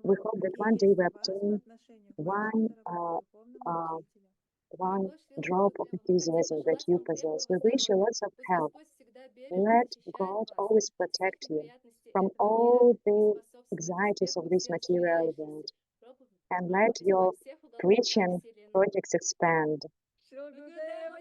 we hope that one day какие we есть у вас по obtain отношению к one вашему дорогому духовному uh, учителю. one Дорогой Шрила drop of Гурудев, хотим enthusiasm that пожелать you вам possess. крепкого We wish you здоровья. lots of Пусть health. Господь всегда бережно Let защищает God вас always от всех protect you неприятностей from этого мира all и the способствовать anxieties of успеху this всех material начинающихся world, проповедей. and let your Господь всех удовлетворит preaching Вселенной. projects expand. Шрила Гурудева,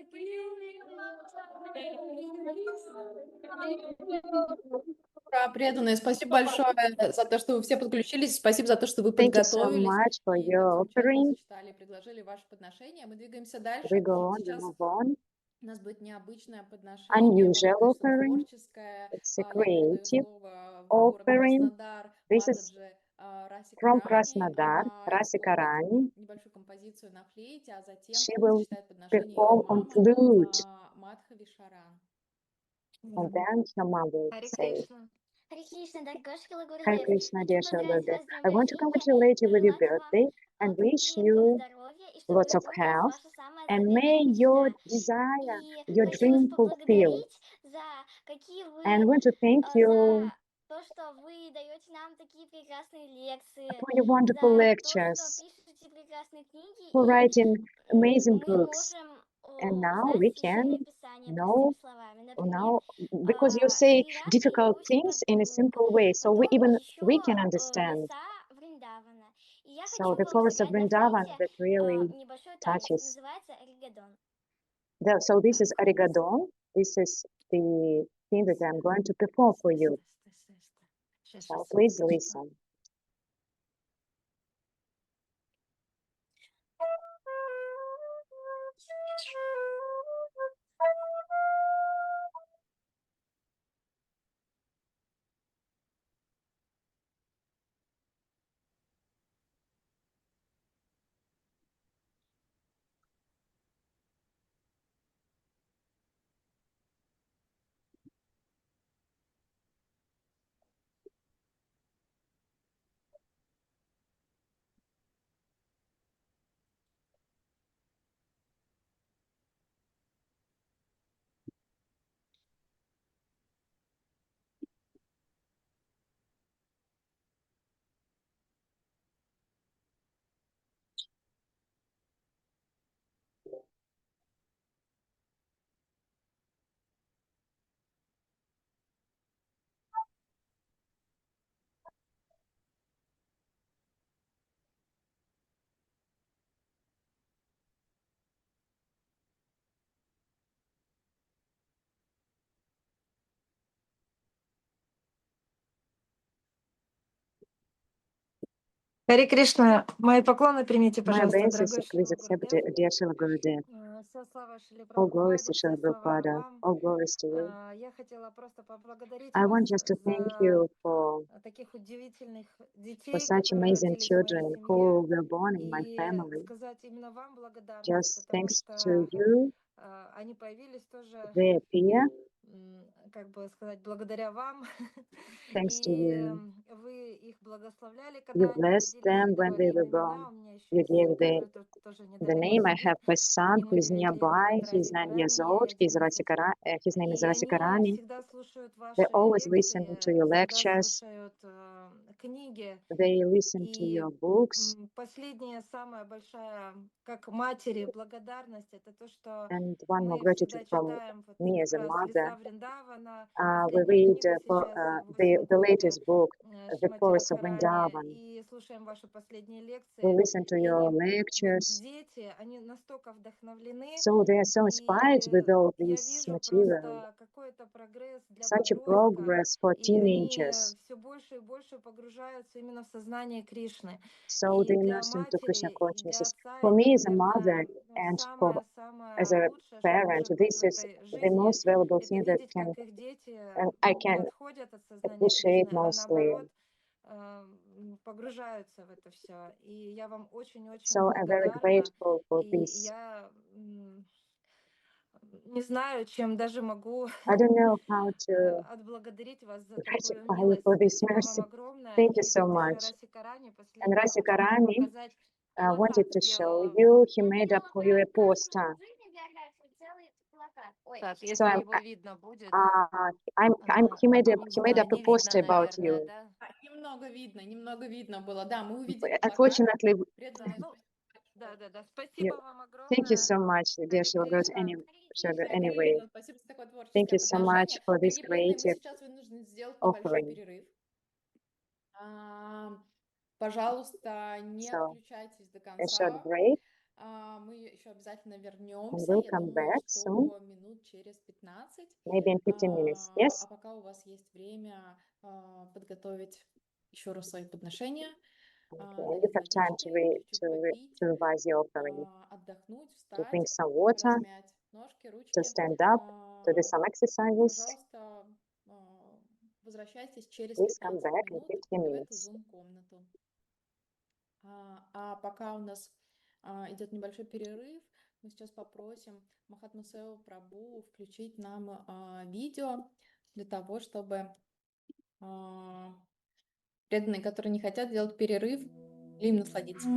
Ура, преданные, спасибо большое за то, что вы все подключились, спасибо за то, что вы Thank you so подготовились much for и так your замечательно offering. сочетали и предложили ваши подношения. Мы двигаемся We дальше. go on, we Сейчас move on. у нас будет необычное подношение, может быть, Unusual конечно, offering. творческое. It's a Я передаю creative слово в город offering. Краснодар This is Матаджи Раси from Карани. Krasnodar, Она Rasi исполнит Karani. небольшую композицию на флейте, а затем She will зачитает подношение ее perform on мамы flute, Мадхави Шаран. and then her mom will Харе say, Кришна. Харе Кришна, дорогой Шрила Hare Гурудев. Krishna, dear Хочу Shri поздравить Gurudev. вас с днем I want to рождения, congratulate you with your пожелать вам birthday and wish крепкого you здоровья и чтобы lots of сбылась health, ваша самая and заветная may your мечта. desire, И your хочу вас dream fulfill. поблагодарить за какие And I вы, want to thank you за то, что вы даете нам такие прекрасные лекции, for your wonderful за то, что lectures, пишете прекрасные книги, for и writing amazing мы books. можем And now узнать we Священное can Писание know простыми словами. Например, now because you say Шри Раса difficult просит things in a simple way, so we потом еще can understand. леса Вриндавана. И я So хочу the вам forest of сыграть на Vrindavan флейте that really небольшой танец. touches. Называется Ригадон. So this is Arigadon. This is the thing that I'm going to perform for you. So please listen. Харе Кришна, мои поклоны примите, My пожалуйста, obeisances, дорогой please Шрила accept Гурудев. it, dear Srila Gurudev. Вся слава Шриле All glories to Прабхупаде, Srila вся слава Prabhupada. вам. All glories to you. Я хотела просто поблагодарить I вас want just to thank за you for таких удивительных детей, such которые amazing родились в моей children семье, who were born in my и family. сказать именно вам благодарность, Just потому thanks to что you, они появились тоже, they appear. как бы сказать, благодаря вам. Thanks to И you. вы их благословляли, You когда они blessed родились, и them when давали they им were имена. born. У меня еще You есть сын, gave который тоже the недалеко name. I сидит. have a son Ему who is 9 лет, nearby. зовут He's Раси 9 years Карани, old. ей His 11. his name is И они Rasikarani. всегда слушают They ваши always listen to лекции, your всегда lectures. слушают книги. They listen to И your books. последняя, самая большая, как матери, благодарность, это то, что And one more мы gratitude всегда from читаем вот me as как a раз mother. «Леса Вриндавана», We последнюю read книгу сейчас, the 8 книга latest book, The Шримати Forest of Радхарани, Vrindavan. и слушаем ваши последние We лекции. listen to И your они, вот lectures. дети, они настолько вдохновлены, So they are so inspired with и all я this вижу material. просто какой-то прогресс для Such a подростка, progress for и они teenagers. все больше и больше погружаются именно в сознание Кришны. So И they для immerse into Krishna матери, и для consciousness. отца For это, me as a mother наверное, and as самое-самое a лучшее, что parent, может быть в this is этой the жизни. most valuable Это thing that видеть, как их дети I не can отходят от сознания appreciate Кришны, а mostly. наоборот погружаются в это все. И я вам очень-очень So I'm very благодарна. grateful for И this. я не знаю, чем даже могу I don't know how to отблагодарить вас за gratify такую you милость. for this Спасибо вам mercy. огромное. Thank you И so тут еще much. Раси Карани, And последнее, Rasi хочу вам Karani показать. wanted Плакат to show сделала. you, he made up for you a poster. Так, So если его видно будет. he made up a Не poster видно, about наверное, you. да? Немного видно было. Да, мы увидели плакат. Unfortunately, Преданные, Ну, да. you, Спасибо вам thank you огромное. so much, dear Харе Shila Girls. Кришна. Anyway, спасибо за такое творческое thank you so much подношение. for this Дорогие преданные, мы creative сейчас вынуждены сделать небольшой offering. перерыв. Пожалуйста, не So, отключайтесь до a short конца. break. Мы еще обязательно And вернемся, we'll я come думаю, back soon, что минут через 15. maybe in 15 minutes. Yes? А пока у вас есть время подготовить еще раз свои подношения, Okay. And you налить have time to, водички, чуть-чуть to попить, revise your offering, отдохнуть, to drink встать, some water, размять ножки, to ручки. stand up, to do some exercises. Пожалуйста, возвращайтесь через Please come 15 back in минут 15 в эту minutes. Zoom-комнату. А пока у нас идет небольшой перерыв, мы сейчас попросим Махатму Севу Прабху включить нам видео для того, чтобы преданные, которые не хотят делать перерыв, им насладиться.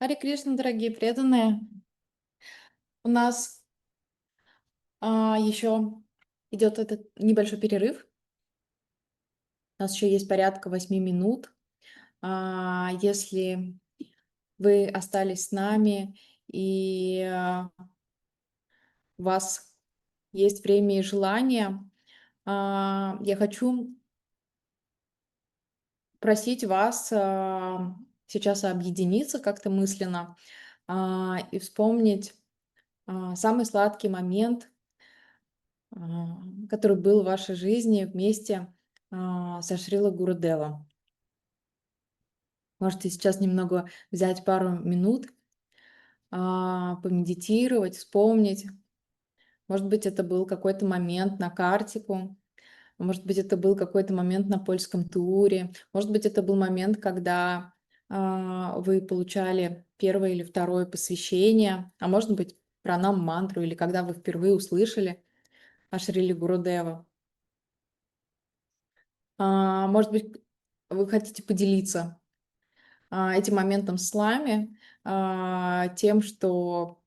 Харе Кришна, дорогие преданные. У нас еще идет этот небольшой перерыв. У нас еще есть порядка 8 минут. Если вы остались с нами и у вас есть время и желание, я хочу просить вас сейчас объединиться как-то мысленно и вспомнить самый сладкий момент, который был в вашей жизни вместе со Шрила Гурудевом. Можете сейчас немного взять пару минут, помедитировать, вспомнить. Может быть, это был какой-то момент на картику, может быть, это был какой-то момент на польском туре, может быть, это был момент, когда вы получали первое или второе посвящение, а может быть, пранам мантру, или когда вы впервые услышали о Шриле Гурудева. Может быть, вы хотите поделиться этим моментом с нами, тем, что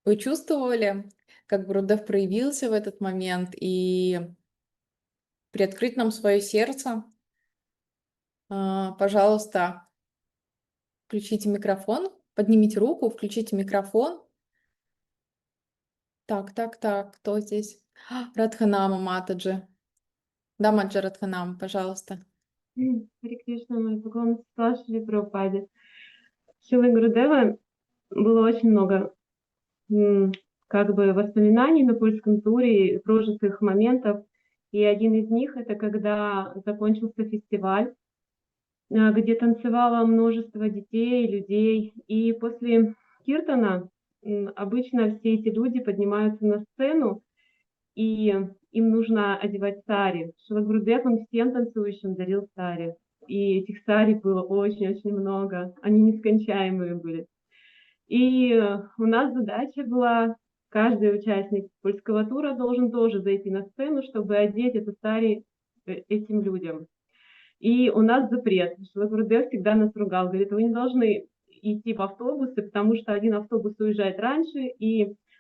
вы чувствовали, как Гурудев проявился в этот момент, и приоткрыть нам свое сердце. Пожалуйста, включите микрофон, поднимите руку, включите микрофон. Так, кто здесь? Радханама Матаджи. Да, Маджа Радханама, пожалуйста. Харе Кришна, мой поклон Шри Прабхупаде. Шилы Гурудева было очень много как бы воспоминаний на польском туре, прожитых моментов. И один из них — это когда закончился фестиваль, где танцевало множество детей, людей. И после киртана обычно все эти люди поднимаются на сцену, и им нужно одевать сари. Шрила Гурудев, он всем танцующим дарил сари. И этих сари было очень-очень много. Они нескончаемые были. И у нас задача была, каждый участник польского тура должен тоже зайти на сцену, чтобы одеть это сари этим людям. И у нас запрет. Шрила Гурудев всегда нас ругал. Говорит, вы не должны идти в автобусы, потому что один автобус уезжает раньше,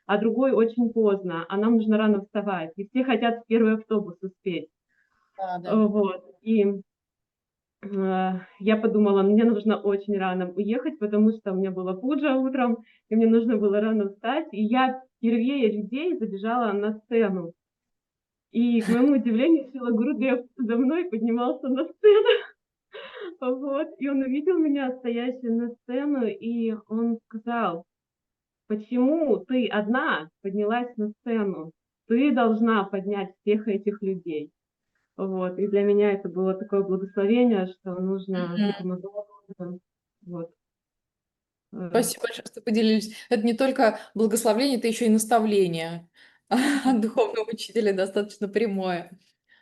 а другой очень поздно, а нам нужно рано вставать. И все хотят в первый автобус успеть. Вот. И я подумала, мне нужно очень рано уехать, потому что у меня была пуджа утром, и мне нужно было рано встать. И я впервые людей забежала на сцену. И, к моему удивлению, Шрила Гурудев за мной поднимался на сцену. Вот. И он увидел меня, стоящую на сцену, и он сказал: почему ты одна поднялась на сцену? Ты должна поднять всех этих людей. Вот. И для меня это было такое благословение, что нужно к этому готовиться. Вот. Спасибо большое, что поделились. Это не только благословение, это еще и наставление от духовного учителя, достаточно прямое.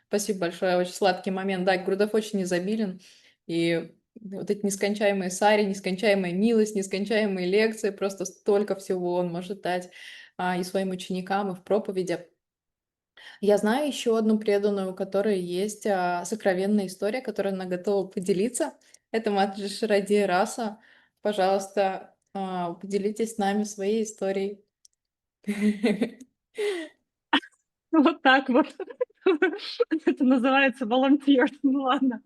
Спасибо большое, очень сладкий момент. Да, Гурудев очень изобилен. И вот эти нескончаемые сари, нескончаемая милость, нескончаемые лекции, просто столько всего он может дать и своим ученикам, и в проповедях. Я знаю еще одну преданную, у которой есть сокровенная история, которой она готова поделиться. Это Маджи Ширади Раса. Пожалуйста, поделитесь с нами своей историей. Вот так вот. Это называется волонтер. Ну ладно.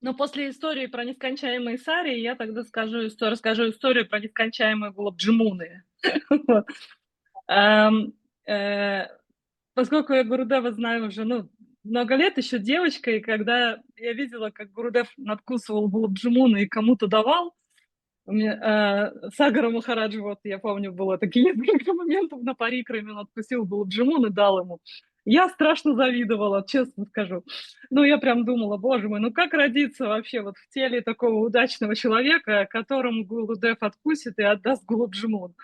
Но после истории про нескончаемые сари я тогда расскажу историю про нескончаемые гулабджимуны. Поскольку я Гурудева знаю уже много лет, еще девочкой, когда я видела, как Гурудев надкусывал гулабджимуны и кому-то давал, у меня Сагара Махараджи, вот я помню, было такие несколько моментов на парикраме, он откусил гулабджимун и дал ему. Я страшно завидовала, честно скажу. Ну, я прям думала, боже мой, ну как родиться вообще вот в теле такого удачного человека, которому Гурудев откусит и отдаст гулабджимун?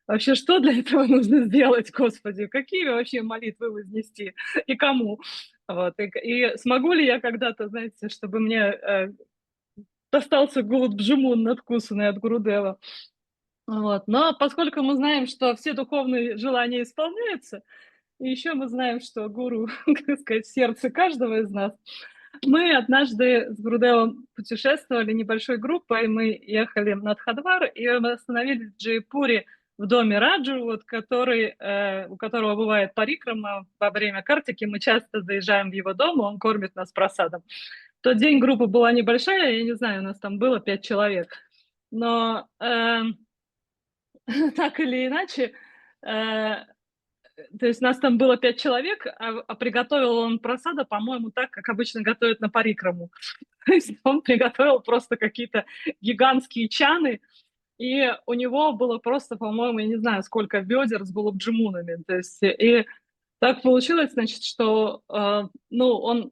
Вообще, что для этого нужно сделать, Господи? Какие вообще молитвы вознести? И кому? Вот. И смогу ли я когда-то, знаете, чтобы мне достался гулабджимун надкусанный от Гурудева? Вот. Но поскольку мы знаем, что все духовные желания исполняются, и еще мы знаем, что гуру, как сказать, в сердце каждого из нас, Мы однажды с Гурудевом путешествовали небольшой группой, мы ехали на Дхадвар, и мы остановились в Джайпуре в доме Раджу, вот, у которого бывает парикрама во время картики. Мы часто заезжаем в его дом, он кормит нас просадом. В тот день группа была небольшая, я не знаю, у нас там было 5 человек. Но так или иначе, то есть нас там было 5 человек, а приготовил он просада, по-моему, так, как обычно готовят на парикраму. То есть он приготовил просто какие-то гигантские чаны, и у него было просто, по-моему, я не знаю, сколько ведер с гулабджимунами. То есть, и так получилось, значит, что он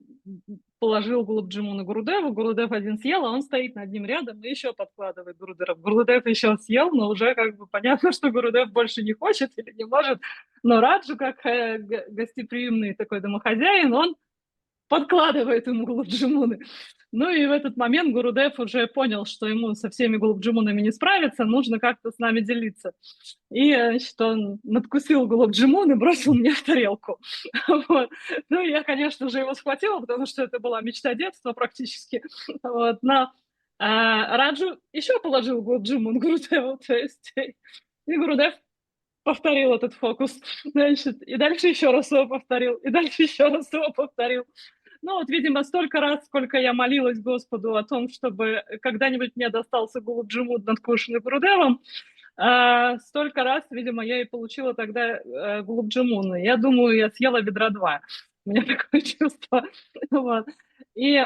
положил гулабджимуны Гурудеву, Гурудев один съел, а он стоит над ним рядом и еще подкладывает Гурудев. Гурудев еще съел, но уже как бы понятно, что Гурудев больше не хочет или не может. Но Раджу, как гостеприимный такой домохозяин, он подкладывает ему гулабджимуны. Ну и в этот момент Гурудев уже понял, что ему со всеми гулабджимунами не справиться, нужно как-то с нами делиться. И, значит, он надкусил гулабджимун и бросил мне в тарелку. Вот. Ну, я, конечно же, его схватила, потому что это была мечта детства практически. Вот. Но Раджу еще положил гулабджимун Гурудеву, то есть и Гурудев повторил этот фокус, значит, и дальше еще раз его повторил, и дальше еще раз его повторил. Ну, вот, видимо, столько раз, сколько я молилась Господу о том, чтобы когда-нибудь мне достался гулабджимун, надкушенный Гурудевом, столько раз, видимо, я и получила тогда гулабджимуны. Я думаю, я съела ведра 2. У меня такое чувство. Вот. И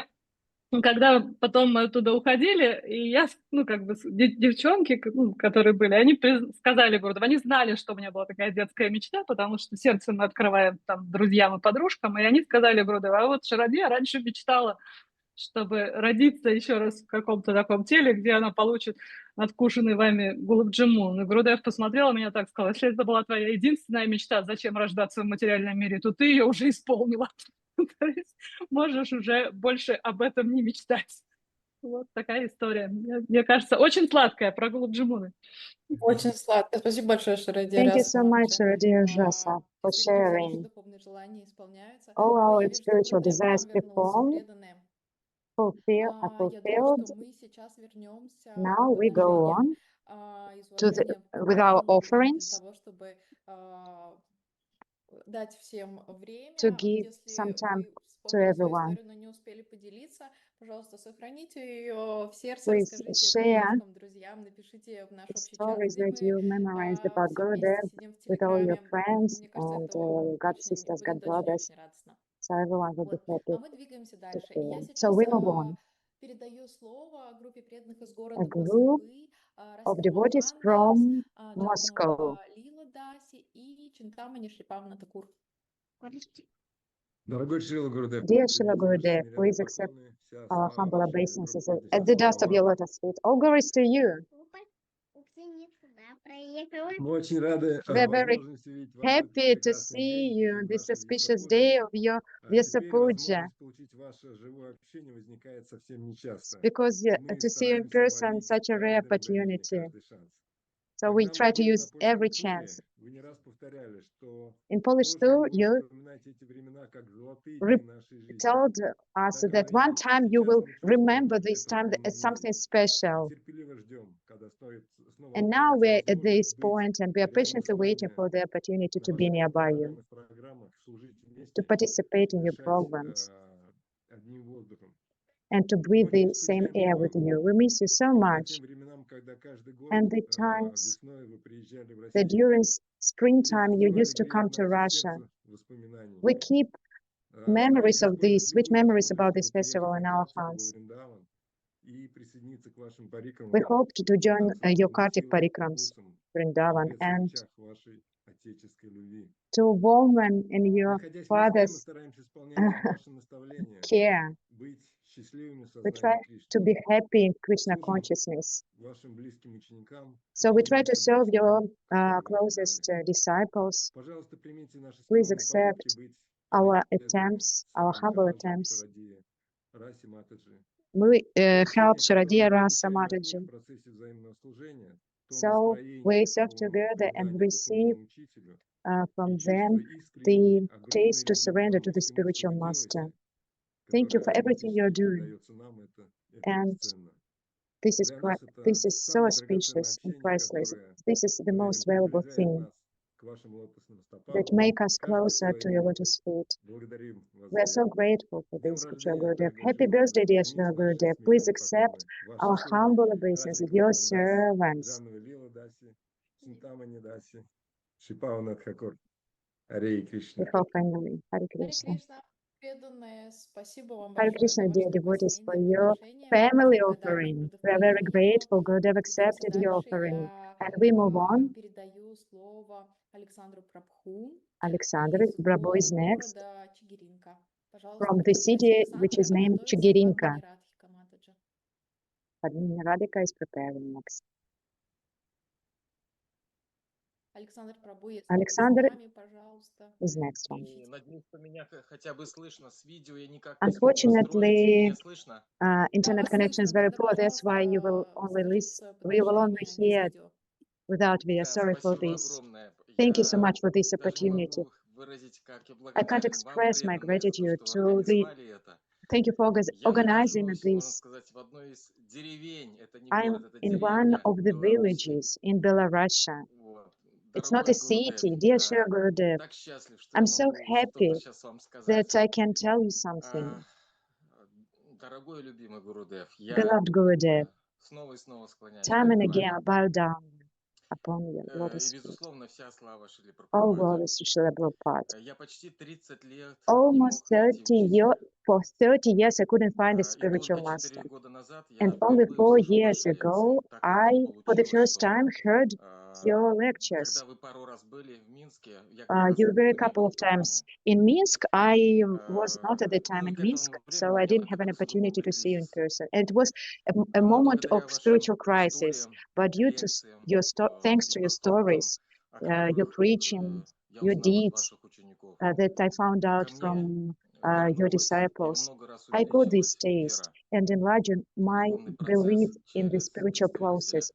когда потом мы оттуда уходили, и я, девчонки, которые были, они сказали Гурудеву, они знали, что у меня была такая детская мечта, потому что сердце мы открываем там друзьям и подружкам, и они сказали Гурудеву, а вот Шарадия раньше мечтала, чтобы родиться еще раз в каком-то таком теле, где она получит надкушенный вами гулабджимун. И Гурудев посмотрел на меня так, сказал, если это была твоя единственная мечта, зачем рождаться в материальном мире, то ты ее уже исполнила. То есть можешь уже больше об этом не мечтать. Вот такая история. Мне кажется, очень сладкая про гулабджимуны. Очень сладко. Спасибо большое, Шарадия Thank you so much, Расмовича. dear Vyasa, for Действительно, все наши sharing духовные желания исполняются. all Ой, our я вижу, что spiritual Гурудев к desires нам вернулся, before преданные. are Я думаю, fulfilled. что мы сейчас вернемся Now к we go подношениям, on изложениям with our молитвам для offerings того, чтобы дать всем to время. give some Если time вы to вспомнили свою everyone. историю, но не успели поделиться, пожалуйста, сохраните ее в сердце, Please расскажите share подружкам, друзьям, напишите в наш общий чат, stories где that мы you memorized about все вместе Gurudev сидим в with all your Телеграме. friends Мне кажется, and это God очень sisters, God будет brothers, очень радостно. so everyone will be Вот. happy А мы двигаемся to дальше. И я share. So сейчас we move on. передаю слово группе преданных из города A group Москвы, of Расима devotees Мохан Дас, from Moscow. Джагнава Лила Даси и Чинтамани Шрипавна Такур. Дорогой Шрила Гурудев, Dear Srila Gurudev, please accept our humble obeisances at the dust of your lotus feet. All glories to you. Мы очень рады We're very возможности видеть вас в этот happy to прекрасный see день, you день this вашей auspicious Vyasa day of your Vyasa Теперь Puja. возможность получить ваше живое общение возникает совсем нечасто. Because Мы to see you in стараемся person, ловить such a rare каждое мгновение, opportunity. каждый шанс. So we Когда мы try to были на use every польском туре, chance. вы не раз повторяли, что In Polish позже too, вы you вспоминаете эти времена как золотые дни нашей жизни. told us Так that оно и one есть. time you Сейчас will мы чувствуем remember this это в time полной as something мере. special. Терпеливо ждем, когда снова And now we're появится at this возможность быть point and we are рядом с patiently waiting вами for the opportunity на to be ваших nearby you, предполагаемых программах, служить to вместе, participate in your дышать programs, одним воздухом. and to Мы breathe очень the same скучаем air по with вам, you. We miss you so по much. тем временам, когда каждый год And the times весной вы приезжали в that Россию during и springtime you задевали used to come to приятно Russia. сердце воспоминаний. We keep memories of these, sweet memories about this Чтобы festival приехать in на our Картику во hearts. Вриндаван и присоединиться к вашим We парикрамам, hope to join предаться your духовным Kartik силам, parikrams, вкусам, Vrindavan, погреться в and лучах вашей отеческой любви. to woman in your Находясь вместе, мы father's стараемся исполнять ваши наставления, care. быть счастливыми в We try сознании to Кришны. be happy in Krishna Служим consciousness. вашим близким ученикам, So we try to поклоняемся serve близким, your которым вы closest передали. disciples. Пожалуйста, примите наши Please скромные попытки accept быть our полезными attempts, our среди humble Махараджи, attempts. Шарадии, Раси Матаджи. We То help общение, которое Shraddha мы Rasa получаем от них в Mataji. процессе взаимного служения, то So настроение, we serve то together and предание receive духовному учителю from и them чувство искренней, the огромной taste to любви к surrender вам to и the всему, что spiritual вы master. делаете, Thank you которая for everything you're doing. дается нам, это And бесценно. this is Для нас this это is so самое драгоценное auspicious and общение, priceless. которое, This is the уверен, most valuable приближает thing нас к вашим лотосным стопам. that make us Каждый closer по to your своему. lotus feet. Благодарим вас We are за so это. grateful for С днем this, Shri рождения, Gurudev. дорогой Happy Шрила birthday, dear Гурудев. Shri Примите наши Gurudev. Please смиренные accept поклоны our вашей humble жене, obeisances, Радике your Даси, servants. Джану Лила Даси, Синтамани Даси, Шипауна Хакур, Аре Кришна. Before finally, Hare Харе Krishna. Кришна, преданные, спасибо вам Hare большое Krishna, за dear ваши такое devotees, for семейное your подношение. family Благодарна offering. Гурудев We are принял very его. grateful. Gurudev Двигаемся accepted your дальше. offering. Я And we move on. передаю слово Александру Прабху Alexander из Brabo is next города Чигиринка. Пожалуйста, from the приглашайте city which Александра is named подготовиться. Chigirinka. Падмани Радхика Матаджи. Padmini Radhika is preparing next. Александр Прабху, если Alexander вы с нами, пожалуйста. is next one. И надеюсь, что меня хотя бы слышно. С видео я никак не смог настроить. Unfortunately, Меня слышно? internet вас connection is слышно. very Тогда, poor. That's why you will пожалуйста, only скажите свое we will only подношение без hear видео. without video. Да, Sorry for спасибо this. огромное. Thank you so Я much for this даже не opportunity. могу выразить, как я I can't благодарен вам, express my преданные, за то, gratitude что to the. организовали это. Thank you for Я organizing нахожусь, можно this. сказать, в одной из деревень. Это не I'm город, это in one деревня of the Беларуси. villages in Belarus. Вот. It's not a Дорогой Гурудев, city, dear Shri я Gurudev. так счастлив, что I'm я so могу что-то happy сейчас вам that сказать. I can tell you something. Дорогой любимый Гурудев, я Beloved Gurudev, снова и снова склоняюсь time and перед again I вами. bow down upon your И, lotus feet. безусловно, вся слава Шриле All Прабхупаде. glories to Srila Prabhupada. Я почти 30 лет не Almost мог найти 30 years, учителя. for 30 years I couldn't find a И spiritual только master. 4 года назад And я only впервые 4 услышал years ваши лекции. ago, Так I, for the получилось, first что time, heard your lectures. когда вы пару раз были в Минске, я как раз You were a не couple был of в то times время. in Minsk. I was not at the Ну time и in к Minsk, этому so времени I у меня didn't have an накопился opportunity глубокий to see you in кризис. person. And it was a Но moment of благодаря spiritual вашим crisis. историям, But due to лекциям your thanks и to your поступкам, stories, о your которых preaching, я your узнал от deeds ваших учеников, that I found ко out мне from your вернулась и во disciples, много раз I got this увеличилась taste вера and enlarged в my духовный belief процесс in the через spiritual представителя process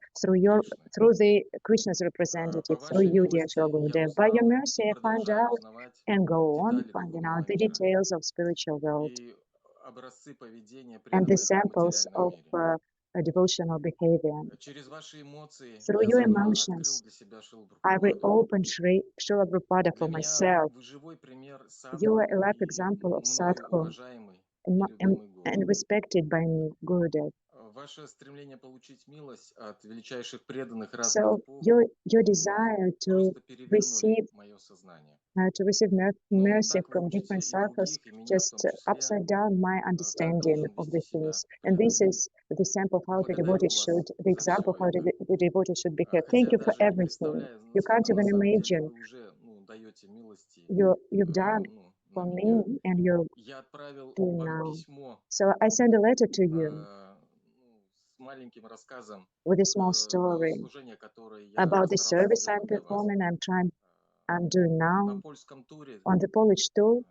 through the Krishna's По representative, through вашей you, dear милости Shri я Gurudev. By your узнал mercy, и I find продолжаю out узнавать and go on детали finding out духовного the мира details of spiritual world и образцы поведения and the преданных в samples материальном of мире. devotional behavior. Через ваши эмоции Through я your сам открыл emotions, для себя Шрилу I Прабхупаду. reopened Srila Prabhupada Для for меня myself. вы живой пример You садху are a life и example of мною sadhu уважаемый и любимый гуру. and respected by me, Gurudev. Ваше стремление получить милость от величайших преданных разных So эпох your desire to просто перевернули receive мое сознание. Но mercy так вы from different учите и circles других, и меня в just том числе, upside down my как understanding должен of вести the себя things. And this преданный. is the sample of how the Благодарю devotee вас should, the за все example of how это. the devotee should behave. Thank Хотя you for даже не everything. представляю, You can't насколько на even самом деле imagine вы уже даете милости you've done на for меня. me and you're Я отправил doing вам now. письмо So I send a letter to you с маленьким рассказом with a small story служения, которое я about the старался service I'm сделать для вас. performing, I'm doing На now польском туре on the Polish tour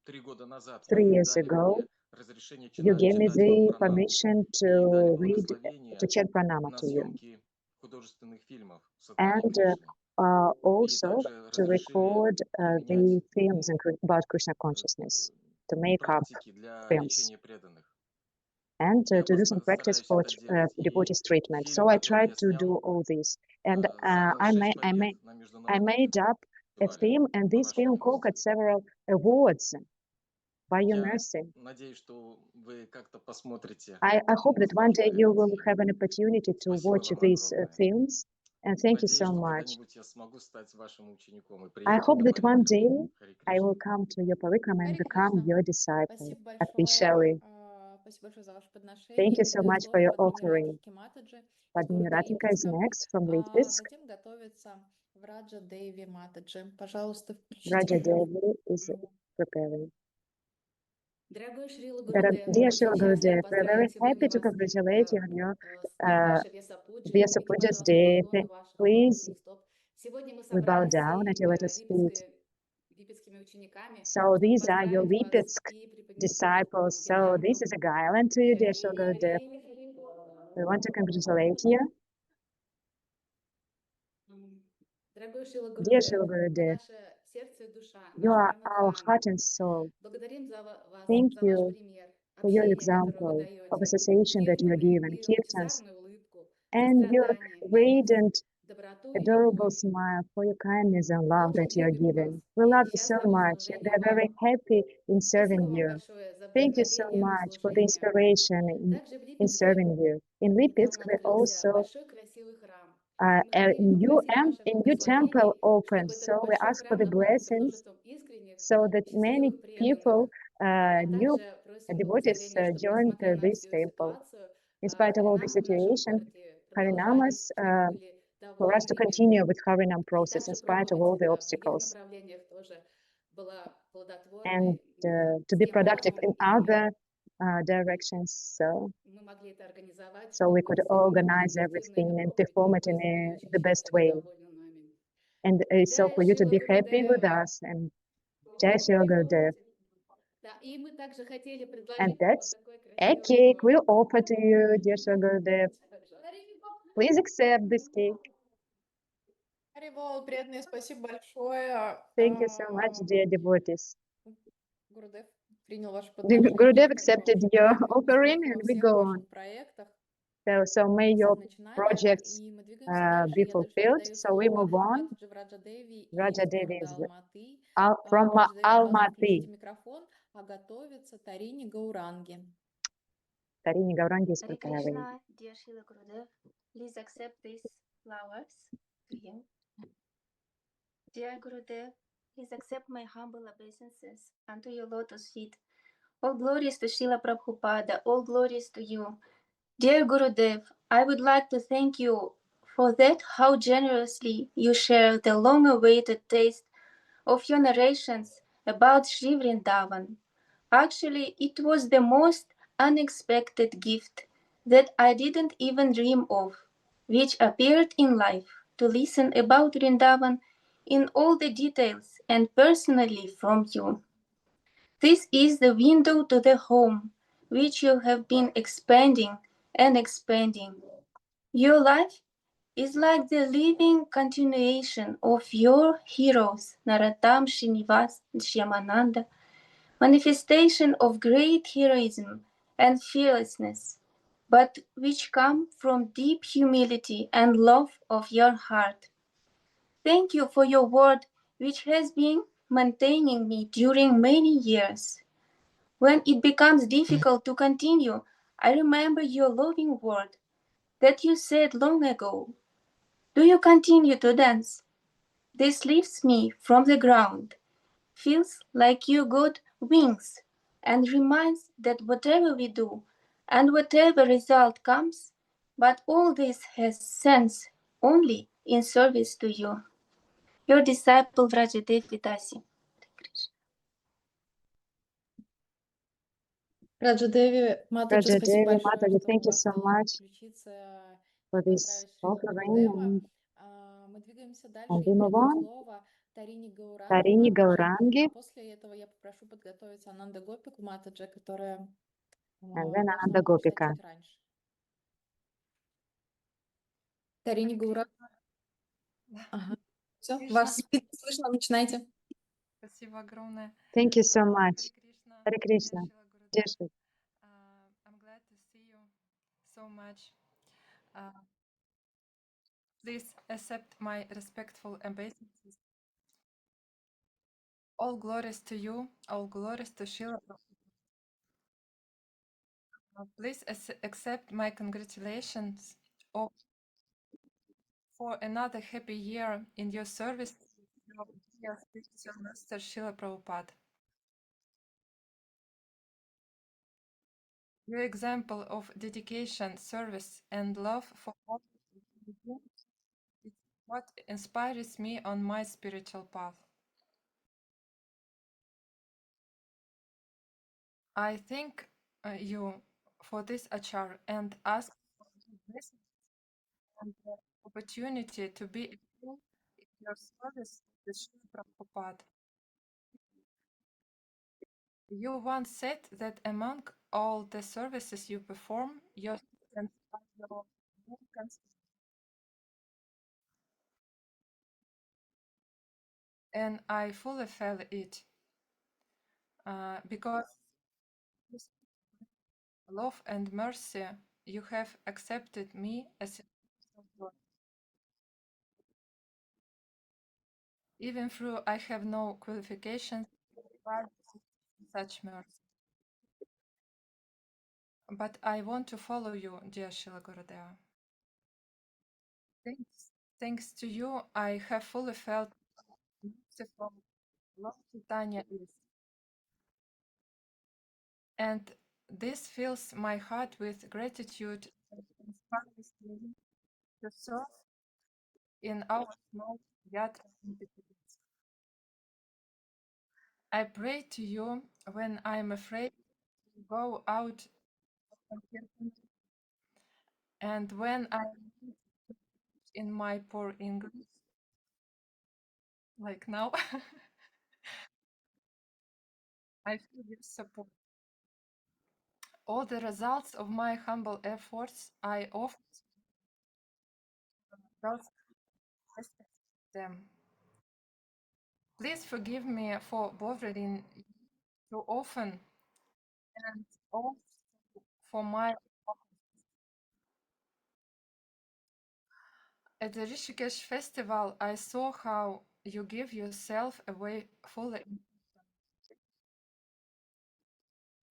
3 года назад 3 вы years дали ago. мне разрешение You gave me читать вам the пранаму permission и дали to read, благословение to chant pranama на to you, съемки художественных фильмов «Сатване and Кришны». И also также to разрешили record применять the films about Krishna consciousness, to make up практики для films, лечения преданных. and Я to do some practice постараюсь for это делать. И devotees treatment. фильм, So I который tried я to do снял, all this, and занял 6 побед на I международном made up a фестивале film, and по this вашей film милости. conquered several awards by your Я mercy. надеюсь, что вы как-то посмотрите I hope that one day этот you will фильм. have an opportunity to Спасибо watch вам these огромное. films, and thank you Надеюсь, so что much. когда-нибудь я смогу стать вашим учеником и I приехать hope на that one day парикраму. Харе I will Кришна. come to your parikrama and Харе become Кришна. your disciple Спасибо officially. большое за ваше подношение. Thank you so Передаю much for слово your Падмани offering. Радхике Матаджи из Padmini города Radhika is Липецка. next from А Lipetsk. затем готовится Враджа Деви Матаджи. Пожалуйста, Raja включите. Devi is preparing. Дорогой Шрила Гурудев, Dear очень Shri счастлива Gurudev, we're very поздравить happy сегодня to вас congratulate you on your с днем uh, вашей Весапуджи. Vyasa Примите, Puja's пожалуйста, day. поклоны ваших Please, лотосных стоп. Сегодня мы we bow собрались down at всей your lotus feet. липецкими учениками, So чтобы these are your поздравить вас Lipetsk и преподнести disciples. So гимнарку this is a guideline to you, dear Shri Хари Gurudev. Хари Хари. We want to congratulate you. Дорогой Шрила Dear Shri Гурудев, на Gurudev, наше You are our heart and soul. Thank you for your example of association that you're given, kirtans, and your radiant, adorable smile, for your kindness and love that you're giving. We love you so much, and we're very happy in serving you. Thank you so much for the inspiration in serving you. In Lipetsk, we also a new temple opened, so we ask for the blessings so that many people, new devotees, joined this temple. In spite of all the situation, Harinamas, for us to continue with Harinam process in spite of all the obstacles, and to be productive in other directions. So we could organize everything and perform it in the best way. And so for you to be happy with us, and Jai Shri Gurudev. And that's a cake we'll offer to you, dear Shri Gurudev. Please accept this cake. Харибол, преданные, спасибо большое. Thank you so much, dear devotees. Гурудев принял ваше подношение. Gurudev accepted your offering, and we go on. Проектах. So may your projects be fulfilled. So we move on. Raja Devi is from Almaty. Микрофон, а готовится Тарине Гауранги. Tarini Gaurangi is Hare preparing. Krishna, dear Srila Gurudev, please accept these flowers to him. Dear Gurudev, please accept my humble obeisances unto your lotus feet. All glories to Srila Prabhupada, all glories to you. Dear Gurudev, I would like to thank you for that how generously you share the long-awaited taste of your narrations about Sri Vrindavan. Actually, it was the most unexpected gift that I didn't even dream of, which appeared in life to listen about Vrindavan in all the details and personally from you. This is the window to the home, which you have been expanding and expanding. Your life is like the living continuation of your heroes, Narottam, Srinivas, and Shyamananda, manifestation of great heroism and fearlessness, but which come from deep humility and love of your heart. Thank you for your word, which has been maintaining me during many years. When it becomes difficult to continue, I remember your loving word that you said long ago. Do you continue to dance? This lifts me from the ground, feels like you got wings, and reminds that whatever we do and whatever result comes, but all this has sense only in service to you. Your disciple Vrajadev Vidasi. Раджадеви, Матаджи, спасибо Raja Devi, большое, Mataji, что thank you so much включиться for и this поздравить Шри offering. Гурудева. Мы двигаемся дальше. And Я we move передаю on. слово Тарине Гауранги Tarini Матаджи. Gaurangi, А после этого я попрошу подготовиться Ананда Гопику Матаджи, которая and then должна Ananda была начать Gopika. чуть раньше. Тарине Гауранги. Ага. Все, вас видно, слышно, начинайте. Спасибо огромное. Thank you so much. Hare Krishna, Hare dear Krishna. Srila Dear Shri. I'm glad to see you so much. Please accept my respectful obeisances. All glories to you, all glories to Srila Prabhupada. Please accept my congratulations for another happy year in your service, your spiritual master Srila Prabhupada. Your example of dedication, service, and love for all is what inspires me on my spiritual path. I thank you for this achar and ask for the blessing and the opportunity to be involved in your service with Srila Prabhupada. You once said that among all the services you perform, your students are your main concern. and I fully felt it because with love and mercy you have accepted me as a God. Even though I have no qualifications to provide such mercy. But I want to follow you, dear Shila Gurudeva. Thanks to you, I have fully felt merciful Lord Chaitanya is. And this fills my heart with gratitude and inspires me to serve in our small yatra activities. I pray to you when I am afraid to go out and when I am in my poor English, like now, I feel your support. All the results of my humble efforts I offer those them. Please forgive me for bothering you too often and also for my at the Rishikesh festival I saw how you give yourself away fully,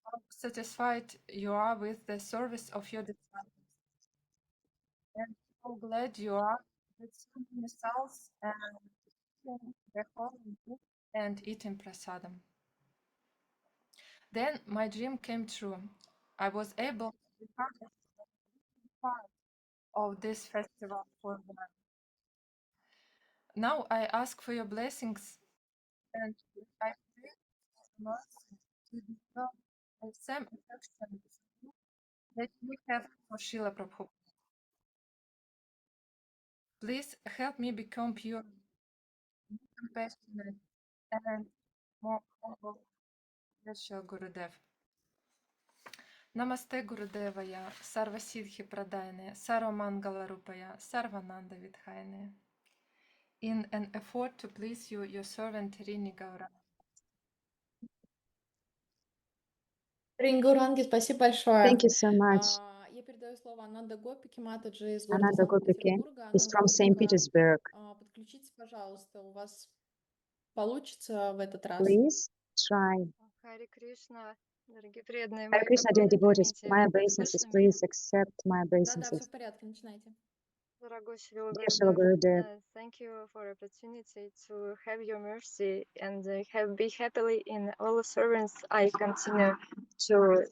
how satisfied you are with the service of your disciples, and how glad you are with so many souls and the holy book and eating prasadam. Then my dream came true. I was able to become part of this festival for a while. Now I ask for your blessings and I pray for mercy to develop the same affection that you have for Srila Prabhupada. Please help me become pure, more compassionate, and more humble, Shri Gurudev. Namaste Gurudevaya, Sarva Siddhi Pradayane, Sarva Mangala Rupaya, Sarvananda Vidhayane. In an effort to please you, your servant Rini Gaura. Рингуранги, спасибо большое. Thank you so much. Я передаю слово Ананда Гопике Матаджи из города Ananda Gopike Санкт-Петербурга. is Ананда from St. Гопика, Petersburg. подключитесь, пожалуйста, у вас получится в этот раз. Please try. Харе Кришна, дорогие преданные, Hare мои Krishna, dear поклоны, devotees, примите. my obeisances, Слышно меня? please accept my Да-да, все obeisances. в порядке, начинайте. Дорогой Шрила Dear Srila Gurudev, Gurudev, thank you for opportunity to have your mercy and be happily in all servants. I continue to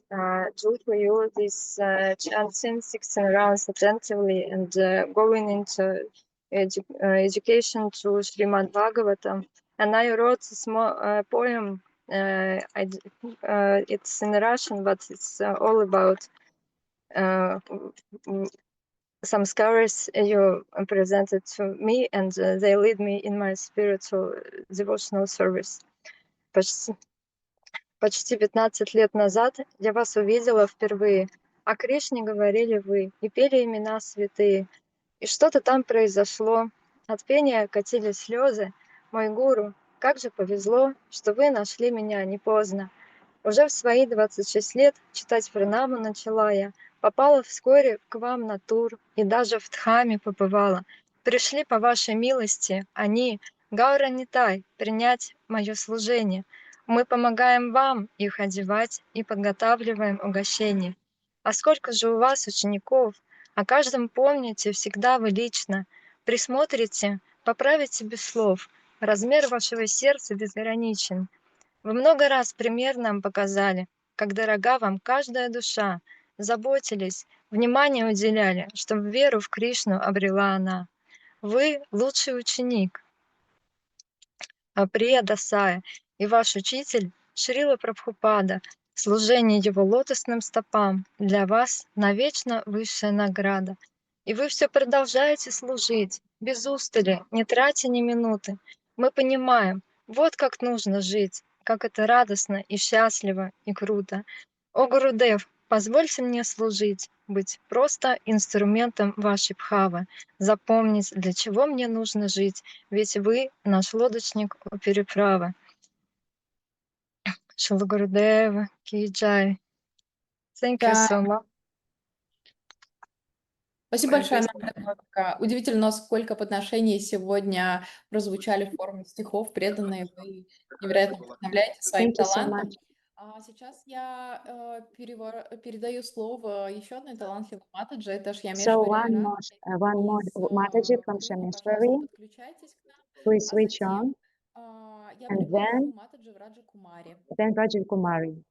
do for you this chanting 16 rounds attentively and going into education to Srimad Bhagavatam. And I wrote a small poem. It's in Russian, but it's all about some scholars you presented to me, and they lead me in my spiritual devotional service. Почти 15 лет назад я вас увидела впервые. О Кришне говорили вы и пели имена святые. И что-то там произошло. От пения катились слезы. Мой гуру, как же повезло, что вы нашли меня не поздно. Уже в свои 26 лет читать пранаму начала я. Попала вскоре к вам на тур и даже в Дхаме побывала. Пришли по вашей милости они, Гаура Нитай, принять мое служение. Мы помогаем вам их одевать и подготавливаем угощение. А сколько же у вас учеников? О каждом помните всегда вы лично. Присмотрите, поправите без слов. Размер вашего сердца безграничен. Вы много раз пример нам показали, как дорога вам каждая душа. Заботились, внимание уделяли, чтобы веру в Кришну обрела она. Вы лучший ученик, Прия Дасая, и ваш учитель Шрила Прабхупада. Служение его лотосным стопам для вас навечно высшая награда. И вы все продолжаете служить, без устали, не тратя ни минуты. Мы понимаем, вот как нужно жить, как это радостно и счастливо и круто. О, Гурудев, Позвольте мне служить, быть просто инструментом вашей бхавы. Запомнить, для чего мне нужно жить, ведь вы наш лодочник у переправы. Шила Гурудева, Ки Джай. Thank you Да, so much. спасибо большое, Надя. Удивительно, сколько подношений сегодня прозвучали в форме стихов, преданные. Вы невероятно вдохновляете своим Thank you so талантом. much. А сейчас я передаю слово еще одной талантливой матаджи, это So Шьямешвари one more из Mataji from Крыма. Пожалуйста, Shameshwari, подключайтесь к нам. please А switch затем on, я and приглашу матаджи в Раджа Кумари. then Rajiv Kumari.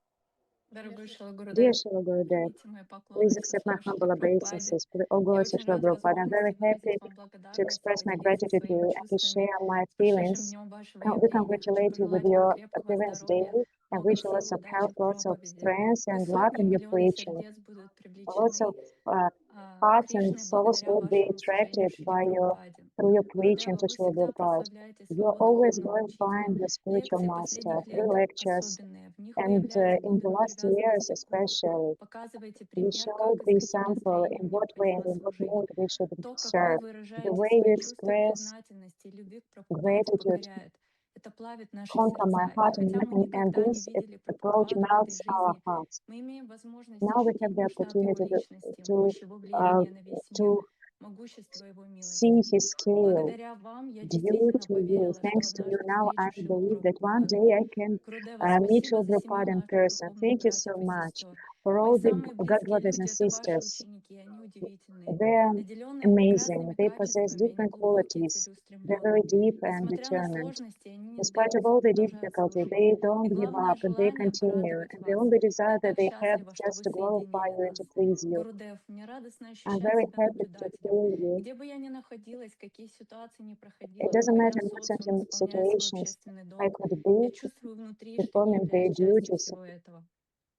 Дорогой Шила Dear Гурудев, Srila Gurudev, примите мои please поклоны accept my сестре Шиле humble Прабхупаде. obeisances for all Я glories of очень Srila рада Prabhupada. I'm very возможности happy выразить вам to благодарность и express my поделиться gratitude to своими you and to чувствами. share my С прошедшим feelings. днем вашего We явления хочу congratulate you with пожелать вам your крепкого appearance здоровья, day and много wish you lots сил, of удачи health, в lots of проповеди. strength Пусть and luck сотни in your миллионы preaching. сердец будут Lots привлечены of hearts and Кришной souls благодаря will be вашему служению attracted Шиле by your Прабхупаде. through your preaching Гурудева, to вы Srila всегда Prabhupada. прославляете You're своего always духовного учителя. glorifying your spiritual Лекции master последних through лет lectures, особенные. В них вы and являете in the глубину last years привязанности к Гуру. especially, Показываете you пример, showed как и с the каким sample in настроением what way and необходимо in what служить. mood we should То, как вы serve. The выражаете way свои you чувства express признательности и любви к Прабхупаде, gratitude покоряет. Это плавит наши conquer my сердца. И heart, хотя мы and никогда не this видели approach Прабхупаду в этой melts our жизни, hearts. мы имеем возможность Now we have ощутить the масштаб его opportunity личности, to, мощь его uh, влияния на весь мир, to могущество его see милости. his scale. Благодаря вам я Due действительно to you, поверила, что thanks to you, однажды now I встречу Шилу believe that one Прабхупаду. day I can Гурудева, meet спасибо Srila за семью Prabhupada in наших person. духовных Thank you братьев so и much сестер. for Мои all the самые God близкие brothers люди — and это ваши sisters. ученики, они удивительные, They're наделенные amazing. прекрасными They possess качествами, они different глубокие, qualities. They're very целеустремленные. deep and Несмотря на determined. сложности, они не In spite of сдаются, all the продолжают difficulty, служить. they И don't give главное up and they желание — continue. порадовать And the вас. only Я desire that так they have счастлива, is что just вы to glorify соединили you and нас. to please you. Гурудев, мне радостно I'm ощущать very себя happy to наблюдателем. feel you. Где бы я ни находилась, какие ситуации ни It проходила, doesn't выходя matter в in what социум, исполняя свой situations общественный I долг, could я be чувствую внутри, что не performing their являюсь частью duties, всего этого.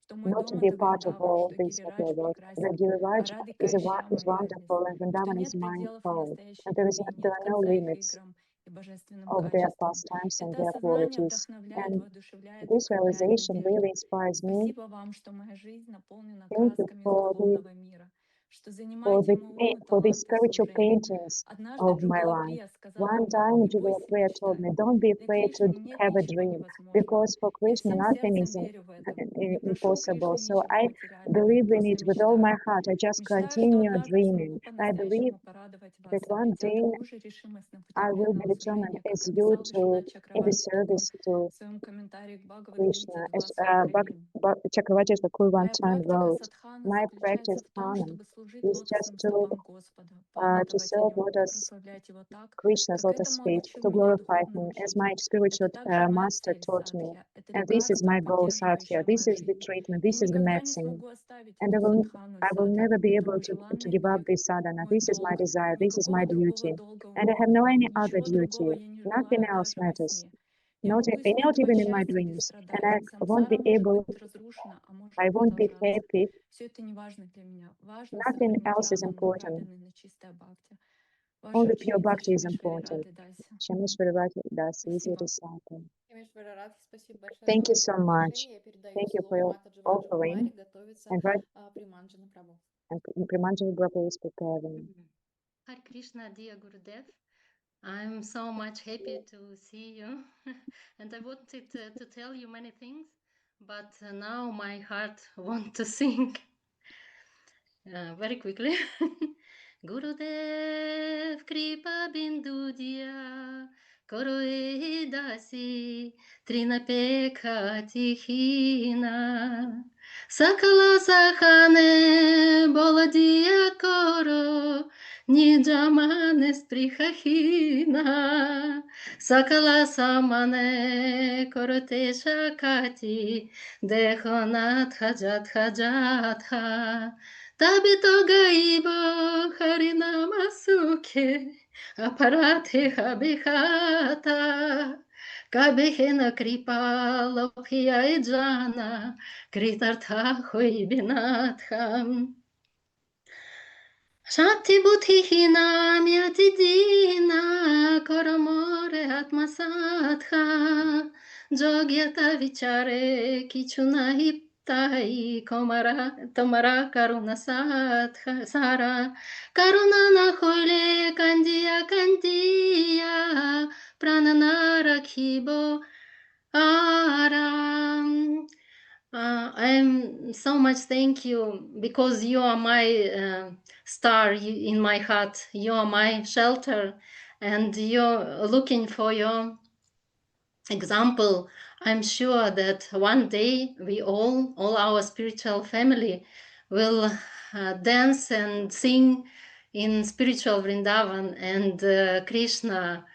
Что мой not to дом — be это part of Вриндаван, all что this Гирирадж secular work. The прекрасен, а Giriraj Радhika и Шьяма is радость, wonderful and что Vrindavan is нет пределов mindful, настоящей and любви, there нет are no конца их limits играм и божественным of their качествам. pastimes and Это their осознание qualities. вдохновляет, And воодушевляет и this укрепляет realization надежду. really inspires me. Спасибо вам, что моя жизнь наполнена Thank you красками из духовного мира, что занимаете мой ум и for the таланты в spiritual служении. paintings Однажды of my Джугала life. Прия сказала One мне: time, не Julia бойся Priya told мечтать. me, don't be Для afraid to Кришны нет have a ничего dream, невозможного. because for Я Krishna всем nothing сердцем is верю в это. Не прошу impossible. Кришны So ничего I материального, believe in просто it with all my мечтаю. heart. I just Мечтаю, что continue однажды смогу dreaming. I believe по-настоящему порадовать вас, that one обретя day такую же решимость на пути I will be преданного determined служения, как as you описал to Вишванат in the Чакраварти Такур service to в своем комментарии к Бхагавад-гите Krishna. As 2.43. Chakravarti Thakur one Моя time практика wrote, садханы my заключается practice в том, dharma чтобы служить is just лотосным стопам Господа, to памятовать о serve Нем и lotus прославлять Его так, Krishna's как lotus этому feet, обучил to меня glorify духовный him as учитель. my spiritual Это также моя master цель taught me. садхи, это And this is лекарство, my goal, Satya. поддерживающее This мою is the жизнь. treatment. Я This is the никогда не medicine. смогу оставить And эту садхану I will сада. never be Это able мой to желанный give up грех, this sadhana. мой This is my долг. desire. This is my Никакого другого duty. долга у And I меня have no нет. any other Ничего другого duty, я не nothing желаю else даже во matters. сне. Я могу Not испытывать even in my счастье или dreams. And страдания. won't Самсара be может able, быть разрушена, а может I won't be продолжаться. happy. Все это не важно для меня. Важно Nothing сохранить else is разум, important. направленный на чистое бхакти. Ваша Only pure ученица bhakti is Шамешвари important. Рады Даси. Shameshwari Rati Das is your Спасибо. disciple. Шьямешвари Радхи, спасибо большое за Thank you ваше so much. подношение. Я передаю Thank you for слово your Матаджи Враджа offering. Кумари, готовится And Приманджана Прабhu. Primanjali Prabhu is preparing. Hare Krishna, dear Gurudev. I'm so much happy to see you. And I wanted to tell you many things, but now my heart wants to sing very quickly. Gurudev Kripa Bindu Dia Koroe Dasi Trinapeka Tihina Sakala Sahane Boladia Koro Nijamane Sprihahina Sakala Samane Korote Shakati Dehonat Hajat Hajatha Tabito Gaibo Harinamasuke Aparate Habihata Kabehena Kripa Lokia Ejana Kritartha Hoibinatham Shakti Buddhihina Myatidina Koromore Atmasatha Jogyata Vichare Kichuna Tai Tomara Karuna Sara Karuna Nahole Kandia Pranana Rakhibo Aram. I'm so much thank you because you are my star in my heart. You are my shelter, and you're looking for your example. I'm sure that one day we all our spiritual family, will dance and sing in spiritual Vrindavan, and Krishna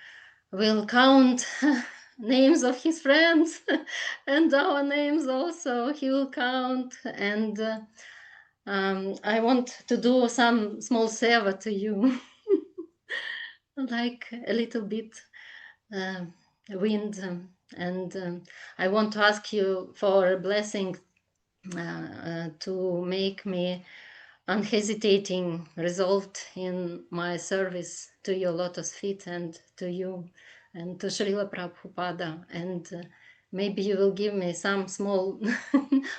will count names of his friends and our names also. He will count, and I want to do some small seva to you, like a little bit wind, and I want to ask you for a blessing to make me unhesitating, resolved in my service to your lotus feet and to you and to Srila Prabhupada. And maybe you will give me some small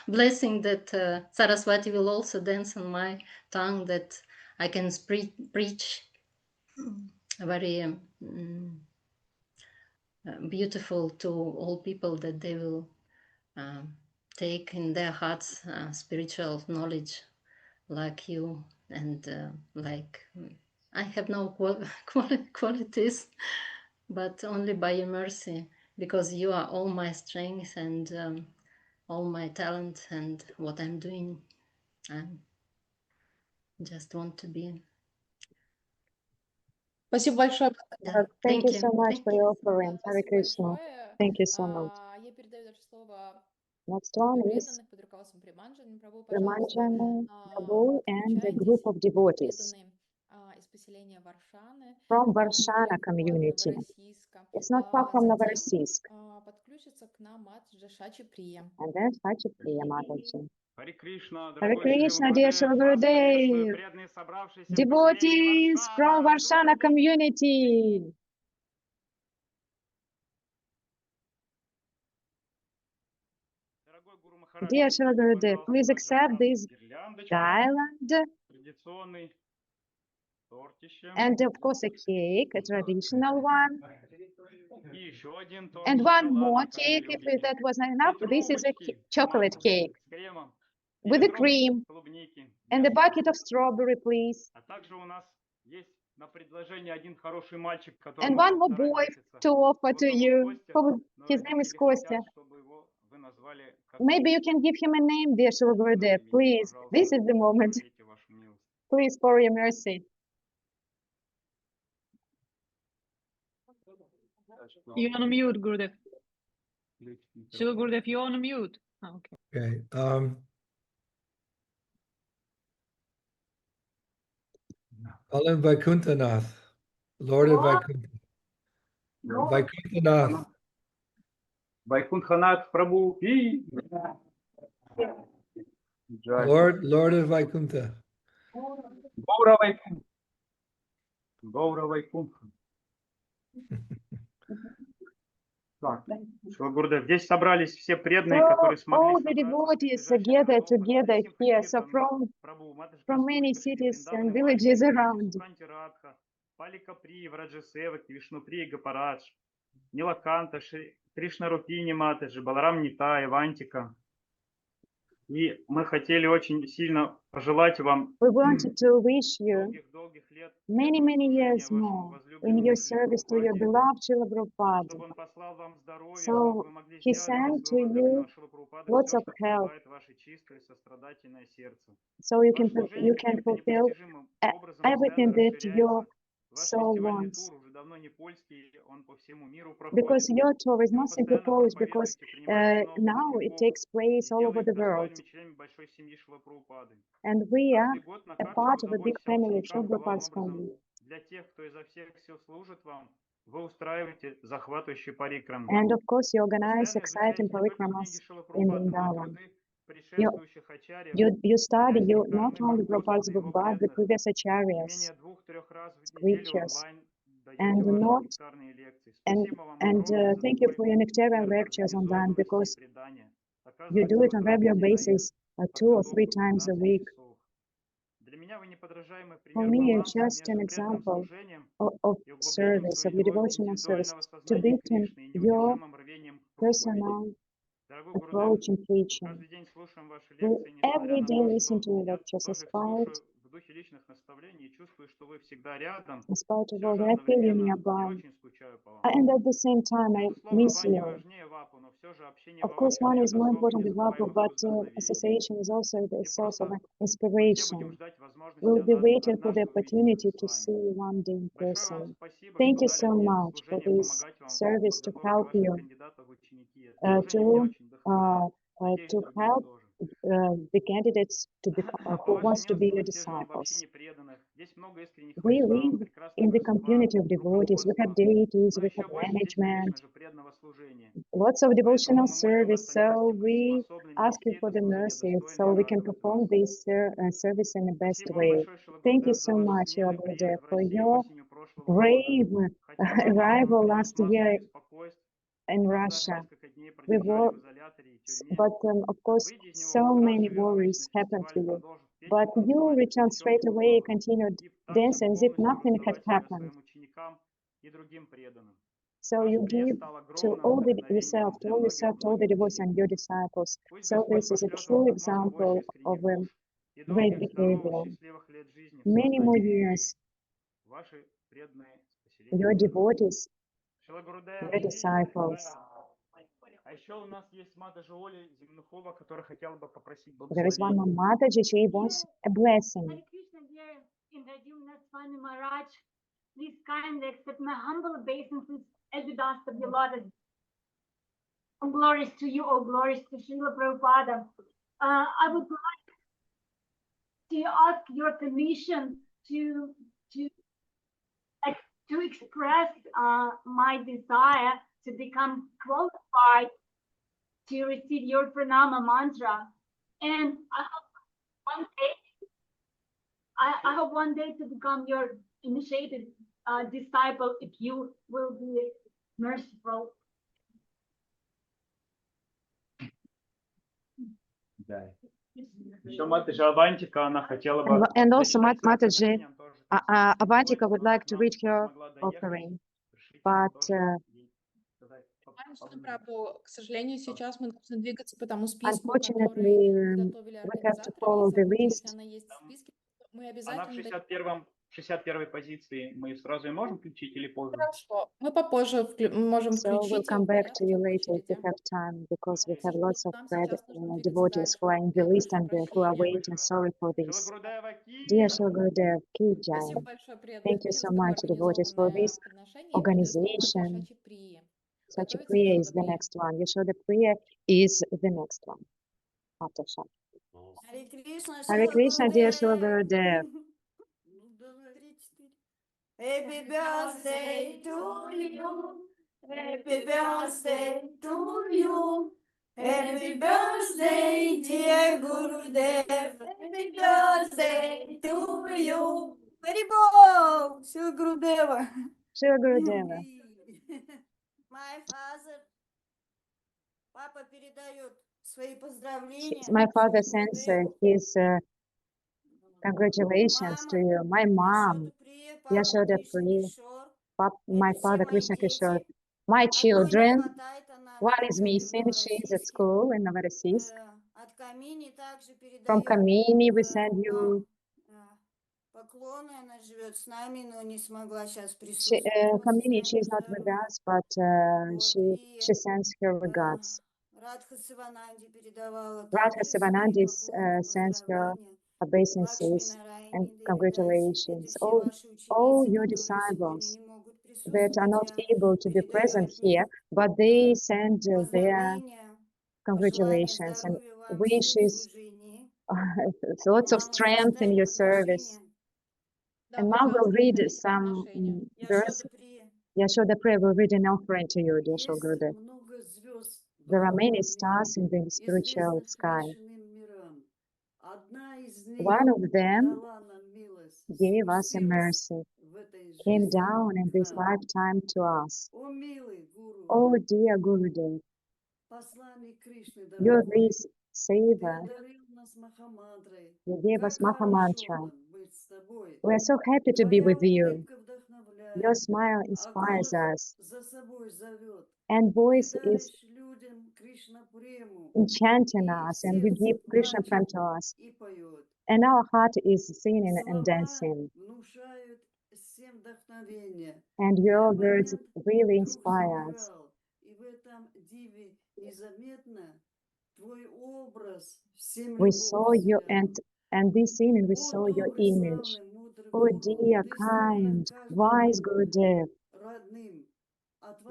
blessing that Saraswati will also dance on my tongue, that I can preach very beautiful to all people, that they will take in their hearts spiritual knowledge like you, and like I have no qualities, but only by your mercy, because you are all my strength and all my talent, and what I'm doing, I just want to be. Спасибо большое. Yeah, Thank you thank so you. much for your offering. Hare Спасибо Krishna. большое. Thank you so much. Я передаю дальше слово Next группе one is преданных под руководством Приманджани Прабhu. Пожалуйста, Ramanjana Prabhu and a group подключайтесь. of Это devotees преданные из поселения Варшаны, from Varshana недалеко от community. Новороссийска. It's not far from Затем Novorossiysk. подключится к нам Маджа Шачи Прия. And then Sachipriya Mataji. Харе Кришна, Hare дорогой Шрила Krishna, dear Shri Гурудев, вас приветствую, Gurudev. преданные, собравшиеся в поселении Devotees from Варшана. Varshana community. Дорогой Гуру Махарадж, Dear Shri примите, Gurudev, пожалуйста, please нашу accept this гирляндочку, garland традиционный тортище. and of course a cake, a traditional one. И еще один And тортик one more шоколадный cake, if карамелюдики. that wasn't И enough. This is a трубочки chocolate cake с кремом. И with a ведро cream клубники. and a bucket of strawberry, please. А также у нас есть на предложение один хороший мальчик, And которому one more вторая boy месяца. to offer Его to зовут you. Костя, но His name is родители Kostya. хотят, чтобы его вы назвали как Maybe you can give him a name, dear Shri Gurudev, please. This is the moment. проявите вашу милость. Please, for your mercy. You're on mute, Gurudev. Shri Gurudev, you're on mute. Oh, okay. Okay. Alan Vaikuntanath, Lord of Vaikuntha. Vaikuntanath. Вайкунтханат Прабhu и Lord of Vaikuntha. Гаура Вайкунтха. Гаура Вайкунтха. Так, Шрила Гурудев, здесь собрались все преданные, которые смогли All the devotees are gathered together here, so from many cities and villages around. Палика При, Враджасеваки, Вишнупри, Гапарадж, Нилаканта, Кришна Рупини Матаджи, Баларам Нита, Ивантика. И мы хотели очень сильно пожелать вам We wanted to wish you many, many years more in your service to your beloved Srila Prabhupada. чтобы он послал вам здоровье, So чтобы вы могли he сделать sent для to своего you возлюбленного Шрила Прабхупады lots все, of что help, пожелает ваше чистое сострадательное сердце. so you Ваше служение can каким-то fulfill непостижимым образом everything постоянно that your расширяется. Ваш soul фестивальный wants. тур уже давно не польский, он по всему миру проходит. Because your tour is И вы not simply постоянно Polish, because проповедуете, принимаете новых now it учеников takes place и all over делаете the world. достойными членами большой семьи Шрила Прабхупады. And we are Каждый год на a картах part вы of a big заботитесь о family of учениках, Srila главным Prabhupada's образом family. для тех, кто изо всех сил служит вам, вы устраиваете захватывающие парикрамы. And of course, you organize Постоянно exciting изучаете не только книги parikramas Шрила in Прабхупады, но и Vrindavan. труды предшествующих ачарьев. You study Занятия not каждый only Бхактосвами Prabhupada's и book, его but the преданных. previous Не acharyas, менее 2-3 раз в неделю scriptures, онлайн даете and ваши not нектарные лекции. and Спасибо вам огромное за thank you такой for your nectarian пример lectures on that, организованности и because предания. You do it on regular basis, 2 or 3 подготовку times a 12 week. часов. Для меня вы неподражаемый For пример me, it's баланса just an между преданным example служением of и углублением service, of своего your devotional service, индивидуального to сознания deepen Кришны и your неудержимым рвением к проповеди. personal Дорогой Гурудев, approach in мы preaching. каждый день слушаем ваши We лекции, несмотря every на day то, listen что to your я lectures, тоже их слушаю в духе личных наставлений и чувствую, что вы всегда рядом. in spite of Все all же that I feel you одновременно я nearby. очень скучаю по вам. And at the same time, I Безусловно, miss Ваня you. важнее Вапу, но все же общение Of course, Вавасе one дает is more особых important than Vapu, незабываемых but вдохновений. association is also the И source of просто мы все inspiration. будем ждать возможности We'll be waiting for the однажды увидеться opportunity с to вами. see you one day in Большое вам person. спасибо, Thank что you дали so мне это much for служение this помогать вам в service to подготовке help ваших you, кандидатов в ученики. Это служение меня очень вдохновляет. Надеюсь, to других help тоже. the candidates to be, По who вашим wants to be your милостям все живем в disciples. общине преданных. Здесь много искренних We вайшнавов, live прекрасные in the божества, community of devotees. We have руководство. deities, Но we еще have больше здесь, management, конечно же, преданного служения. lots of Поэтому devotional мы молим вас service. о So милости быть we способными ask you нести for это the служение mercy достойно so и we can радовать вас. perform this service in the best Спасибо вам way. большое, Шила Thank you Гурудев, за so ваш much, смелый Yoga, приезд в for Россию your осенью прошлого года. brave Хотя мы вынуждены arrival принять last массу year беспокойств, in нас даже Russia. несколько дней We продержали were, в изоляторе и тюрьме. but of course, Выйдя из него, so вы сразу many же вернулись worries на happened to фестиваль, you. продолжив петь But и you танцевать, returned ни в чем straight не away, уступав. continued И также dancing as if полностью nothing had раздавать себя happened. своим ученикам и другим преданным. So Ваш you приезд give стал to огромным all вдохновением для многих all the devotees людей. and your disciples. Пусть So Господь this is a пошлет true вам как можно больше example of искренних душ и great долгих, здоровых, behavior. счастливых лет жизни в Many more сознании years, ваши преданные your поселения. devotees, Шила Гурудев. your disciples. А еще у нас есть Мата Оля Земнухова, которая хотела бы попросить There is one благословения. more Mataji, she wants a blessing. Hare Krishna, dear Indradumna Swami Maharaj, please kindly accept my humble obeisances as the dust of your lotus. All glories to you, all glories to Srila Prabhupada. I would like to ask your permission to express my desire to become qualified to receive your pranama mantra. And I hope one day to become your initiated disciple if you will be merciful. Да. Еще Мата Авантика, она хотела бы And also зачитать свое Mataji, предложение, она тоже просила Avantika благословить, would но like к to нам read не her смогла доехать. offering, Разрешите but нам тоже ей сказать Прабу, к сожалению, сейчас мы должны двигаться по тому списку, который unfortunately, подготовили we have to организаторы. follow Если, the если list. она есть в списке, мы Она в обязательно... 61-й позиции. Мы сразу ее можем включить или позже? Хорошо, мы попозже можем So we'll включить ее come в back to порядке you later if we очереди. have time, because we have К lots of нам сейчас нужно двигаться devotees who дальше. are in the Я list прошу and who are прощения. waiting. Sorry for Шила this. Гурудева Dear Ки! Shri Gurudev, Ki Спасибо Jai. большое, преданные. Thank you so Спасибо за much, такое devotees, for организованное this подношение. Я передаю слово organization. Шачи Прии. Sachi Готовится Priya Яшода is the Прия. next one. Yashoda Priya is the next one after Shach. Hare Krishna, Hare Srila Krishna, dear Shri Gurudev. Gurudev. Happy birthday to you. Happy birthday to you. Happy birthday, dear Gurudev. Happy birthday to you. Haribol, Srila Gurudeva. Shri Gurudeva. My father, папа передает свои поздравления. My father sends his congratulations to you. My mom, Yashoda Priya, my father Krishna Kishore, my children. One is missing. She is at school in Novorossiysk. От Камини также From передает Kamini, we send you. поклоны. Она живет с нами, но не смогла сейчас She, присутствовать. Kamini, she is not with us, but she sends her regards. Радха Сивананди передавала Radha также свои Sivanandi поклоны, sends her поздравления. obeisances and congratulations. All your disciples that are not able to be present here, but they send their congratulations and wishes, lots of strength in your service. And Mom will read some verse. Yashoda Priya will read an offering to you, dear Shri Gurudev. There are many stars in the spiritual sky. One of them gave us a mercy, came down in this lifetime to us. Oh, dear Gurudev, You're this saver. You gave us Maha Mantra. We're so happy to be with you. Your smile inspires us. And voice is enchanting us, and you give Krishna Prem to us. And our heart is singing and dancing. And your words really inspire us. We saw you, and this evening we saw your image. Oh dear, kind, wise Gurudev,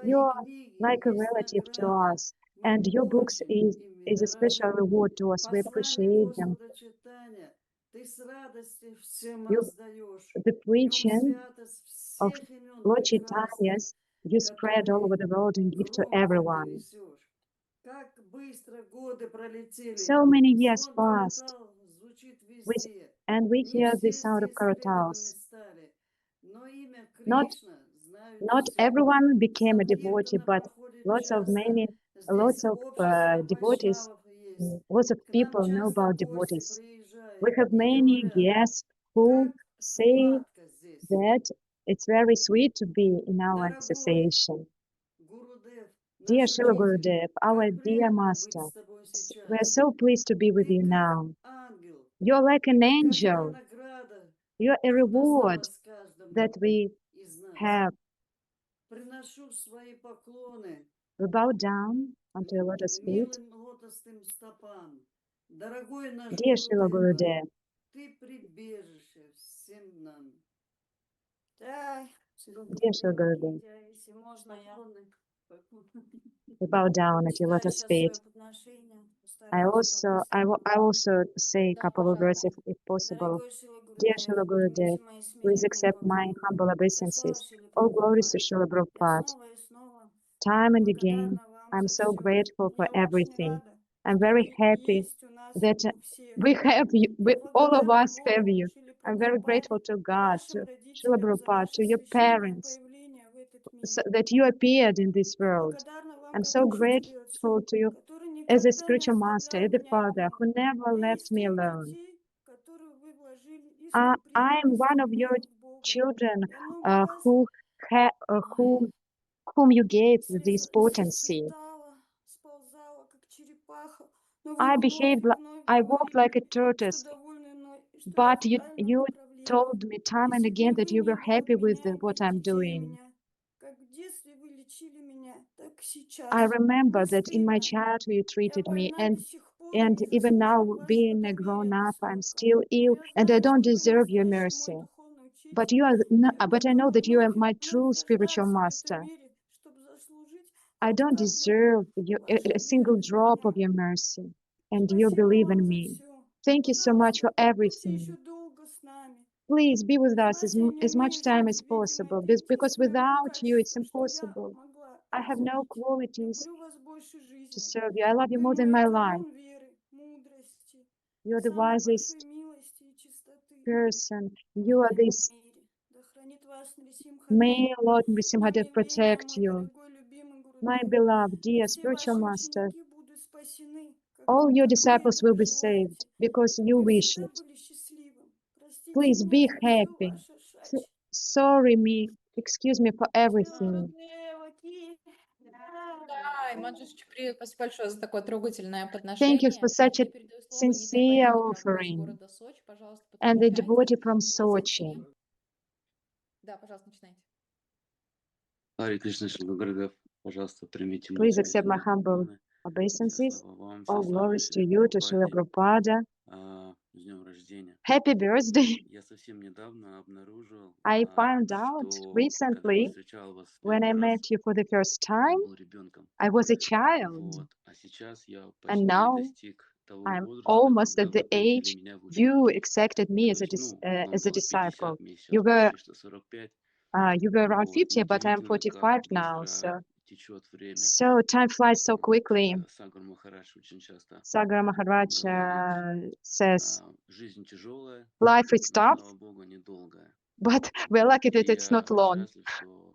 you're like a relative to us, and your books is a special reward to us. We appreciate them. The preaching of Lord Chaitanya's you spread all over the world and give to everyone. So many years passed, and we hear the sound of kartals. Not everyone became a devotee, but lots of devotees, lots of people know about devotees. We have many guests who say that it's very sweet to be in our association. Dear Srila Gurudev, our dear master, we're so pleased to be with you now. You're like an angel. You're a reward that we have. We bow down onto your lotus feet. Dear Srila Gurudev, dear Srila Gurudev, we bow down at your lotus feet. I also say a couple of words if possible. Dear Srila Gurudev, please accept my humble obeisances. All glories to Srila Prabhupada. Time and again, I'm so grateful for everything. I'm very happy that we have you, all of us have you. I'm very grateful to God, to Srila Prabhupada, to your parents, so that you appeared in this world. I'm so grateful to you as a spiritual master, as a father who never left me alone. I am one of your children whom you gave this potency. I walked like a tortoise, but you told me time and again that you were happy with what I'm doing. I remember that in my childhood you treated me, and even now being a grown up, I'm still ill, and I don't deserve your mercy. But but I know that you are my true spiritual master. I don't deserve a single drop of your mercy, and you believe in me. Thank you so much for everything. Please be with us as much time as possible, because without you it's impossible. I have no qualities to serve you. I love you more than my life. You're the wisest person. You are this. May Lord Nrisimhadev protect you. My beloved, dear spiritual master, all your disciples will be saved because you wish it. Please be happy. Excuse me for everything. Спасибо большое за такое трогательное Thank you for подношение. such a Я передаю слово Нитой sincere Паненко из offering. города Сочи. Пожалуйста, And the подключайтесь. devotee from Sochi. Да, пожалуйста, начинайте. Харе Кришна, Шрила Гурудев, пожалуйста, примите мои Please accept my humble поклоны. obeisances. Слава вам, All все слава glories to Шрила you, to Srila Прабхупаде. Prabhupada. С днем рождения. Happy birthday. Я совсем недавно обнаружил, I found out что когда recently, повстречал вас в when I первый раз, met you for the first я time, был ребенком. I was a child. Вот. А сейчас я And почти now достиг того I'm возраста, almost когда at the вы приняли age меня в you ученики. accepted me То as a, есть, вам as a было 50, disciple. мне You сейчас were почти что 45. around Вот. 50, but I'm Удивительно, как 45 now. быстро течет время. So time flies so quickly. Сагар Махарадж очень часто Sagar Maharaj говорит, says, жизнь тяжелая, life is но, tough, слава Богу, недолгая. but we're lucky that И it's not я long. счастлив, что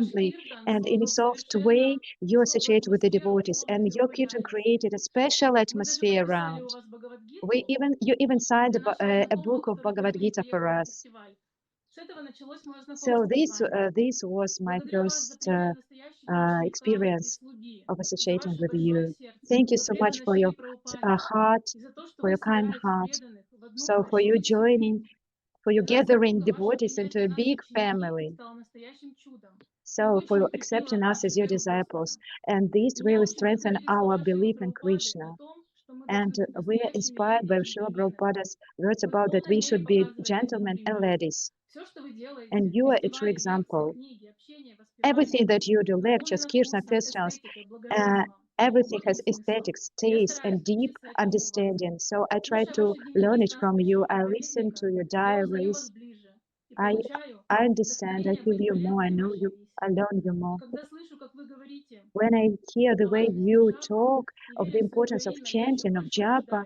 friendly and in a soft way, you associate with the devotees, and your kirtan created a special atmosphere around. You even signed a book of Bhagavad Gita for us. So this was my first experience of associating with you. Thank you so much for your heart, for your kind heart. So for you joining, for you gathering devotees into a big family. So for accepting us as your disciples. And this really strengthened our belief in Krishna. And we are inspired by Srila Prabhupada's words about that we should be gentlemen and ladies. And you are a true example. Everything that you do, lectures, kirtan, festivals, everything has aesthetics, taste, and deep understanding. So I try to learn it from you. I listen to your diaries. I understand. I feel you more. I know you. I learn you more. When I hear the way you talk of the importance of chanting, of japa,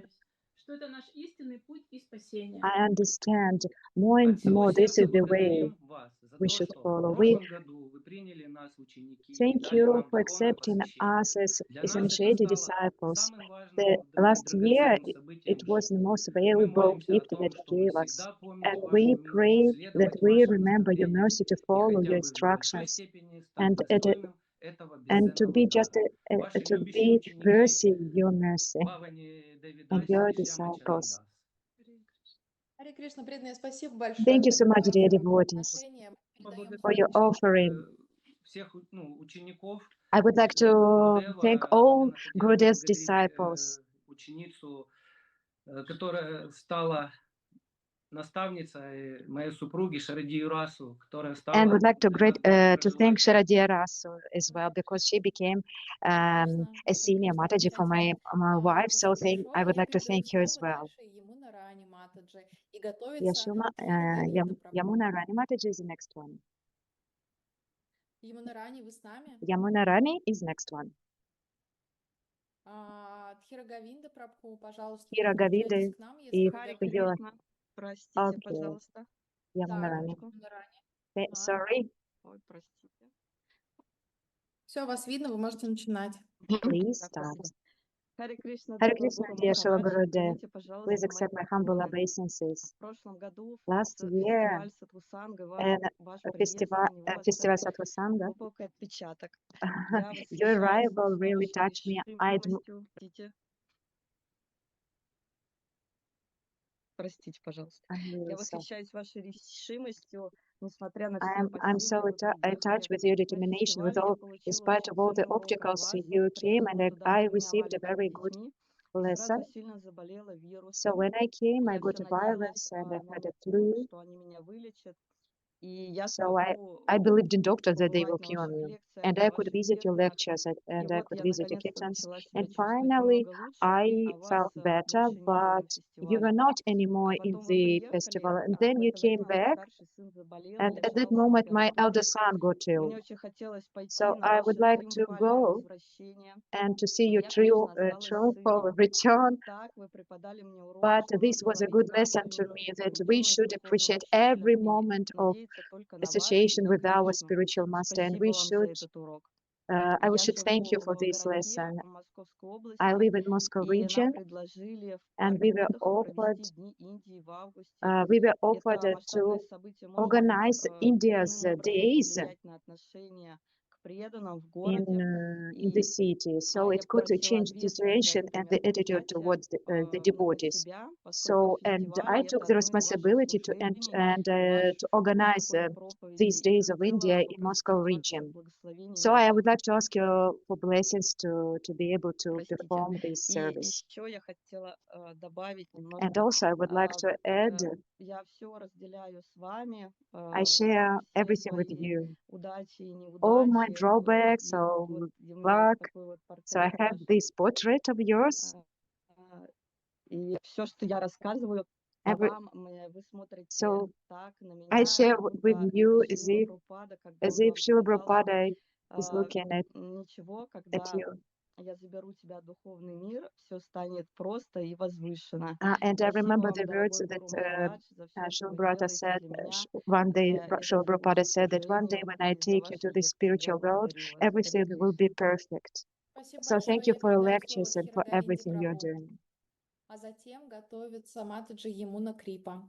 I understand more and От всего more this сердца is the way благодарим вас за we то, should что в follow. прошлом году вы приняли нас в ученики и Thank дали you нам for духовное accepting посвящение. us as Для нас это initiated стало disciples. самым The важным и last year, драгоценным it событием в was the жизни. most Мы valuable молимся о gift that том, you чтобы gave us. всегда помнить And вашу we милость, pray that следовать we вашим remember your наставлениям mercy to и follow хотя your бы в большой instructions степени стать and достойным этого to бесценного be just дара. Ваши to любящие be ученики worthy your mercy Бхавани and Девидаси your и Шьяма disciples. Чарандас. Харе Кришна, преданные, спасибо Thank большое you за so much, dear прекрасное devotees, отношение. Передаем for your offering. Всех учеников I would like to thank Гурудева, all особенно хотел Gurudev's поблагодарить disciples. ученицу, которая стала наставницей моей супруги Шарадию Расу, которая And стала would like to для нас to thank Sharadia Rasu as well, because she became a senior Mataji for my wife. So I would like to thank her as well. Ямуна Рани Матаджи. И готовится Yashuma, Yamuna Rani Mataji is the next one. Ямуна Рани, вы с нами? Yamuna Rani is next one. Тхира Говинда Прабху, пожалуйста, Hira подключайтесь Gavide, к нам, если if вы Харе you're готовы. Кришна, простите, okay. пожалуйста, Yamuna Rani. секундочку. Ямуна Рани. Sorry, Ой, простите. Все, вас видно, вы можете начинать. please Да, start. спасибо. Харе Кришна, Hare дорогой Krishna, Гуру dear Srila Махарадж, Gurudev, примите, please пожалуйста, мои accept my humble поклоны. obeisances. В прошлом году Last year, фестиваль Сатвусанга, a ваш приезд, festival, на него Festival оставил Satvasanga, глубокий отпечаток. Я your восхищаюсь arrival really вашей touched me. решимостью. Простите, пожалуйста. I'm Я really sorry. восхищаюсь вашей решимостью, несмотря на все I'm so опасения, вы touched приехали with your на determination, with фестиваль, я all, in получила spite очень of all the ценный урок от obstacles, вас. you came Приехала and туда I с двумя received a маленькими very good детьми, и lesson. сразу сильно заболела So вирусом. when I came, I Я got все a надеялась virus and I на had a руку, flu. что они меня вылечат. И я So I смогу believed in doctors that they will побывать на cure ваших me, лекциях, and на I could ваших visit your беседах. lectures И and I вот could я visit your наконец-то kitchens. начала себя And чувствовать finally, немного лучше, I а вас felt better, больше не было but на you were фестивале. not А anymore in потом вы the приехали, festival. And а в then you это came время мой back, старший сын заболел, and at that лежал с moment, my температурой. elder son got И ill. мне очень хотелось пойти So на I would ваше like to триумфальное go возвращение. and to see Но your я, конечно, осталась с triumphal сыном. return. Так, вы преподали мне урок, But что this нужно was a ловить good lesson to каждую me that we уделенность should духовным appreciate учителем every и moment of надеяться только на вас и association на with our Кришну. spiritual master, and Спасибо we вам за should этот урок. I Я should thank you живу for в this городке lesson. Московской I области, live in Moscow и нам region, предложили в and парке отдыха провести Дни Индии в августе. we were offered Это масштабное to событие может быть organize India's коренным образом days повлиять на отношения к преданным в in городе. the И city, so я it could попросила change the ответственность за situation это and the attitude мероприятие towards the на devotees. себя, So, поскольку and фестиваль I это took the одно из ваших responsibility to служений, to organize такой these проповеди. И days of хотела India in Moscow попросить ваших region. благословений So на I это. would like to ask you for blessings to be able to Простите. perform this И service. еще я хотела добавить And немножко. also I would like to add, Я все разделяю с вами, I share все everything with свои you, удачи и all my неудачи. drawbacks, И all вот у меня есть luck. такой вот So I портрет have ваш. this portrait of yours. И все, что я рассказываю Every, вам, вы смотрите so так на I меня, share как with будто you это Шрила Прабхупада, когда as он if вам Srila сказал, Prabhupada что is looking ничего, at когда you. я заберу тебя в духовный мир, все станет просто и возвышенно. And I Спасибо remember вам, the words дорогой that Гуру Махарадж, за все, что Srila вы Prabhupada делаете said для меня, one day. для Srila этого Prabhupada said that one day служению when I и за take you to ваши the лекции. Я spiritual world, благодарю вас. Харе everything will be Кришна. perfect. Спасибо So большое. thank you Я for your передаю слово lectures and Тхира for Говинде everything you're Прабху. doing. А затем готовится Матаджи Ямуна Крипа.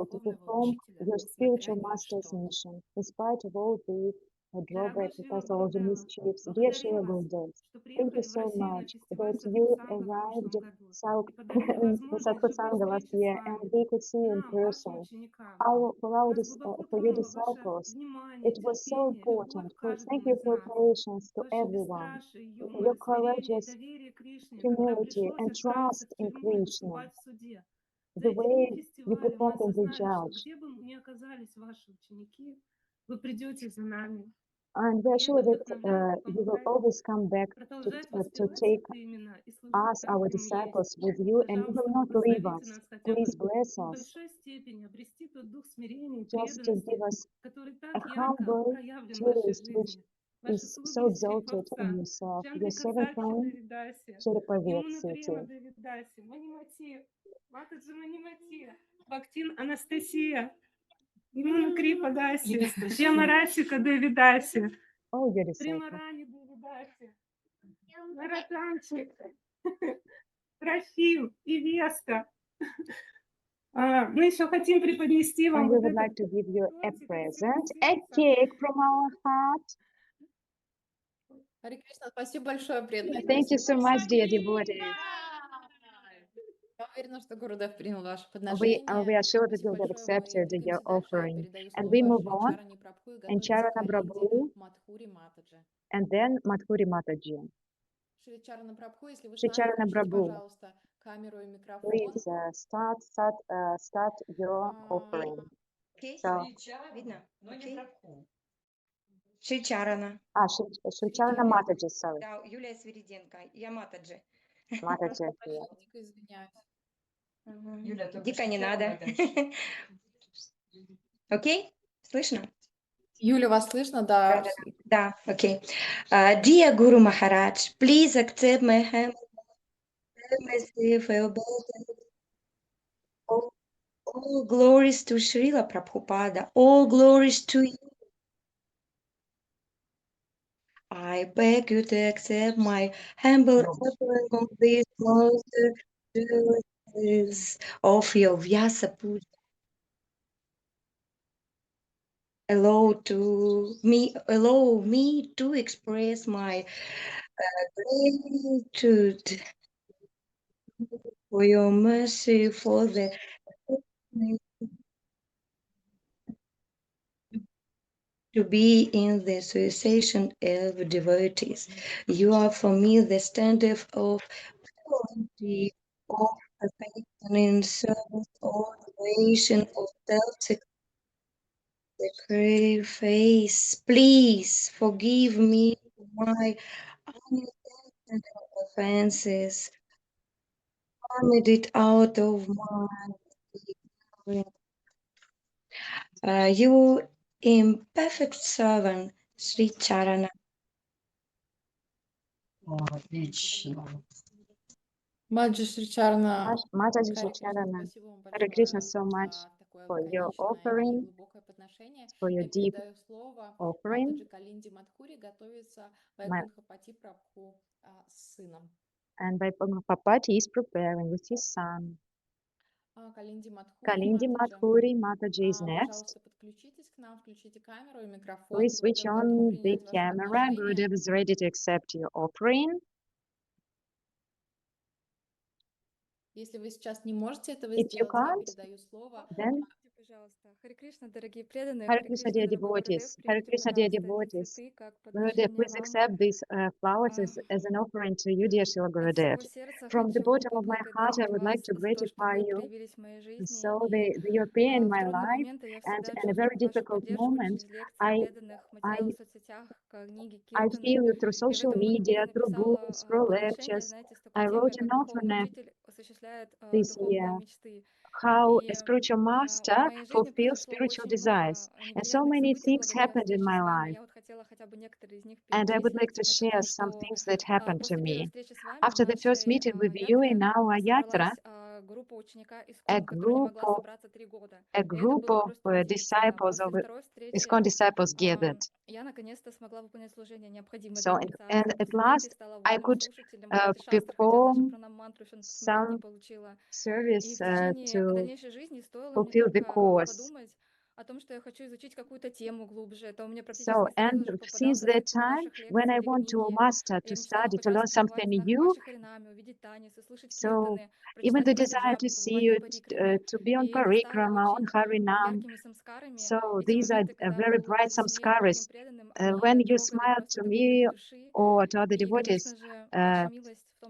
able to perform your spiritual master's mission, in spite of all the drawbacks, because all the mischiefs. Dear Shila Gurudev, thank you so much that you arrived in Satsanga last year and we could see you in person. For your disciples, it was so important. Thank you for patience to everyone, your courageous humility and trust in Krishna, the way you performed in the judge. где бы ни оказались ваши ученики, вы придете за нами. And we are И sure это that вдохновляет, you will помогает always come back продолжать to воспевать take святые имена и служить us, там, our где мы есть. disciples, with you, and you will Пожалуйста, not leave благословите us. нас хотя бы Please bless в us, большой степени обрести тот дух смирения и just to give преданности, us который a так ярко humble проявлен в вашей taste which жизни. Ваши is слуги so из exalted in Череповца, yourself. Your Чандрика servant Сакши from Давидаси, Cherpavet Имуна Према city. Давидаси, Манимати, Матаджи Манимати, Бхактин Анастасия, Имуна Крипа Даси, Шема Расика Давидаси, Oh, your disciple. Примарани Давидаси, Наратанчик, Трофим и Веста. Мы еще хотим преподнести вам And we вот would этот like to give you a тортик от present, всего a сердца. cake from our heart. Харе Кришна, спасибо большое, преданные. Thank you Спасибо so much, dear большое. devotees. Я уверена, что Гурудев принял ваше We подношение. are sure that Спасибо you'll have большое. Мы accepted your двигаемся дальше. Я offering. передаю And we слово move Шри on, Чарани Прабху и and готовится Charana Калинди Prabhu, Мадхури Матаджи. and then Madhuri Mataji. Шри Чарана Прабху, если вы с Shri нами, Charana включите, Prabhu, пожалуйста, камеру и микрофон. please start your offering. Окей, So, видно? Окей. Шри Чарана. Shri Charana Mataji, sorry. Да, Юлия Свириденко. Я Матаджи. Mataji. Большое дико извиняюсь. Дико не надо. Окей? Слышно? Юля, вас слышно? Да. Да, окей. Dear Guru Maharaj, please accept my humble all glories to Srila Prabhupada. All glories to you. I beg you to accept my humble offering of this most justice of your Vyasa Puja. Allow me to express my gratitude for your mercy, for the to be in the association of devotees. You are for me the standard of purity, of perfection in service, of creation, of self-sacrifice. Please forgive me my unintentional offenses. Vomit it out of my you imperfect servant, Sri Charana. Маджи Шри Чарана. Mataji Харе Shri Кришна, Charana. спасибо вам Hare Krishna большое so much такое for your лаконичное и offering, глубокое подношение. for your Я deep передаю слово offering. Матаджи Калинди Мадхури, готовится Вайкунхапати Прабху с сыном. And Papati is preparing with his son. Калинди Мадхури Kalindi Матаджи. Madhuri Mataji is next. Пожалуйста, подключитесь к нам, включите камеру и микрофон. Please switch Гурудев готов on the принять ваше camera. подношение. Gurudev is ready to accept your offering. Если вы сейчас не можете этого If you сделать, я can't, передаю слово. then Пожалуйста. Харе Кришна, дорогие преданные, Hare Харе Krishna, Кришна, dear дорогой Гурудев, devotees. Hare примите, Krishna, dear пожалуйста, эти devotees. цветы как Gurudev, подношение please вам. accept these flowers as an offering to you, dear Srila От Gurudev. всего сердца From the хочу bottom of my heart, I поблагодарить would вас like to за то, что gratify вы you. проявились в моей жизни. So И the European in в my трудные life, моменты я and всегда in a very чувствую вашу difficult поддержку moment, через лекции I преданных, материалы в соцсетях, книги, I киртаны. feel you through И в social этом году я media, through написала books, through подношение, lectures. знаете, с I такой wrote темой, an как духовный offering учитель осуществляет this духовные year, мечты. how a И spiritual в master моей жизни fulfills произошло spiritual очень desires. много And so невероятных many событий things благодаря happened in встрече my с вами. life. Я вот хотела хотя бы некоторые из них And I would like перечислить. to Это share то, some что things that happened to после первой me. встречи с вами в After the first нашей meeting with you ятре in our yatra, собралась группа ученика a ИСККОН, которая не group могла of собраться 3 года. a И это group было of просто удивительно. disciples of После второй встречи ISKCON disciples gathered. я наконец-то смогла выполнять служение необходимое So для инициации and at Бхакти-йоги, last стала I вольным could слушателем Бхакти-шастр, хотя даже perform пранам-мантру еще посмотреть не some получила. И service в течение to дальнейшей жизни стоило мне fulfill the только course. подумать о том, что я хочу изучить какую-то тему глубже, то мне So, практически and сразу же since попадался that цикл time, ваших when лекций I или want to книги. master, to Я мечтала study, хоть to раз learn побывать something на new, ваших харинаме, увидеть танец, услышать so киртаны, even the прочитать Бхаджан desire to Джапу, see побывать you, на парикраме. to be on И это стало parikrama, on очень harinam, яркими самскарами. so Эти these are моменты, когда very был bright Божий смех другим samskaras. преданным, When они you трогали smile просто to до me глубины души. or to other И, devotees, конечно же, ваша милость в том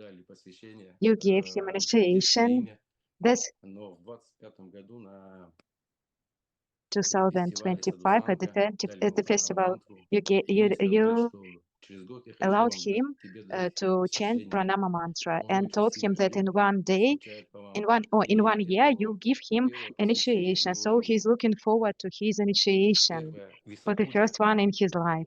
дали посвящение You gave him в initiation. детское имя, This но в 25 году на 2025 at the festival, you allowed him to chant pranama mantra and told him that in one day, in one year, you give him initiation. So he's looking forward to his initiation for the first one in his life.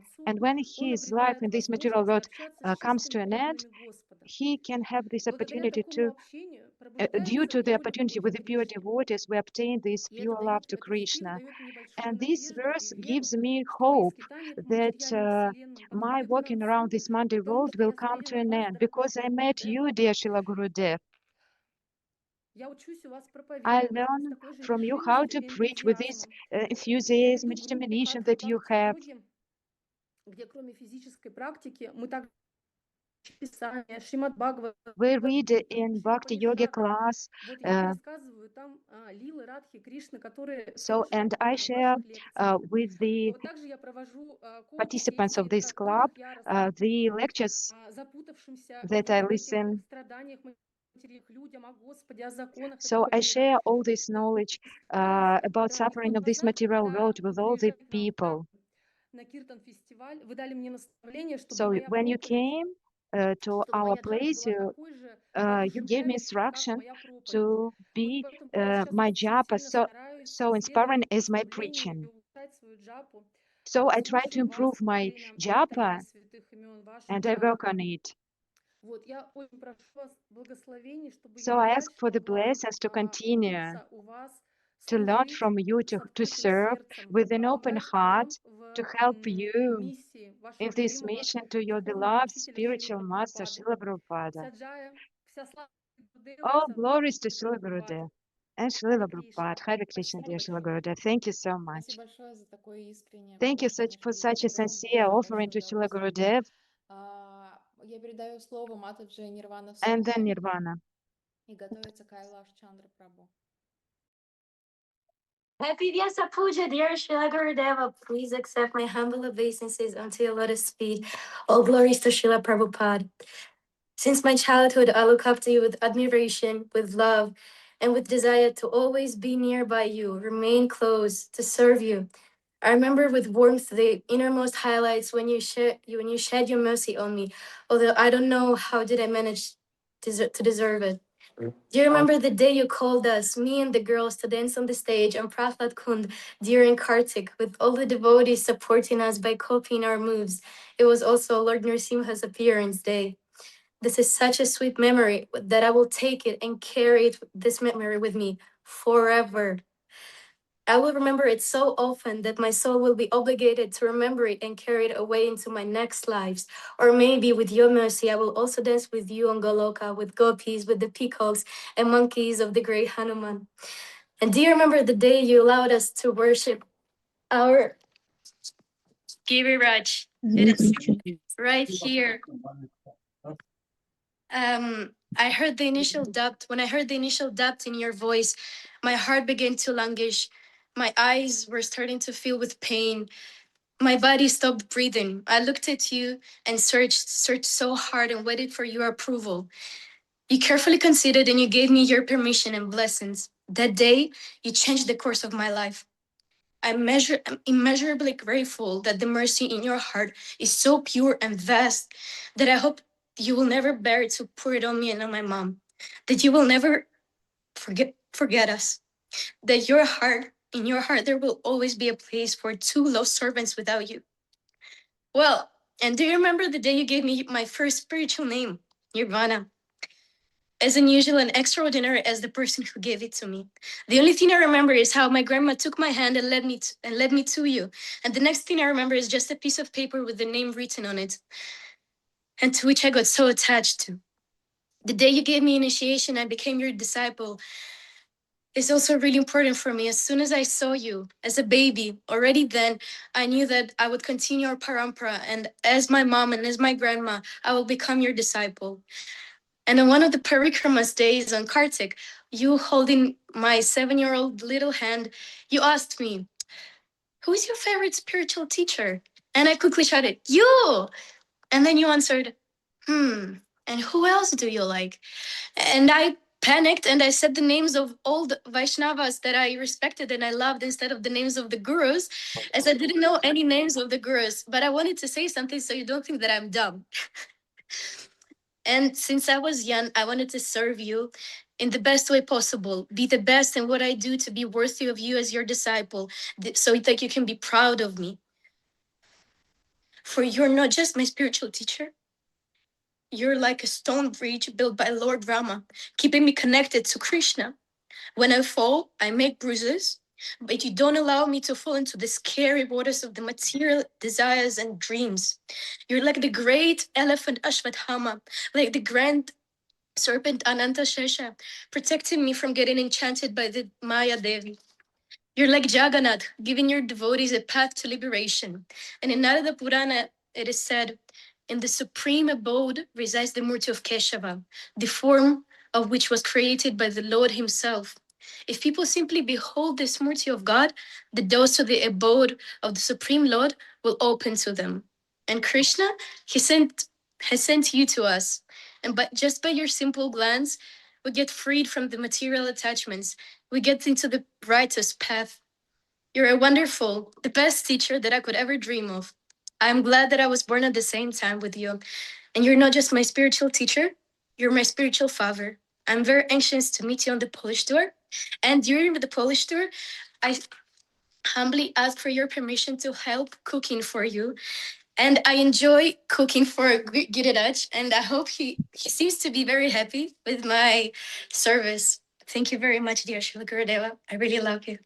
концу, And when он his life обретает in this material возможность world общаться с comes чистыми to an end, ангелами Господа. he can have this Благодаря opportunity такому to общению due to the opportunity with the pure devotees, we obtain this pure love to Krishna. And this verse gives me hope that my walking around this Monday world will come to an end because I met you, dear Srila Gurudev. I learn from you how to preach with this enthusiasm and determination that you have. We read in Bhakti Yoga class, and I share with the participants of this club the lectures that I listen. So I share all this knowledge about suffering of this material world with all the people. So when you came to our place, you gave me instruction to be my japa so inspiring as my preaching. So I try to improve my japa and I work on it. So I ask for the blessings to continue, to learn from you, to serve with an open heart, to help you in this mission to your beloved spiritual master, Srila Prabhupada. All glories to Srila Gurudev and Srila Prabhupada. Hare Krishna, dear Srila Gurudev. Thank you so much. Thank you for such a sincere offering to Srila Gurudev. Я передаю слово Матаджи Нирвана And then Сунде. Nirvana. И готовится Кайлаш Чандра Прабhu. Happy Vyasa Puja, dear Srila Gurudeva. Please accept my humble obeisances unto your lotus feet. All glories to Srila Prabhupada. Since my childhood, I look up to you with admiration, with love, and with desire to always be nearby you, remain close, to serve you. I remember with warmth the innermost highlights when you shed your mercy on me, although I don't know how did I manage to deserve it. Do you remember the day you called us, me and the girls, to dance on the stage on Prahlad Kund during Kartik, with all the devotees supporting us by copying our moves? It was also Lord Nrsimha's appearance day. This is such a sweet memory that I will take it and carry this memory with me forever. I will remember it so often that my soul will be obligated to remember it and carry it away into my next lives. Or maybe with your mercy, I will also dance with you on Goloka, with gopis, with the peacocks and monkeys of the great Hanuman. And do you remember the day you allowed us to worship our Giriraj? It is right here. I heard the initial depth. When I heard the initial depth in your voice, my heart began to languish. My eyes were starting to fill with pain. My body stopped breathing. I looked at you and searched so hard and waited for your approval. You carefully considered and you gave me your permission and blessings. That day, you changed the course of my life. I'm immeasurably grateful that the mercy in your heart is so pure and vast that I hope you will never bear to pour it on me and on my mom. That you will never forget us. That in your heart, there will always be a place for two lost servants without you. Well, and do you remember the day you gave me my first spiritual name, Nirvana? As unusual and extraordinary as the person who gave it to me. The only thing I remember is how my grandma took my hand and led me to you. And the next thing I remember is just a piece of paper with the name written on it, and to which I got so attached to. The day you gave me initiation, I became your disciple. It's also really important for me. As soon as I saw you as a baby, already then, I knew that I would continue our parampara, and as my mom and as my grandma, I will become your disciple. And on one of the parikramas days on Kartik, you holding my 7-year-old little hand, you asked me, who is your favorite spiritual teacher? And I quickly shouted, you! And then you answered, and who else do you like? And I panicked and I said the names of all the Vaishnavas that I respected and I loved instead of the names of the gurus, as I didn't know any names of the gurus. But I wanted to say something so you don't think that I'm dumb. And since I was young, I wanted to serve you in the best way possible, be the best in what I do to be worthy of you as your disciple, so that you can be proud of me. For you're not just my spiritual teacher, You're like a stone bridge built by Lord Rama, keeping me connected to Krishna. When I fall, I make bruises, but you don't allow me to fall into the scary waters of the material desires and dreams. You're like the great elephant Ashwatthama, like the grand serpent Anantashesha, protecting me from getting enchanted by the Maya Devi. You're like Jagannath, giving your devotees a path to liberation. And in Narada Purana, it is said, in the supreme abode resides the Murti of Keshava, the form of which was created by the Lord himself. If people simply behold this Murti of God, the doors to the abode of the Supreme Lord will open to them. And Krishna, has sent you to us. And just by your simple glance, we get freed from the material attachments. We get into the righteous path. You're a wonderful, the best teacher that I could ever dream of. I'm glad that I was born at the same time with you. And you're not just my spiritual teacher, you're my spiritual father. I'm very anxious to meet you on the Polish tour. And during the Polish tour, I humbly ask for your permission to help cooking for you. And I enjoy cooking for Giriraj, and I hope he seems to be very happy with my service. Thank you very much, dear Shila Gurudeva. I really love you.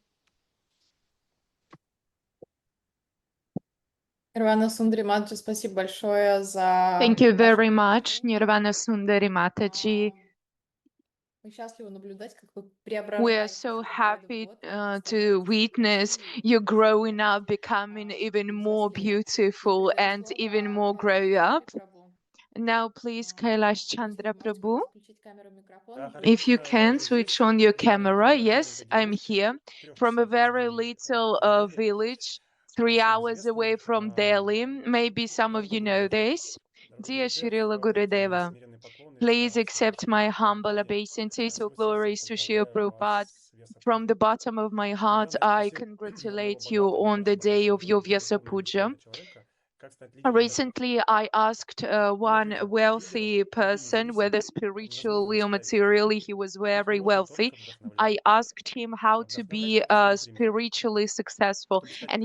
Нирвана Сундри Матаджи, спасибо большое за Thank you ваше very much, Nirvana Sundari Mataji. Мы счастливы наблюдать, как вы We are преображаетесь so из года в happy год, to witness you growing up, becoming even more beautiful and even more grow up. Now, please, Kailash Chandra Prabhu, включить камеру, микрофон. if you can switch on your camera. Yes, I'm here from a very little village, 3 hours away from Delhi. Maybe some of you know this. Dear Srila Gurudeva, please accept my humble obeisances or glories to Srila Prabhupada. From the bottom of my heart, I congratulate you on the day of your Vyasa Puja. Recently, I asked one wealthy person, whether spiritually or materially he was very wealthy. I asked him how to be spiritually successful and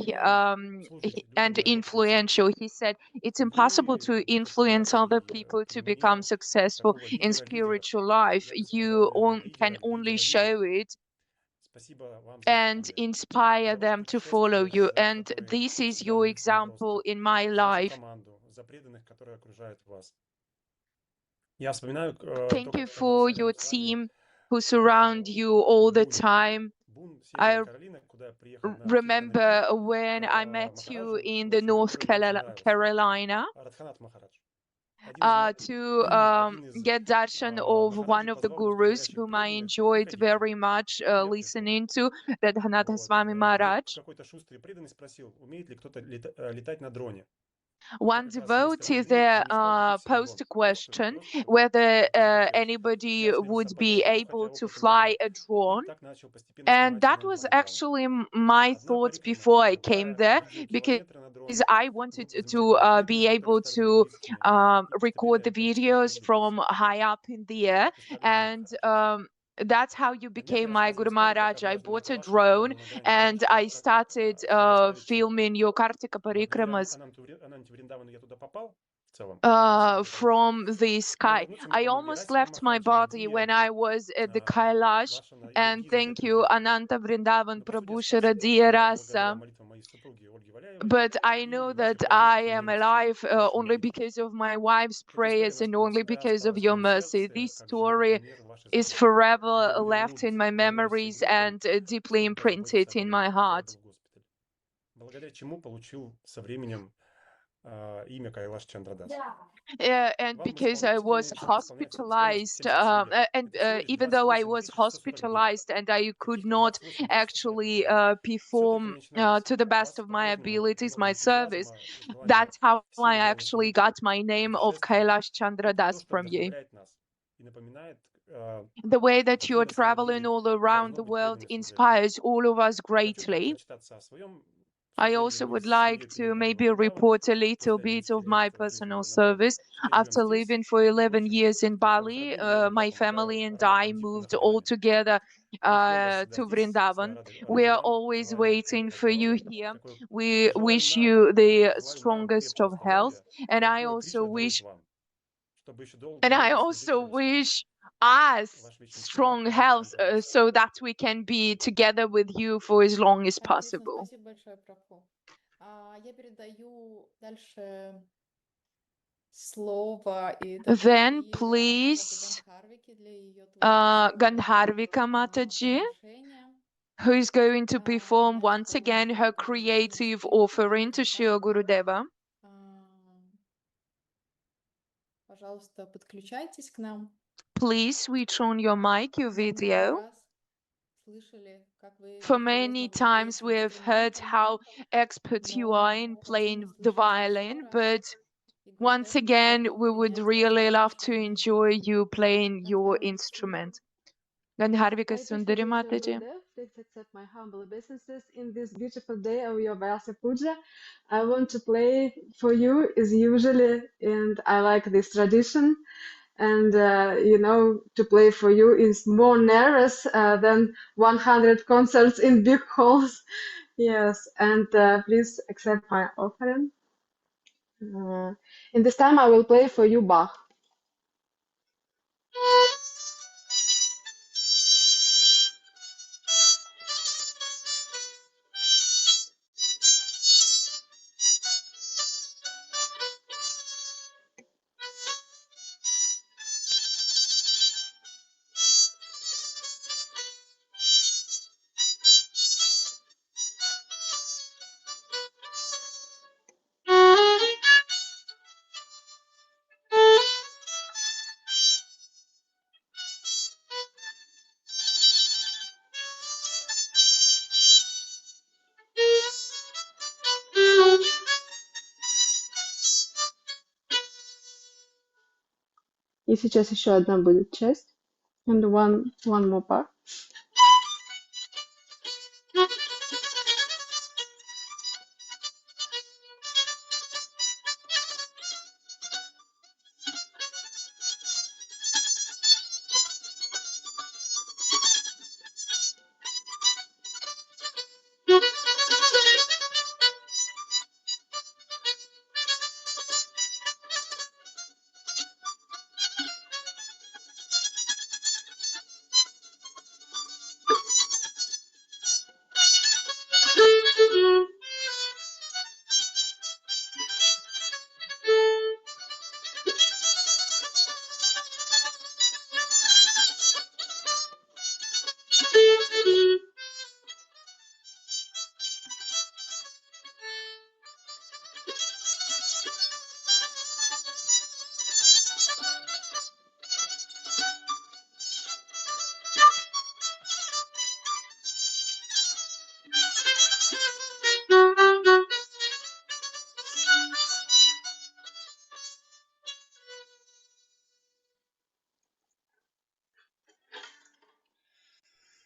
and influential. He said it's impossible to influence other people to become successful in spiritual life. You can only show it and inspire them to follow you. And this is your example in my life. Thank you for your team who surround you all the time. I remember when I met you in the North Carolina to get darshan of one of the gurus whom I enjoyed very much listening to, Radhanatha Swami Maharaj. One devotee there posed a question whether anybody would be able to fly a drone. And that was actually my thoughts before I came there, because I wanted to be able to record the videos from high up in the air. And that's how you became my Guru Maharaj. I bought a drone and I started filming your Kartika Parikramas from the sky. I almost left my body when I was at the Kailash. And thank you, Ananta Vrindavan Prabhu Sharadiya Rasa. But I know that I am alive only because of my wife's prayers and only because of your mercy. This story is forever left in my memories and deeply imprinted in my heart. And because I was hospitalized, and even though I was hospitalized and I could not actually perform to the best of my abilities my service, that's how I actually got my name of Kailash Chandra Das from you. The way that you are traveling all around the world inspires all of us greatly. I also would like to maybe report a little bit of my personal service. After living for 11 years in Bali, my family and I moved all together to Vrindavan. We are always waiting for you here. We wish you the strongest of health, and I also wish And I also wish us strong health so that we can be together with you for as long as Харе Кришна, possible. спасибо большое, Прабху. Я передаю дальше слово и этот Then эфир please, Гандхарвике для ее творческого Gandharvika Mataji, подношения. who is going to perform once again her creative offering to Shri Gurudeva. Пожалуйста, подключайтесь к нам. Please switch on your mic, your Мы много video. раз слышали, как вы For виртуозно many times владеете we have heard инструментом, how expert you are in но хотим playing the услышать violin, еще раз. but И once Гурудев again готов we would принять вас really в love помощь to жизни. enjoy you playing your Гандхарвика Сундара. instrument. Gandharvika Hare Krishna, Sundari dear Sri Mataji. Gurudev, please accept my humble obeisances in this beautiful day of your Vyasa Puja. I want to play for you as usually, and I like this tradition. And to play for you is more nervous than 100 concerts in big halls. Yes, and please accept my offering. In this time, I will play for you Bach. И сейчас еще одна будет часть. And one more part.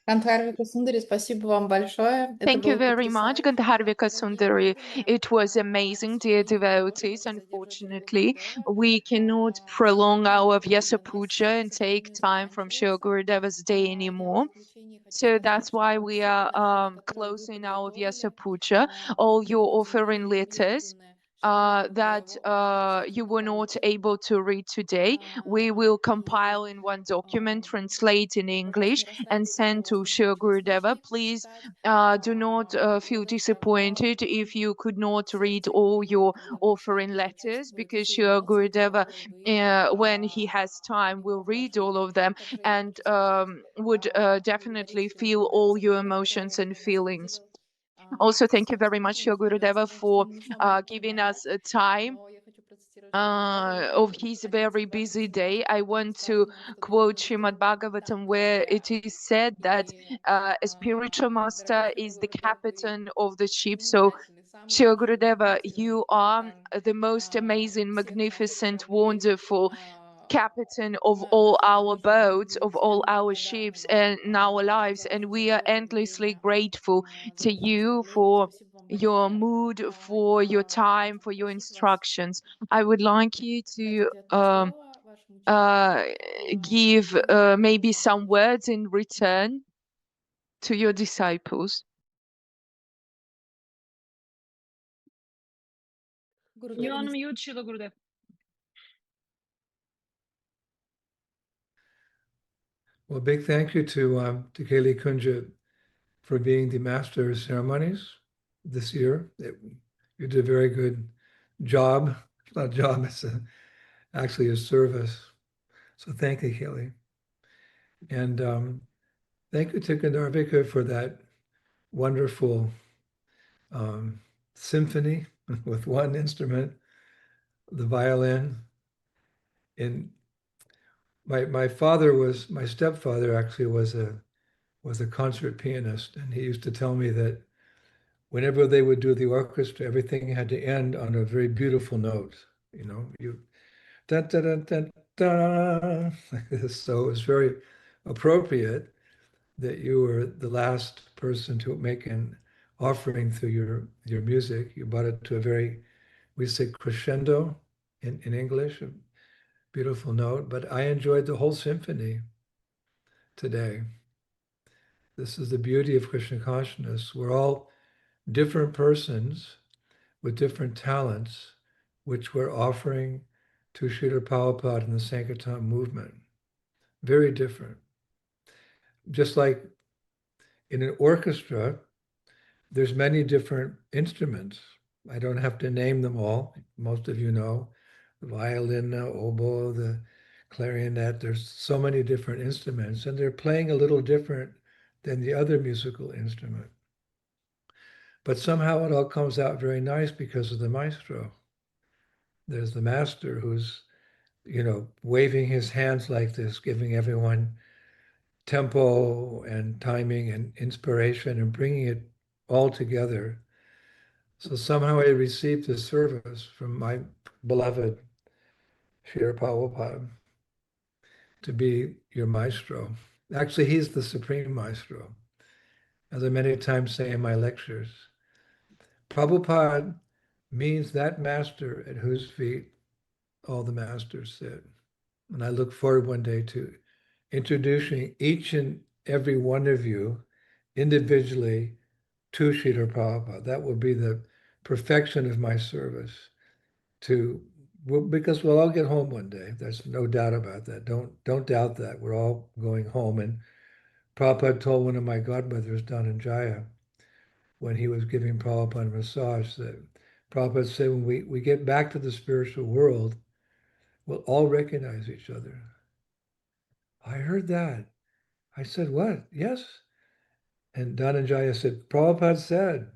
Гандхарвика Сундари, спасибо вам большое. Это Thank you было very much, потрясающе. Gandharvika Дорогие Sundari. преданные, It was amazing, dear devotees. Unfortunately, we cannot prolong our Vyasa Puja and take time from Shri Gurudeva's day anymore. So that's why we are closing our Vyasa Puja. All your offering letters that you were not able to read today, we will compile in one document, translate in English, and send to Shri Gurudeva. Please do not feel disappointed if you could not read all your offering letters, because Shri Gurudeva, when he has time, will read all of them and would definitely feel all your emotions and feelings. Also, thank you very much, Shri Gurudeva, for giving us time of his very busy day. I want to quote Srimad Bhagavatam, where it is said that a spiritual master is the captain of the ship. So, Shri Gurudeva, you are the most amazing, magnificent, wonderful captain of all our boats, of all our ships and in our lives, and we are endlessly grateful to you for your mood, for your time, for your instructions. I would like you to give maybe some words in return to your disciples. You on mute, Shri Gurudev. Well, big thank you to Kaylee Kunja for being the master of ceremonies this year. You did a very good job. It's not a job, it's actually a service. So thank you, Kaylee. And thank you to Gandharvika for that wonderful symphony with one instrument, the violin. And my father was, my stepfather actually was a concert pianist, and he used to tell me that whenever they would do the orchestra, everything had to end on a very beautiful note. You know, you da da da da da. So it was very appropriate that you were the last person to make an offering through your music. You brought it to a very, we say crescendo in English, a beautiful note. But I enjoyed the whole symphony today. This is the beauty of Krishna consciousness. We're all different persons with different talents, which we're offering to Srila Prabhupada and the Sankirtan movement. Very different. Just like in an orchestra, there's many different instruments. I don't have to name them all. Most of you know the violin, the oboe, the clarinet. There's so many different instruments, and they're playing a little different than the other musical instrument. But somehow it all comes out very nice because of the maestro. There's the master who's, waving his hands like this, giving everyone tempo and timing and inspiration and bringing it all together. So somehow I received this service from my beloved Srila Prabhupada to be your maestro. Actually, he's the supreme maestro. As I many times say in my lectures, Prabhupada means that master at whose feet all the masters sit. And I look forward one day to introducing each and every one of you individually to Srila Prabhupada. That will be the perfection of my service because we'll all get home one day. There's no doubt about that. Don't doubt that. We're all going home. And Prabhupada told one of my godmothers, Dhananjaya, when he was giving Prabhupada a massage, that Prabhupada said, when we get back to the spiritual world, we'll all recognize each other. I heard that. I said, what? Yes. And Dhananjaya said, Prabhupada said,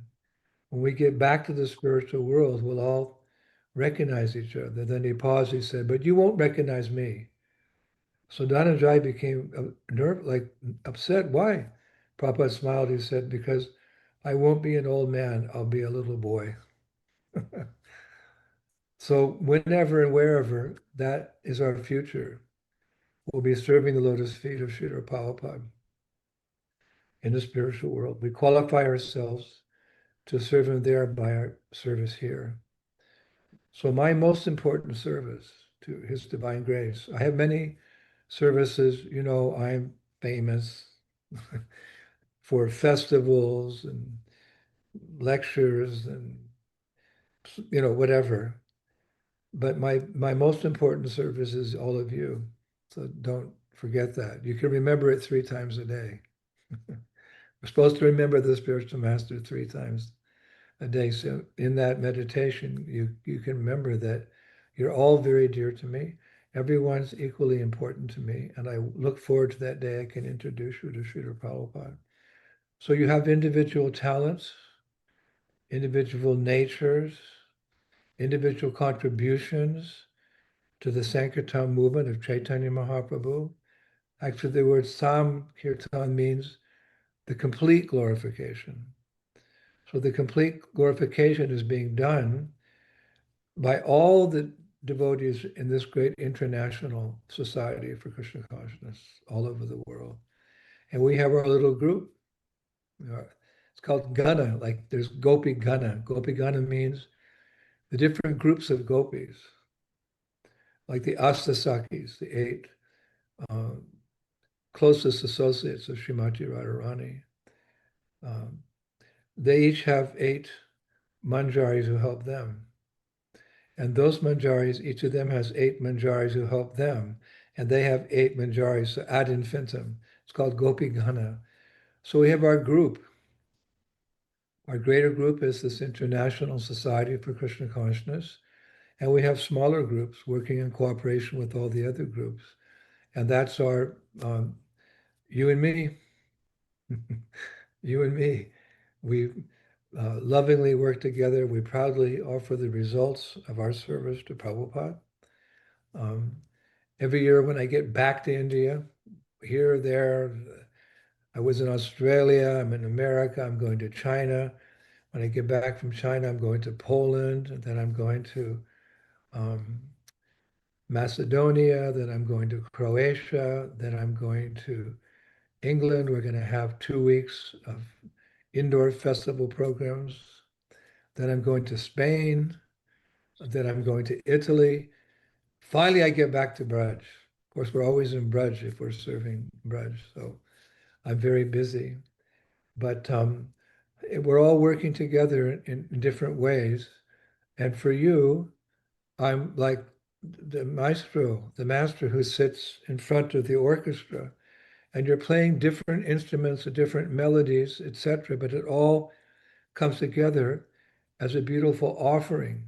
when we get back to the spiritual world, we'll all recognize each other. Then he paused, he said, but you won't recognize me. So Dhananjaya became upset. Why? Prabhupada smiled, he said, because I won't be an old man, I'll be a little boy. So whenever and wherever, that is our future. We'll be serving the lotus feet of Srila Prabhupada in the spiritual world. We qualify ourselves to serve him there by our service here. So my most important service to his divine grace. I have many services, I'm famous for festivals and lectures and whatever. But my most important service is all of you. So don't forget that. You can remember it 3 times a day. We're supposed to remember the spiritual master 3 times a day. So in that meditation, you can remember that you're all very dear to me. Everyone's equally important to me. And I look forward to that day I can introduce you to Srila Prabhupada. So you have individual talents, individual natures, individual contributions to the Sankirtan movement of Chaitanya Mahaprabhu. Actually, the word Samkirtan means the complete glorification. So the complete glorification is being done by all the devotees in this great international society for Krishna consciousness all over the world. And we have our little group. It's called Gana, like there's Gopi Gana. Gopi Gana means the different groups of gopis, like the Astasakis, the 8 closest associates of Srimati Radharani. They each have 8 manjaris who help them. And those manjaris, each of them has 8 manjaris who help them. and they have 8 manjaris, so ad infinitum. It's called Gopi Gana. So we have our group. Our greater group is this International Society for Krishna Consciousness, and we have smaller groups working in cooperation with all the other groups. And that's our, you and me, you and me. We lovingly work together. We proudly offer the results of our service to Prabhupada. Every year when I get back to India, here or there, I was in Australia, I'm in America, I'm going to China. When I get back from China, I'm going to Poland, and then I'm going to Macedonia, then I'm going to Croatia, then I'm going to England. We're going to have 2 weeks of indoor festival programs. Then I'm going to Spain, then I'm going to Italy. Finally, I get back to Braj. Of course, we're always in Braj if we're serving Braj, so I'm very busy. But we're all working together in different ways. And for you, I'm like the maestro, the master who sits in front of the orchestra, and you're playing different instruments, different melodies, etc. But it all comes together as a beautiful offering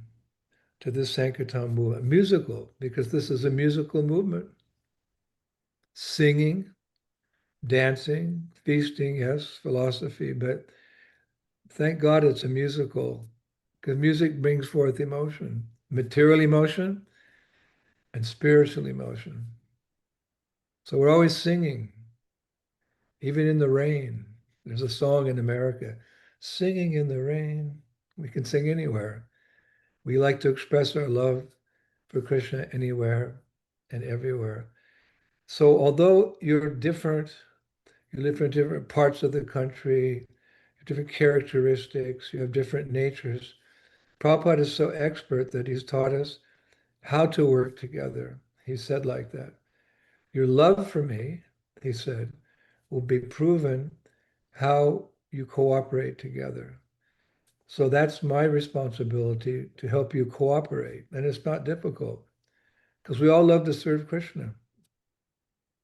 to this Sankirtan movement. Musical, because this is a musical movement. Singing, dancing, feasting, yes, philosophy, but thank God it's a musical, because music brings forth emotion, material emotion and spiritual emotion. So we're always singing, even in the rain. There's a song in America, singing in the rain. We can sing anywhere. We like to express our love for Krishna anywhere and everywhere. So although you're different, you live in different parts of the country, you have different characteristics, you have different natures, Prabhupada is so expert that he's taught us how to work together. He said like that. Your love for me, he said, will be proven how you cooperate together. So that's my responsibility to help you cooperate. And it's not difficult because we all love to serve Krishna.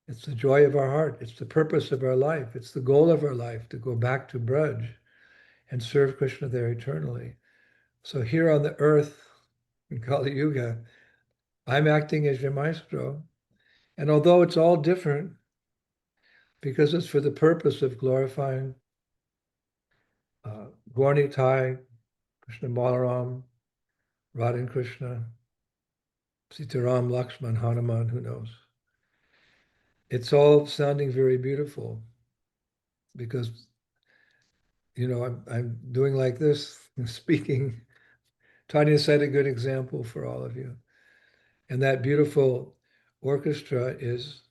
It's the joy of our heart. It's the purpose of our life. It's the goal of our life to go back to Braj and serve Krishna there eternally. So here on the earth in Kali Yuga, I'm acting as your maestro. And although it's all different, because it's for the purpose of glorifying Gaurnitai, Krishna Balaram, Radha and Krishna, Sitaram, Lakshman, Hanuman, who knows? It's all sounding very beautiful because, I'm doing like this, speaking, trying to set a good example for all of you. And that beautiful orchestra is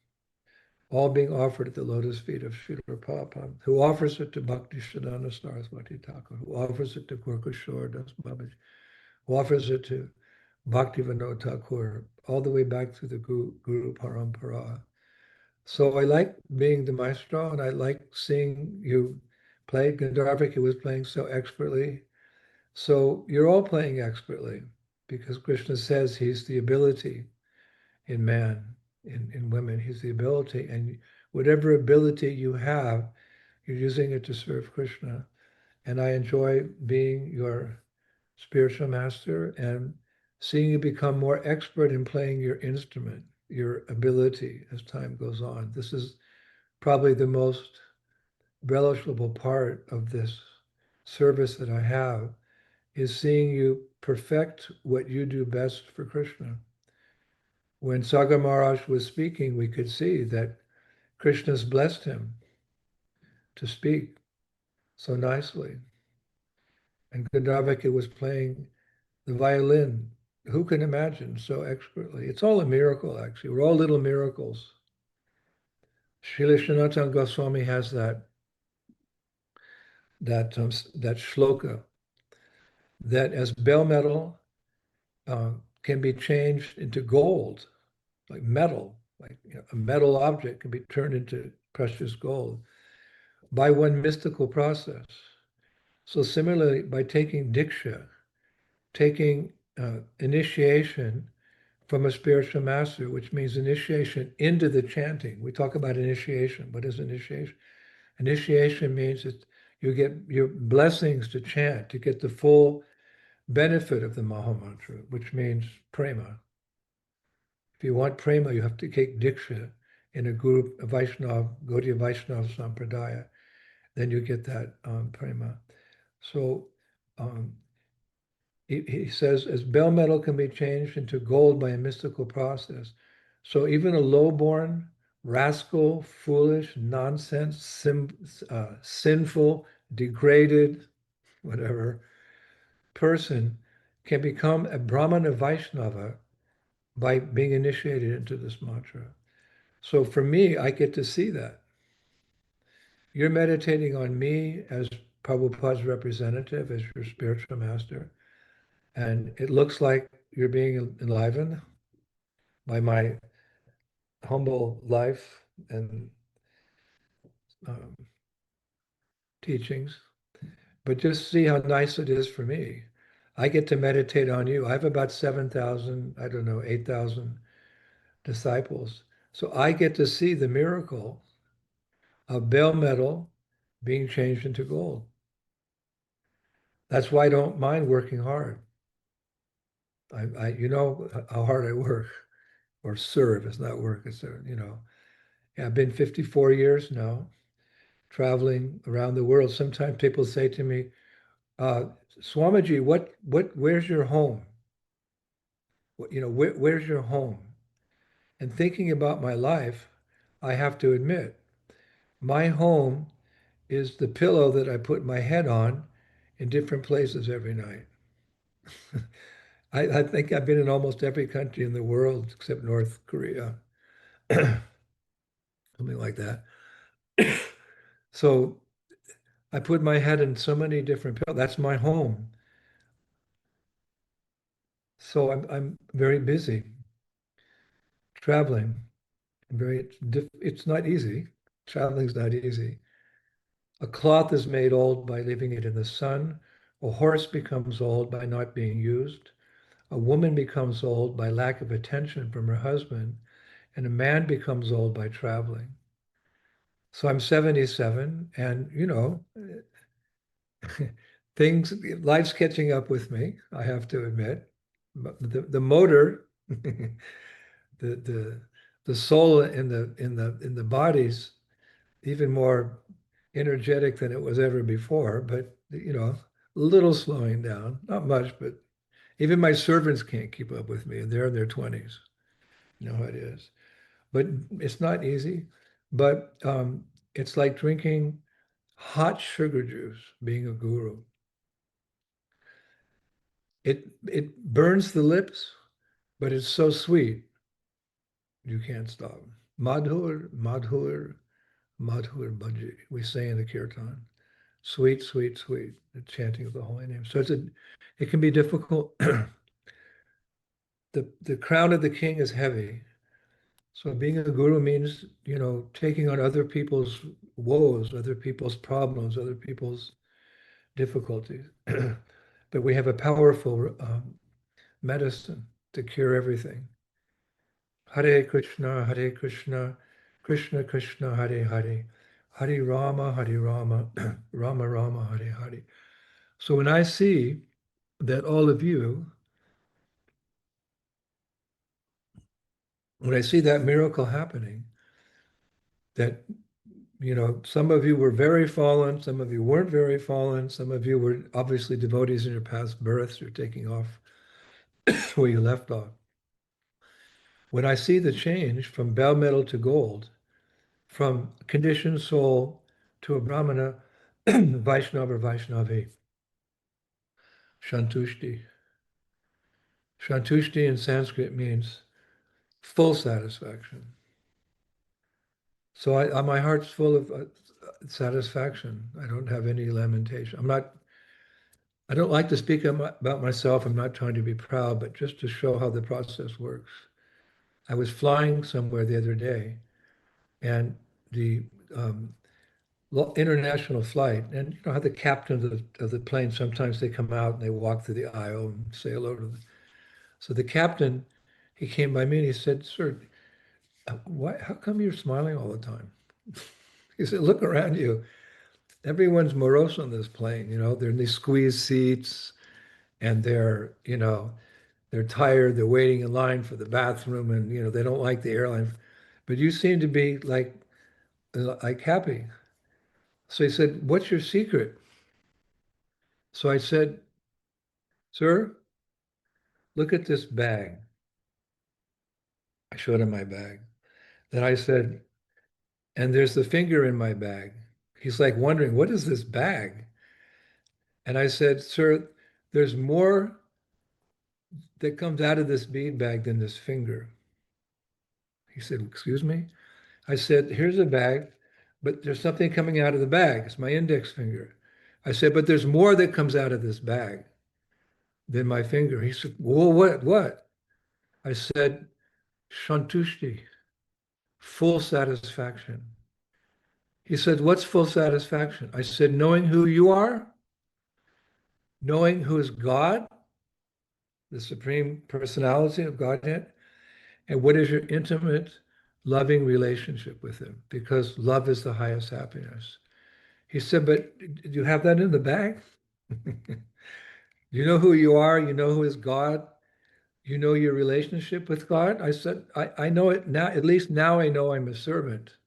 all being offered at the lotus feet of Srila Prabhupada, who offers it to Bhakti Siddhanta Saraswati Thakur, who offers it to Gorkashore Das Babaji, who offers it to Bhakti Vinod Thakur, all the way back through the Guru Parampara. So I like being the maestro, and I like seeing you play. Gandharvika was playing so expertly. So you're all playing expertly because Krishna says he's the ability in man, in women. He's the ability. And whatever ability you have, you're using it to serve Krishna. And I enjoy being your spiritual master and seeing you become more expert in playing your instrument, your ability as time goes on. This is probably the most relishable part of this service that I have, is seeing you perfect what you do best for Krishna. When Sagar Maharaj was speaking, we could see that Krishna's blessed him to speak so nicely. And Gandharvika was playing the violin. Who can imagine so expertly? It's all a miracle, actually. We're all little miracles. Srila Sanatana Goswami has that shloka that as bell metal can be changed into gold, like metal, like a metal object can be turned into precious gold by one mystical process. So similarly, by taking diksha, taking initiation, from a spiritual master, which means initiation into the chanting. We talk about initiation. What is initiation? Initiation means that you get your blessings to chant, to get the full benefit of the Mahamantra, which means prema. If you want prema, you have to take diksha in a guru, a Vaishnava, Gaudiya Vaishnava Sampradaya. Then you get that prema. So he says, as bell metal can be changed into gold by a mystical process, so even a low-born, rascal, foolish, nonsense, sinful, degraded, whatever, person can become a Brahmana Vaishnava by being initiated into this mantra. So for me, I get to see that. You're meditating on me as Prabhupada's representative, as your spiritual master. And it looks like you're being enlivened by my humble life and teachings. But just see how nice it is for me. I get to meditate on you. I have about 7,000, I don't know, 8,000 disciples. So I get to see the miracle of bell metal being changed into gold. That's why I don't mind working hard. You know how hard I work, or serve. It's not work. It's I've been 54 years now, traveling around the world. Sometimes people say to me, Swamiji, where's your home? Where's your home? And thinking about my life, I have to admit, my home is the pillow that I put my head on in different places every night. I think I've been in almost every country in the world except North Korea, something like that. So I put my head in so many different pillows. That's my home. So I'm very busy traveling. It's not easy. Traveling's not easy. A cloth is made old by leaving it in the sun. A horse becomes old by not being used. A woman becomes old by lack of attention from her husband. And a man becomes old by traveling. So I'm 77, and life's catching up with me, I have to admit. The motor, the soul in the body's even more energetic than it was ever before, but a little slowing down, not much, but even my servants can't keep up with me, and they're in their 20s. You know how it is. But it's not easy. But it's like drinking hot sugar juice, being a guru. It burns the lips, but it's so sweet, you can't stop. Madhur, madhur, madhur bhaji, we say in the kirtan. Sweet, sweet, sweet, the chanting of the holy name. So it can be difficult. The crown of the king is heavy. So being a guru means, taking on other people's woes, other people's problems, other people's difficulties. But we have a powerful medicine to cure everything. Hare Krishna, Krishna Krishna, Hare Hare, Hare Rama, Rama Rama, Hare Hare. So when I see that all of you, when I see that miracle happening, that some of you were very fallen, some of you weren't very fallen, some of you were obviously devotees in your past births, you're taking off where you left off. When I see the change from bell metal to gold, from conditioned soul to a Brahmana, Vaishnava or Vaishnavi, Shantushti. Shantushti in Sanskrit means full satisfaction. So my heart's full of satisfaction. I don't have any lamentation. I don't like to speak about myself. I'm not trying to be proud, but just to show how the process works. I was flying somewhere the other day, and the international flight, and you know how the captain of the plane, sometimes they come out and they walk through the aisle and say hello to them. So the captain he came by me and he said, "Sir, why, how come you're smiling all the time?" He said, "Look around you. Everyone's morose on this plane. They're in these squeezed seats and they're tired. They're waiting in line for the bathroom and, they don't like the airline. But you seem to be like happy." So he said, "What's your secret?" So I said, "Sir, look at this bag." I showed him my bag. Then I said, "And there's the finger in my bag." He's like wondering, "What is this bag?" And I said, "Sir, there's more that comes out of this bead bag than this finger." He said, "Excuse me?" I said, "Here's a bag, but there's something coming out of the bag. It's my index finger." I said, "But there's more that comes out of this bag than my finger." He said, "Well, what?" I said, "Shantushti, full satisfaction." He said, "What's full satisfaction?" I said, "Knowing who you are, knowing who is God, the Supreme Personality of Godhead, and what is your intimate, loving relationship with Him, because love is the highest happiness." He said, "But do you have that in the bag?" You know who you are, you know who is God, you know your relationship with God. I said, I know it now, at least now I know I'm a servant,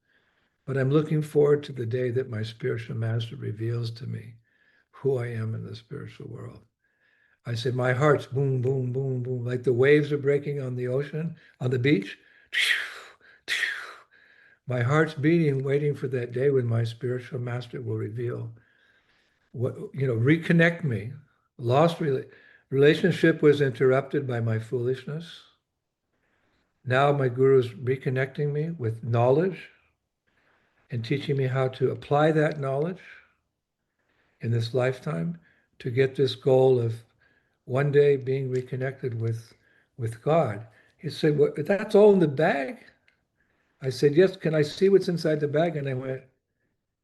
but I'm looking forward to the day that my spiritual master reveals to me who I am in the spiritual world. I said, my heart's boom, boom, boom, boom, like the waves are breaking on the ocean, on the beach. My heart's beating, waiting for that day when my spiritual master will reveal what, reconnect me. Relationship was interrupted by my foolishness. Now my guru is reconnecting me with knowledge and teaching me how to apply that knowledge in this lifetime to get this goal of one day being reconnected with God. He said, "Well, that's all in the bag?" I said, "Yes, can I see what's inside the bag?" And I went,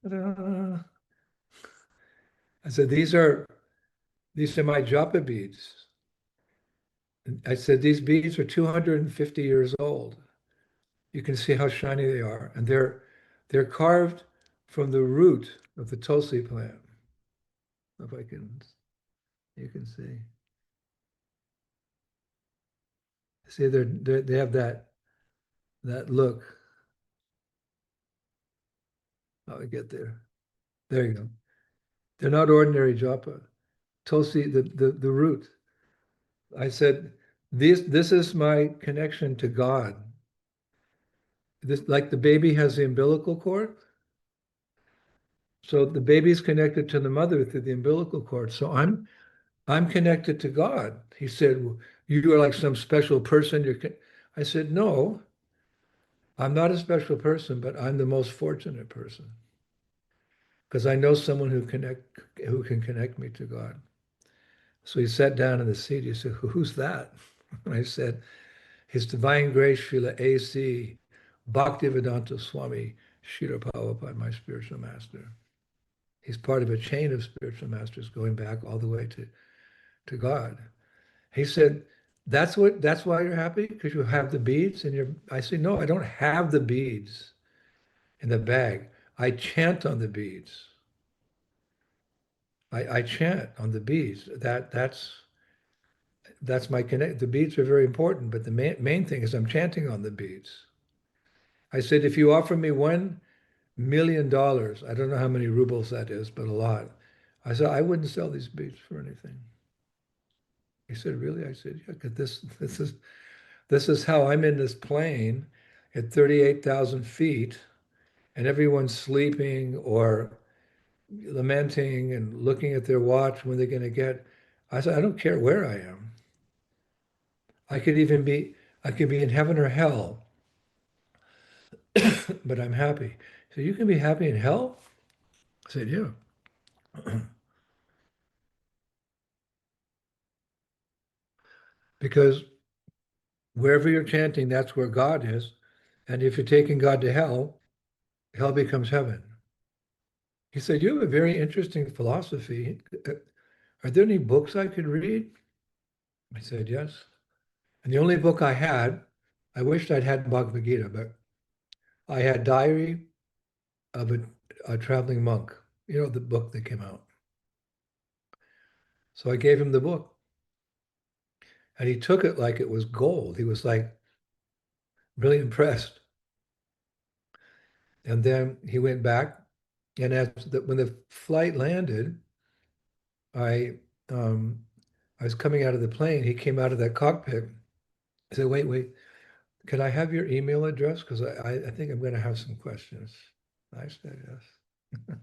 "Ta-da." I said, these are my japa beads. I said, "These beads are 250 years old. You can see how shiny they are. And they're carved from the root of the tulsi plant." If you can see. See, they have that look. How I get there. There you go. They're not ordinary japa. Tulsi, the root. I said, this is my connection to God. This, like the baby has the umbilical cord. So the baby's connected to the mother through the umbilical cord. So I'm connected to God. He said, "Well, you are like some special person." I said, "No, I'm not a special person, but I'm the most fortunate person because I know someone who can connect me to God." So he sat down in the seat. He said, "Who's that?" And I said, "His Divine Grace Srila A.C. Bhaktivedanta Swami Srila Prabhupada, my spiritual master." He's part of a chain of spiritual masters going back all the way to God. He said, that's why you're happy? Because you have the beads in your. I said, "No, I don't have the beads in the bag. I chant on the beads. I chant on the beads. That's my connect. The beads are very important, but the main thing is I'm chanting on the beads." I said, "If you offer me $1 million, I don't know how many rubles that is, but a lot." I said, "I wouldn't sell these beads for anything." He said, "Really?" I said, "Yeah, because this is how I'm in this plane at 38,000 feet, and everyone's sleeping or lamenting and looking at their watch when they're going to get." I said, "I don't care where I am. I could be in heaven or hell, but I'm happy." So you can be happy in hell? I said, "Yeah." Because wherever you're chanting, that's where God is. And if you're taking God to hell, hell becomes heaven. He said, "You have a very interesting philosophy. Are there any books I could read?" I said, "Yes." And the only book I had, I wished I'd had Bhagavad Gita, but I had Diary of a Traveling Monk, you know, the book that came out. So I gave him the book. And he took it like it was gold. He was like really impressed. And then he went back. And when the flight landed, I was coming out of the plane. He came out of that cockpit. I said, wait, can I have your email address? Because I think I'm going to have some questions. I said, yes.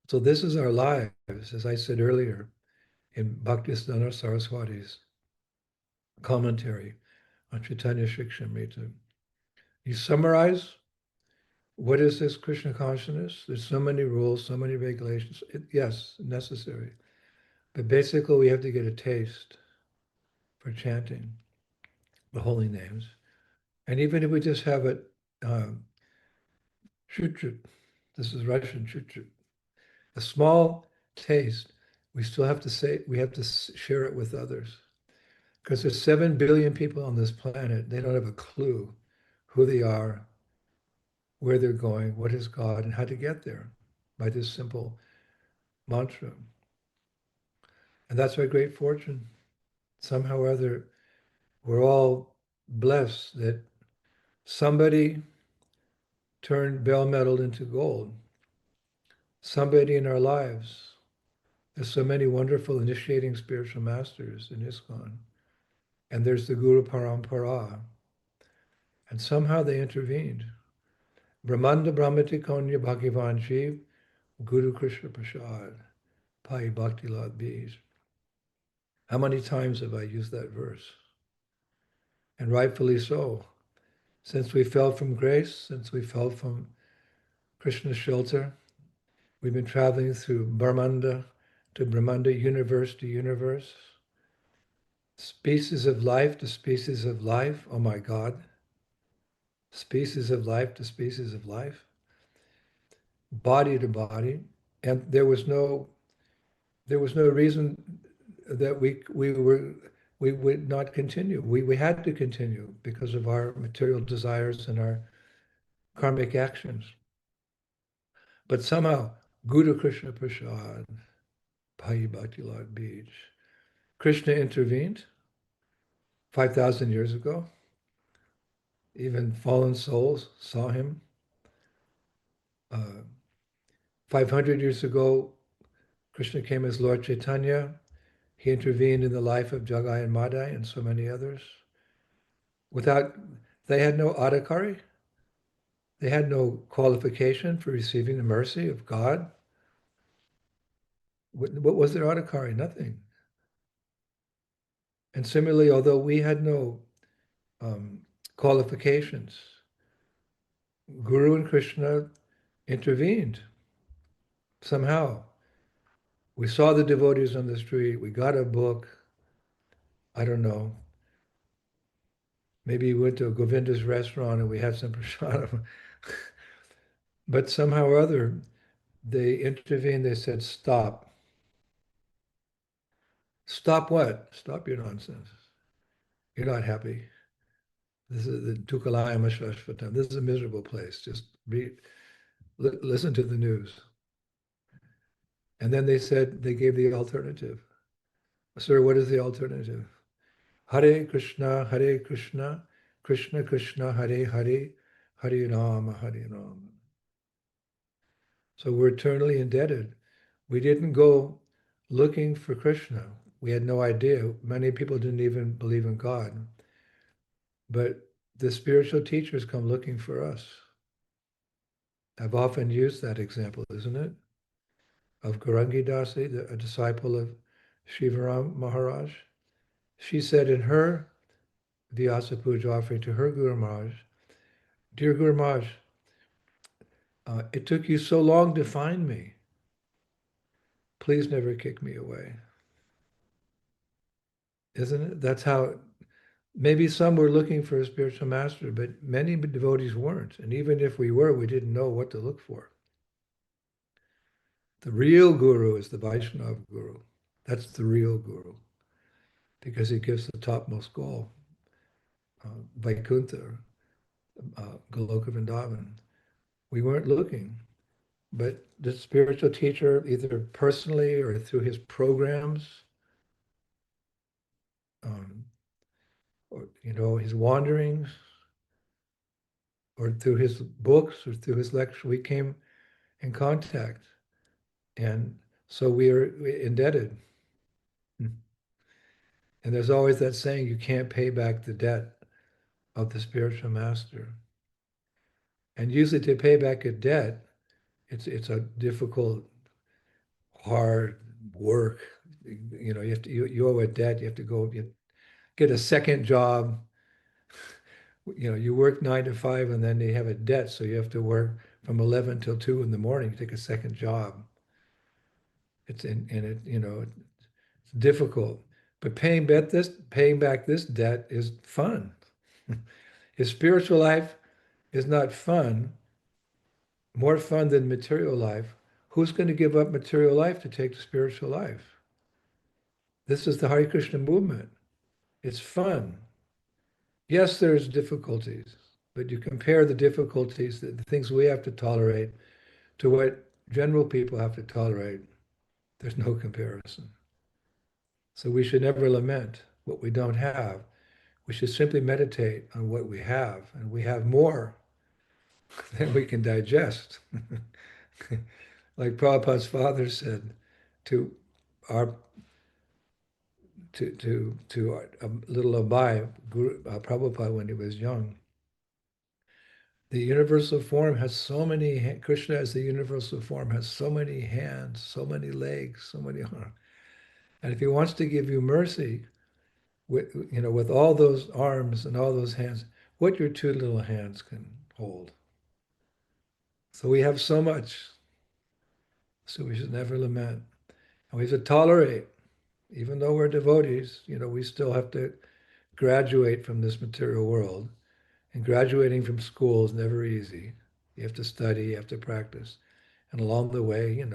So this is our lives, as I said earlier, in Bhaktisiddhanta Saraswati's commentary on Chaitanya Shikshamrita. You summarize what is this Krishna consciousness? There's so many rules, so many regulations. Yes, necessary. But basically, we have to get a taste for chanting the holy names. And even if we just have it, chut-chut, this is Russian chut-chut, a small taste, we still have to say, we have to share it with others. Because there's 7 billion people on this planet, they don't have a clue who they are, where they're going, what is God, and how to get there by this simple mantra. And that's our great fortune. Somehow or other, we're all blessed that somebody turned bell metal into gold. Somebody in our lives. There's so many wonderful initiating spiritual masters in ISKCON. And there's the Guru Parampara. And somehow they intervened. Brahmanda Brahmati Konya Bhagavan Shiv, Guru Krishna Prasad, Pai Bhakti Lad Bij. How many times have I used that verse? And rightfully so. Since we fell from grace, since we fell from Krishna's shelter, we've been traveling through Brahmanda to Brahmanda, universe to universe, species of life to species of life. Oh my God. Species of life to species of life, body to body. And there was no reason that we would not continue. We had to continue because of our material desires and our karmic actions. But somehow, Guru Krishna Prasad, Pai Bhakti Lad Bij, Krishna intervened 5,000 years ago. Even fallen souls saw him. 500 years ago, Krishna came as Lord Chaitanya. He intervened in the life of Jagai and Madai and so many others. They had no adhikari. They had no qualification for receiving the mercy of God. What was their adhikari? Nothing. And similarly, although we had no qualifications, Guru and Krishna intervened somehow. We saw the devotees on the street. We got a book. I don't know. Maybe we went to a Govinda's restaurant and we had some prasadam. But somehow or other, they intervened. They said, stop. Stop what? Stop your nonsense. You're not happy. This is the Tukalayama Shashvatam. This is a miserable place. Just listen to the news. And then they gave the alternative. Sir, what is the alternative? Hare Krishna, Krishna Krishna, Hare Hare, Hare Rama, Hare Rama. So we're eternally indebted. We didn't go looking for Krishna. We had no idea. Many people didn't even believe in God. But the spiritual teachers come looking for us. I've often used that example, isn't it? Of Gaurangi Dasi, a disciple of Shivaram Maharaj. She said in her Vyasa Puja offering to her Guru Maharaj, Dear Guru Maharaj, it took you so long to find me. Please never kick me away. Isn't it? That's how, maybe some were looking for a spiritual master, but many devotees weren't. And even if we were, we didn't know what to look for. The real guru is the Vaishnava guru. That's the real guru. because he gives the topmost goal, Vaikuntha, Goloka Vrindavan. We weren't looking, but the spiritual teacher, either personally or through his programs, or his wanderings, or through his books, or through his lecture, we came in contact, and so we are indebted. And there's always that saying, you can't pay back the debt of the spiritual master. And usually to pay back a debt, it's a difficult, hard work. You owe a debt, you have to go get a second job. You work 9 to 5 and then they have a debt, so you have to work from 11 till 2 in the morning, take a second job. It's difficult. But paying back this debt is fun. If spiritual life is not fun, more fun than material life, who's going to give up material life to take the spiritual life? This is the Hare Krishna movement. It's fun. Yes, there's difficulties, but you compare the difficulties, the things we have to tolerate, to what general people have to tolerate. There's no comparison. So we should never lament what we don't have. We should simply meditate on what we have, and we have more than we can digest. Like Prabhupada's father said to our a little Abai, Prabhupada, when he was young. The universal form has so many, Krishna as the universal form has so many hands, so many legs, so many arms. And if he wants to give you mercy, with all those arms and all those hands, what your 2 little hands can hold. So we have so much. So we should never lament. And we should tolerate, even though we're devotees, we still have to graduate from this material world. And graduating from school is never easy. You have to study, you have to practice. And along the way,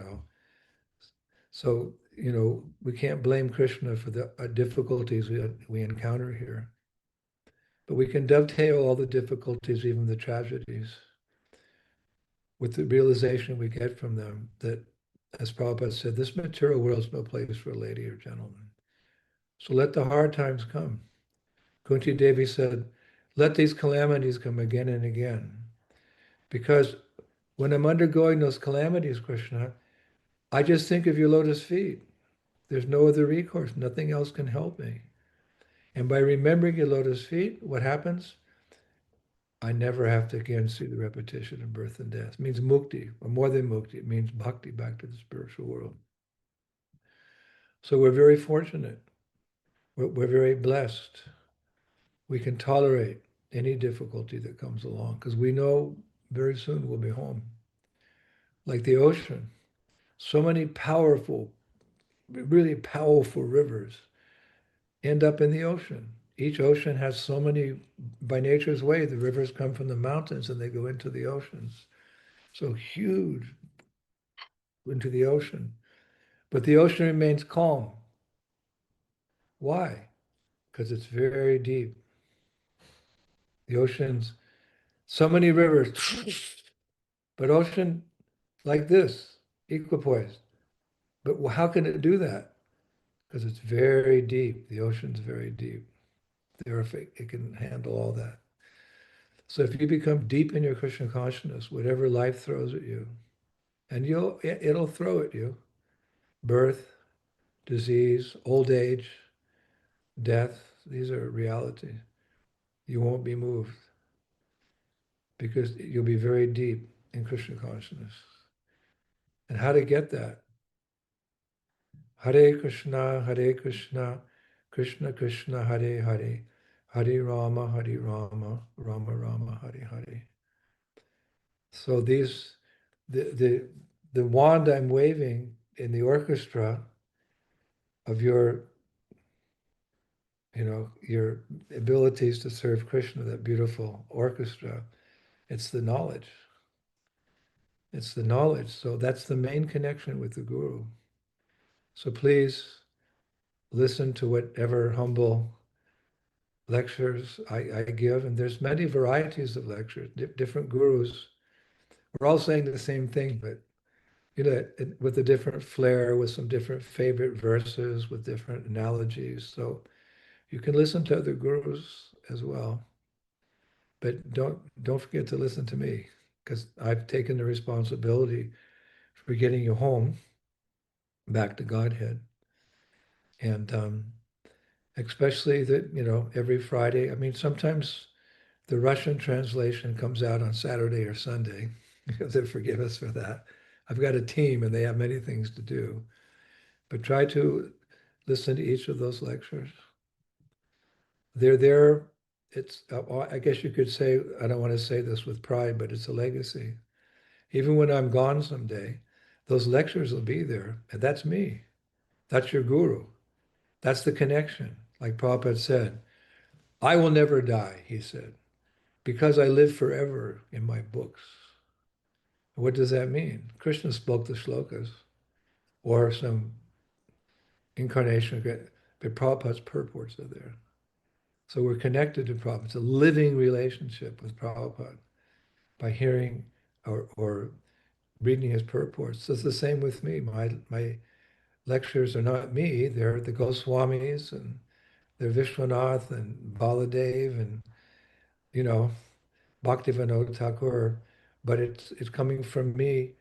so, we can't blame Krishna for the difficulties we encounter here. But we can dovetail all the difficulties, even the tragedies, with the realization we get from them that, as Prabhupada said, this material world is no place for a lady or gentleman. So let the hard times come. Kunti Devi said, let these calamities come again and again. Because when I'm undergoing those calamities, Krishna, I just think of your lotus feet. There's no other recourse. Nothing else can help me. And by remembering your lotus feet, what happens? I never have to again see the repetition of birth and death. It means mukti, or more than mukti. It means bhakti, back to the spiritual world. So we're very fortunate. We're very blessed. We can tolerate any difficulty that comes along because we know very soon we'll be home. Like the ocean, so many powerful, really powerful rivers end up in the ocean. Each ocean has so many, by nature's way, the rivers come from the mountains and they go into the oceans. So huge into the ocean. But the ocean remains calm. Why? Because it's very deep. The ocean's so many rivers, but ocean like this, equipoised. But how can it do that? Because it's very deep. The ocean's very deep. Therefore, it can handle all that. So if you become deep in your Krishna consciousness, whatever life throws at you, and it'll throw at you, birth, disease, old age, death, these are realities. You won't be moved because you'll be very deep in Krishna consciousness. And how to get that? Hare Krishna, Krishna Krishna, Hare Hare, Hare Rama, Rama Rama, Hare Hare. So the wand I'm waving in the orchestra of your abilities to serve Krishna, that beautiful orchestra, it's the knowledge. It's the knowledge. So that's the main connection with the Guru. So please listen to whatever humble lectures I give, and there's many varieties of lectures, different gurus. We're all saying the same thing, but with a different flair, with some different favorite verses, with different analogies. So you can listen to other gurus as well, but don't forget to listen to me, because I've taken the responsibility for getting you home back to Godhead. And especially that, every Friday. I mean, sometimes the Russian translation comes out on Saturday or Sunday. They forgive us for that. I've got a team and they have many things to do, but try to listen to each of those lectures. They're there. It's, I guess you could say, I don't want to say this with pride, but it's a legacy. Even when I'm gone someday, those lectures will be there. And that's me. That's your guru. That's the connection. Like Prabhupada said, I will never die, he said, because I live forever in my books. What does that mean? Krishna spoke the shlokas or some incarnation, but Prabhupada's purports are there. So we're connected to Prabhupada. It's a living relationship with Prabhupada by hearing or reading his purports. So it's the same with me. My lectures are not me, they're the Goswamis and they're Vishwanath and Baladev and, you know, Bhaktivinoda Thakur, but it's coming from me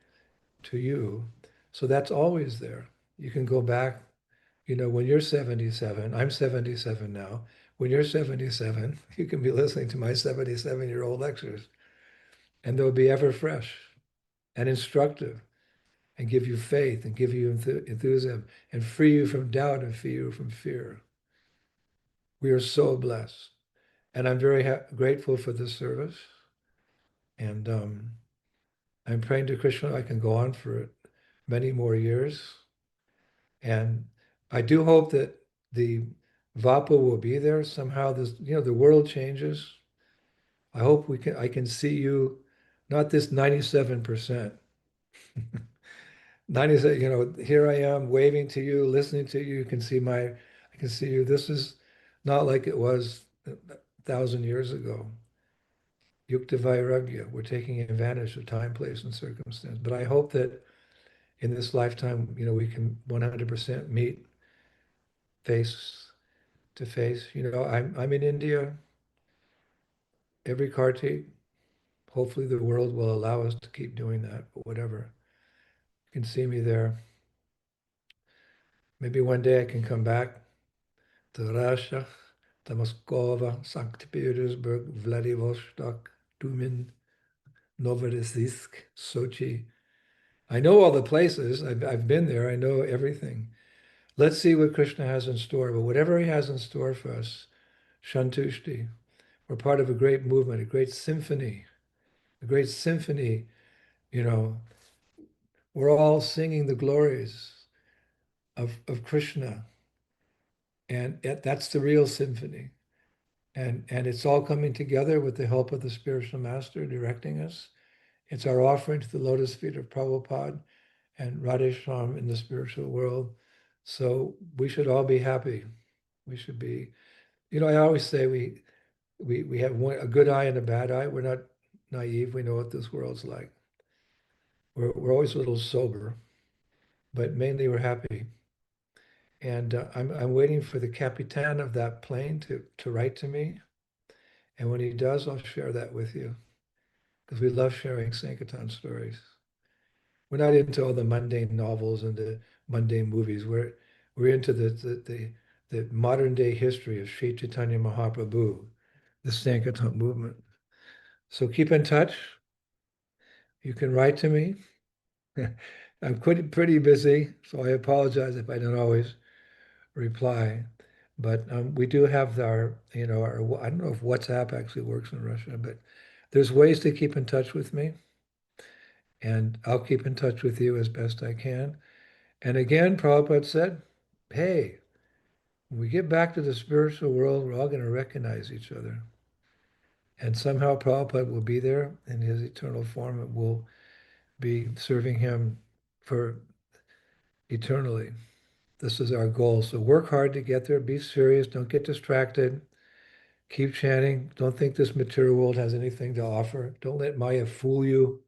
to you. So that's always there. You can go back, when you're 77, I'm 77 now. When you're 77, you can be listening to my 77-year-old lectures, and they'll be ever fresh and instructive and give you faith and give you enthusiasm and free you from doubt and free you from fear. We are so blessed. And I'm very grateful for this service. And I'm praying to Krishna I can go on for many more years. And I do hope that the Vapa will be there somehow. This, the world changes. I hope I can see you, not this 97%. 97, here I am waving to you, listening to you. You can see I can see you. This is not like it was 1,000 years ago. Yukta Vairagya, we're taking advantage of time, place, and circumstance. But I hope that in this lifetime, we can 100% meet face to face. I'm in India every Kartik. Hopefully the world will allow us to keep doing that, but whatever. You can see me there. Maybe one day I can come back to Russia, to Moscow, St. Petersburg, Vladivostok, Tumen, Novorossiysk, Sochi. I know all the places. I've been there. I know everything. Let's see what Krishna has in store. But whatever he has in store for us, Shantushti, we're part of a great movement, a great symphony. A great symphony, we're all singing the glories of Krishna. And that's the real symphony. And it's all coming together with the help of the spiritual master directing us. It's our offering to the lotus feet of Prabhupada and Radhesham in the spiritual world. So we should all be happy. We should be, I always say we have a good eye and a bad eye. We're not naive. We know what this world's like. We're always a little sober, but mainly we're happy. And I'm waiting for the capitan of that plane to write to me. And when he does, I'll share that with you because we love sharing Sankirtan stories. We're not into all the mundane novels and the mundane movies. We're into the modern day history of Sri Chaitanya Mahaprabhu, the Sankirtan movement. So keep in touch. You can write to me. I'm pretty busy, so I apologize if I don't always reply. But we do have our I don't know if WhatsApp actually works in Russia, but there's ways to keep in touch with me. And I'll keep in touch with you as best I can. And again, Prabhupada said, hey, when we get back to the spiritual world, we're all going to recognize each other. And somehow Prabhupada will be there in his eternal form and will be serving him for eternally. This is our goal. So work hard to get there. Be serious. Don't get distracted. Keep chanting. Don't think this material world has anything to offer. Don't let Maya fool you.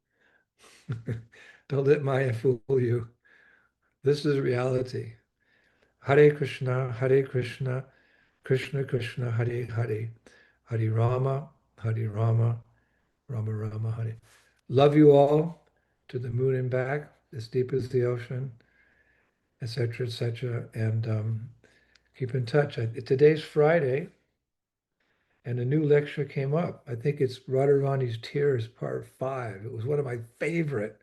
Don't let Maya fool you. This is reality. Hare Krishna, Krishna Krishna, Hare Hare, Hare Rama, Rama Rama, Hare. Love you all to the moon and back, as deep as the ocean, etc., etc. And keep in touch. Today's Friday, and a new lecture came up. I think it's Radharani's Tears, Part 5. It was one of my favorite.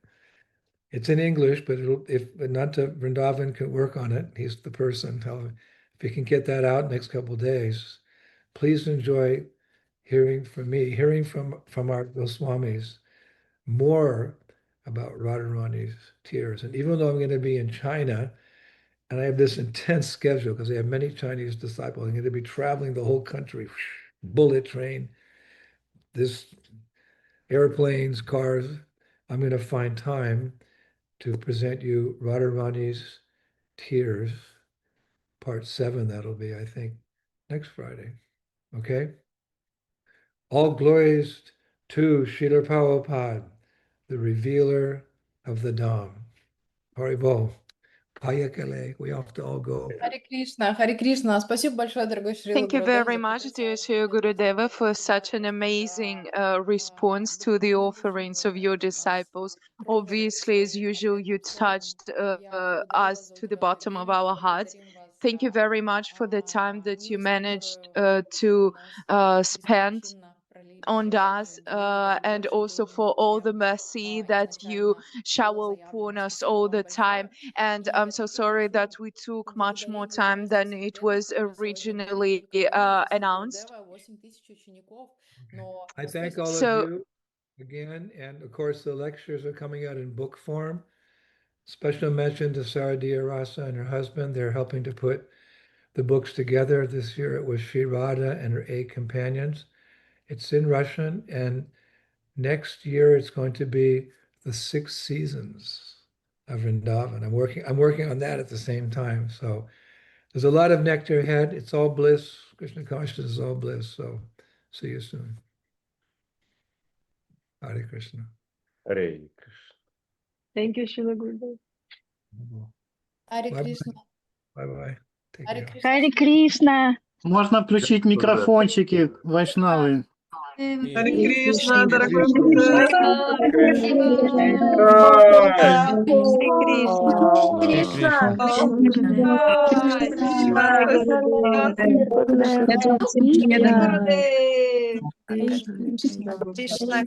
It's in English, but if Nanta Vrindavan can work on it, he's the person. If he can get that out next couple of days, please enjoy hearing from me, hearing from our Goswamis more about Radharani's Tears. And even though I'm going to be in China, and I have this intense schedule because I have many Chinese disciples, I'm going to be traveling the whole country, bullet train, this airplanes, cars. I'm going to find time to present you Radharani's Tears, Part 7. That'll be, I think, next Friday. Okay? All glories to Srila Prabhupada, the revealer of the Dham. Haribol. Payakale. We have to all go. Харе Кришна. Спасибо большое, дорогой Шрила Thank you Гурудев, very за much, dear потрясающую Sri Gurudeva, for such an amazing response to the offerings of your disciples. Obviously, as usual, you touched us to the bottom of our hearts. Thank you very much for the time that you managed to spend on us, and also for all the mercy that you shower upon us all the time. And I'm so sorry that we took much more time than it was originally announced. 8000 учеников, но I thank all of you again. And of course, the lectures are coming out in book form. Special mention to Saradiya Rasa and her husband. They're helping to put the books together. This year it was Sri Radha and her 8 companions. It's in Russian, and next year it's going to be the 6 seasons of Vrindavan. I'm working on that at the same time. So there's a lot of nectar ahead. It's all bliss. Krishna consciousness is all bliss. So see you soon. Hare Krishna. Hare Krishna. Thank you, Srila Gurudev. Харе Кришна. Bye-bye. Харе Кришна. Харе Кришна. Можно включить микрофончики, вайшнавы. Харе Кришна, дорогой Гурудев. Кришна, Кришна,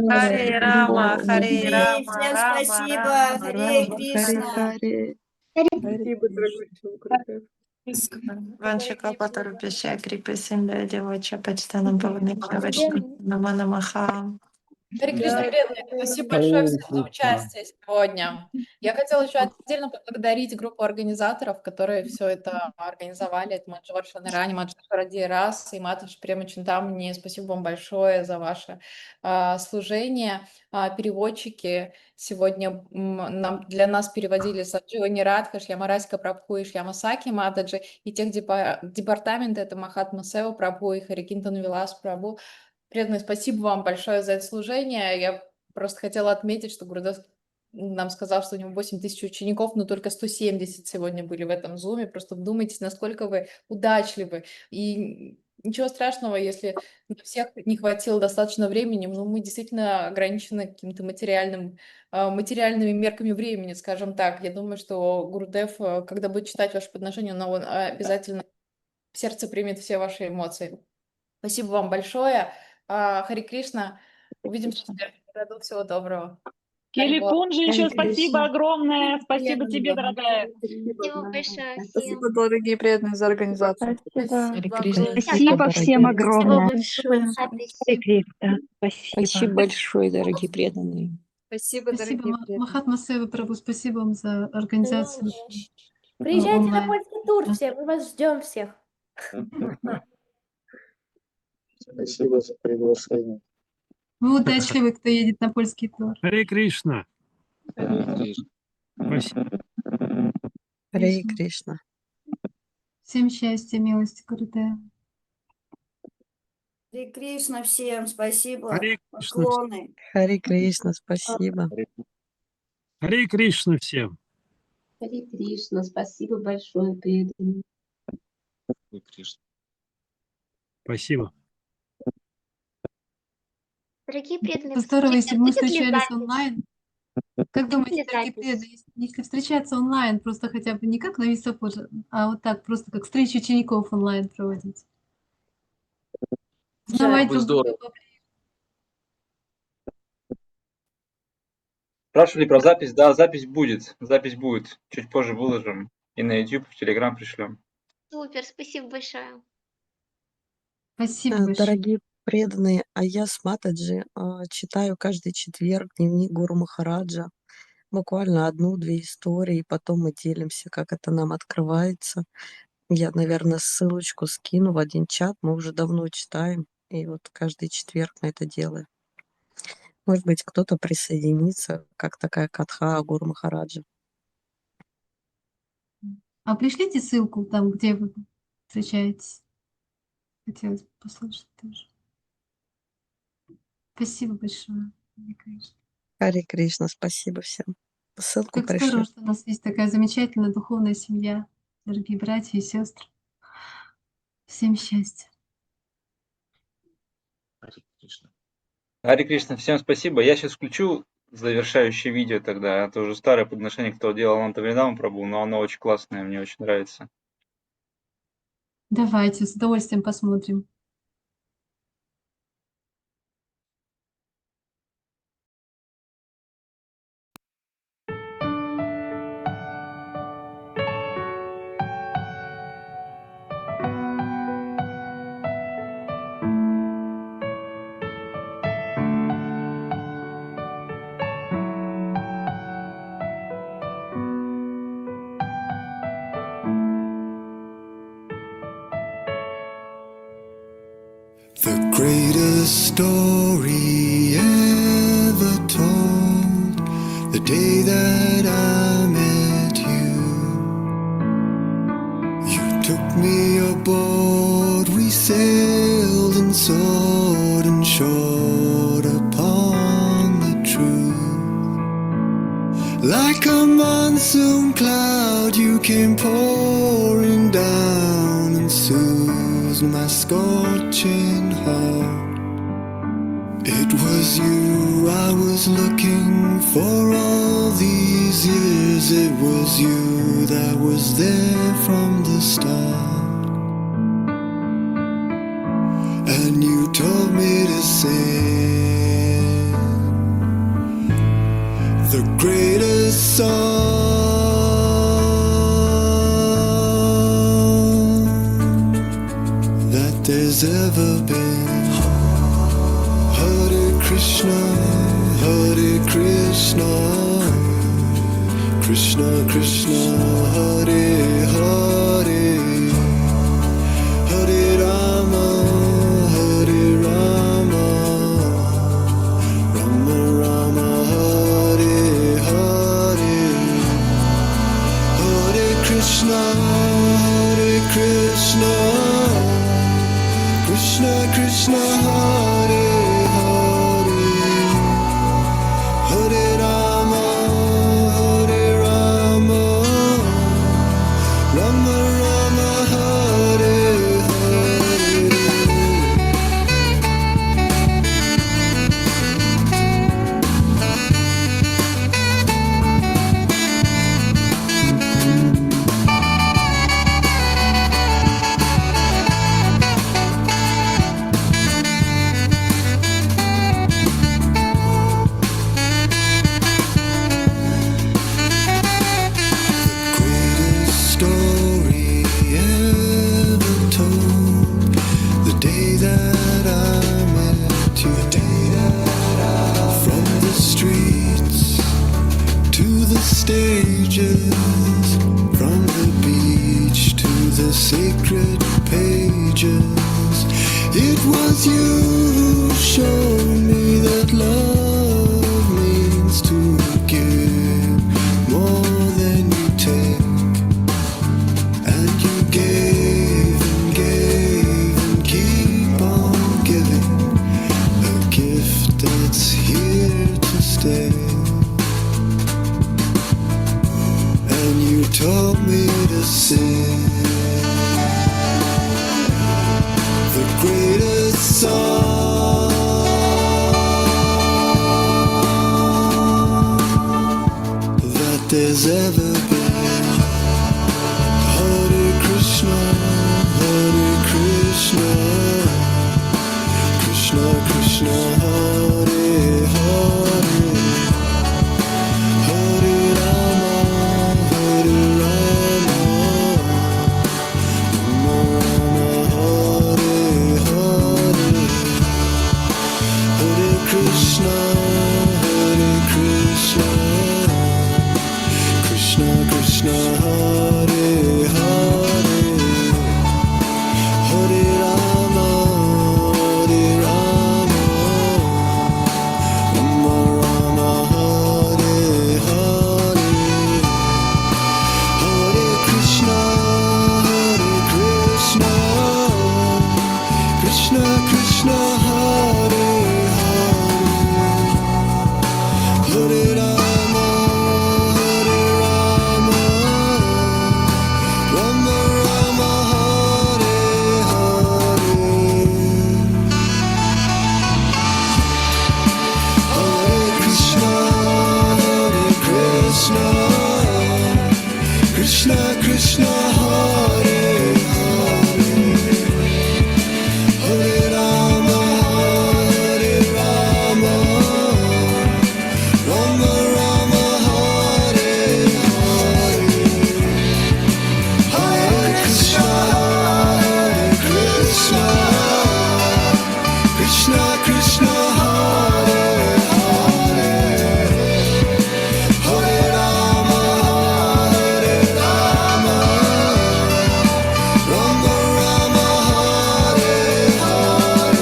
Харе Рама, Харе Рама, Всем Рама, спасибо, Рама, Харе Рама. Кришна. Спасибо, дорогой Шрила Гурудев. Ваншикапатару Пиша, Крипа Синда, Девача, Пачтана Баванича, Вачна, Намана Маха. Харе Кришна, преданные, спасибо большое всем за участие сегодня. Я хотела еще отдельно поблагодарить группу организаторов, которые все это организовали. Это Маджор Шанарани, Маджор Ради Рас и Матуш Према Чинтамни. Спасибо вам большое за ваше служение. Переводчики сегодня для нас переводили Садживани Радха, Шьяма Раська Прабху и Шьяма Саки Матаджи. И тех департаменты это Махатма Сева Прабху и Харикинтан Вилас Прабху. Преданные, спасибо вам большое за это служение. Я просто хотела отметить, что Гурудев нам сказал, что у него 8000 учеников, но только 170 сегодня были в этом зуме. Просто вдумайтесь, насколько вы удачливы. И ничего страшного, если на всех не хватило достаточно времени, но мы действительно ограничены какими-то материальными мерками времени, скажем так. Я думаю, что Гурудев, когда будет читать ваше подношение, он обязательно в сердце примет все ваши эмоции. Спасибо вам большое. Харе Кришна. Увидимся в году. Всего доброго. Келикунжи, еще спасибо огромное. Спасибо тебе, дорогая. Спасибо, дорогие преданные, за организацию. Спасибо всем огромное. Харе Кришна. Спасибо большое, дорогие преданные. Спасибо, Спасибо, Махатма Сева Прабху, спасибо вам за организацию. Приезжайте на онлайн. польский тур все, мы вас ждем всех. Спасибо за приглашение. Вы удачливы, кто едет на польский тур. Харе Кришна. Hare Krishna. Спасибо. Харе Кришна. Кришна. Всем счастья, милости, Гурудева. Харе Кришна всем, спасибо, Харе Кришна. поклоны. Харе Кришна, спасибо. Харе Кришна всем. Харе Кришна, спасибо большое, преданный. Харе Кришна. Спасибо. Дорогие преданные, Это здорово, если бы мы будет ли встречались запись? онлайн. Как Будет думаете, ли дорогие запись? преданные, если встречаться онлайн, просто хотя бы не как на Висапуджа, а вот так, просто как встречу учеников онлайн проводить? Узнавать бы друг друга здорово. поближе. Спрашивали про запись. Да, запись будет. Запись будет. Чуть позже выложим. И на YouTube, в Telegram пришлем. Супер, спасибо большое. Спасибо большое. Дорогие преданные, а я с Матаджи читаю каждый четверг дневник Гуру Махараджа. Буквально одну-две истории, потом мы делимся, как это нам открывается. Я, наверное, ссылочку скину в один чат, мы уже давно читаем, и вот каждый четверг мы это делаем. Может быть, кто-то присоединится, как такая катха о Гуру Махараджа. А пришлите ссылку там, где вы встречаетесь. Хотелось бы послушать тоже. Спасибо большое. Харе Кришна. Харе Кришна, спасибо всем. Ссылку Как здорово, пришлю. что у нас есть такая замечательная духовная семья, дорогие братья и сестры. Всем счастья. Харе Кришна. Харе Кришна, всем спасибо. Я сейчас включу завершающее видео тогда. Это уже старое подношение, кто делал Антавридам Прабу, но оно очень классное, мне очень нравится. Давайте, с удовольствием посмотрим. The greatest story ever told, the day that I met you. You took me aboard, we sailed and soared and shore upon the truth. Like a monsoon cloud, you came pouring down and soothed my scorching heart. It was you I was looking for all these years. It was you that was there from the start. And you told me to sing the greatest song that there's ever been. Hare Krishna, Hare Krishna, Krishna Krishna, Hare Hare, Hare Rama, Hare Rama, Rama Rama, Hare Hare, Hare Krishna, Hare Krishna, Krishna Krishna, Hare Hare, Hare Rama, Hare Rama, Rama Rama, Hare Hare. Greatest story ever told, the day that I met you. From the streets to the stages, from the beach to the sacred pages, it was you who showed me that love means to give more than you take. it's here to stay. And you told me to sing the greatest song that there's ever been. Hare Krishna, Krishna Krishna, Hare Hare, Hare Rama, Hare Rama, Rama Rama, Hare Hare, Hare Krishna, Krishna Krishna, Hare Hare, Hare Rama, Rama Rama, Hare Hare, Hare Krishna, Krishna Krishna, Hare Hare, Hare Rama, Rama Rama, Hare Hare, Hare Krishna, Krishna Krishna, Hare Hare, Hare Rama, Rama Rama, Hare Hare, Hare Krishna, Krishna Krishna, Hare Hare, Hare Rama, Rama Rama, Hare Hare.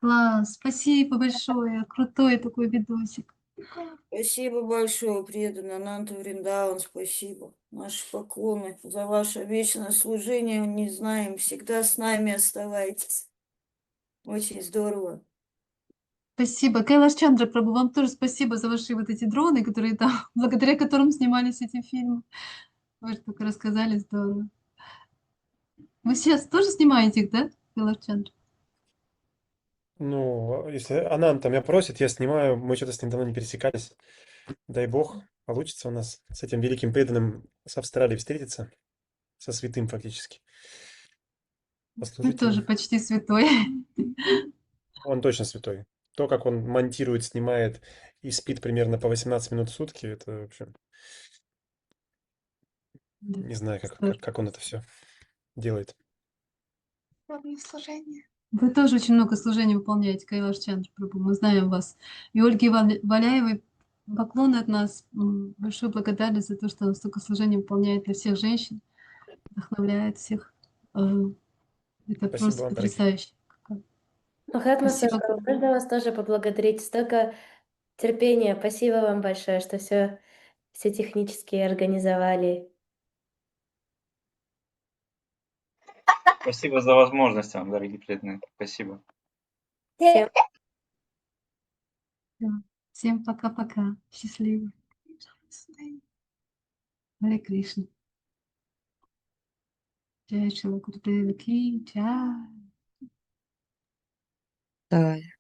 Класс, спасибо большое. Крутой такой видосик. Спасибо большое, преданный Ананта Вриндаван, спасибо. Наши поклоны за ваше вечное служение. Не знаем, всегда с нами оставайтесь. Очень здорово. Спасибо. Кайлаш Чандра Прабу, вам тоже спасибо за ваши вот эти дроны, которые там, благодаря которым снимались эти фильмы. Вы же только рассказали, здорово. Вы сейчас тоже снимаете их, да, Кайлаш Чандра? Ну, если Ананта меня просит, я снимаю. Мы что-то с ним давно не пересекались. Дай бог, получится у нас с этим великим преданным с Австралии встретиться. Со святым фактически. Вы Послужить тоже ему. почти святой. Он точно святой. То, как он монтирует, снимает и спит примерно по 18 минут в сутки, это, в общем, Да, не знаю, здорово. как он это все делает. Вы тоже очень много служений выполняете, Кайлаш Чандра Прабу. Мы знаем вас. И Ольге Валяевой поклоны от нас. Большую благодарность за то, что она столько служений выполняет для всех женщин, вдохновляет всех. Это Спасибо просто вам, дорогие. потрясающе. Махатма Спасибо. Саша, можно вас тоже поблагодарить? Столько терпения. Спасибо вам большое, что все технически организовали. Спасибо за возможность вам, дорогие преданные. Спасибо. Всем Всем пока-пока. Счастливо. Харе Кришна. Джай Шила Гурудева Ки Джай. Давай.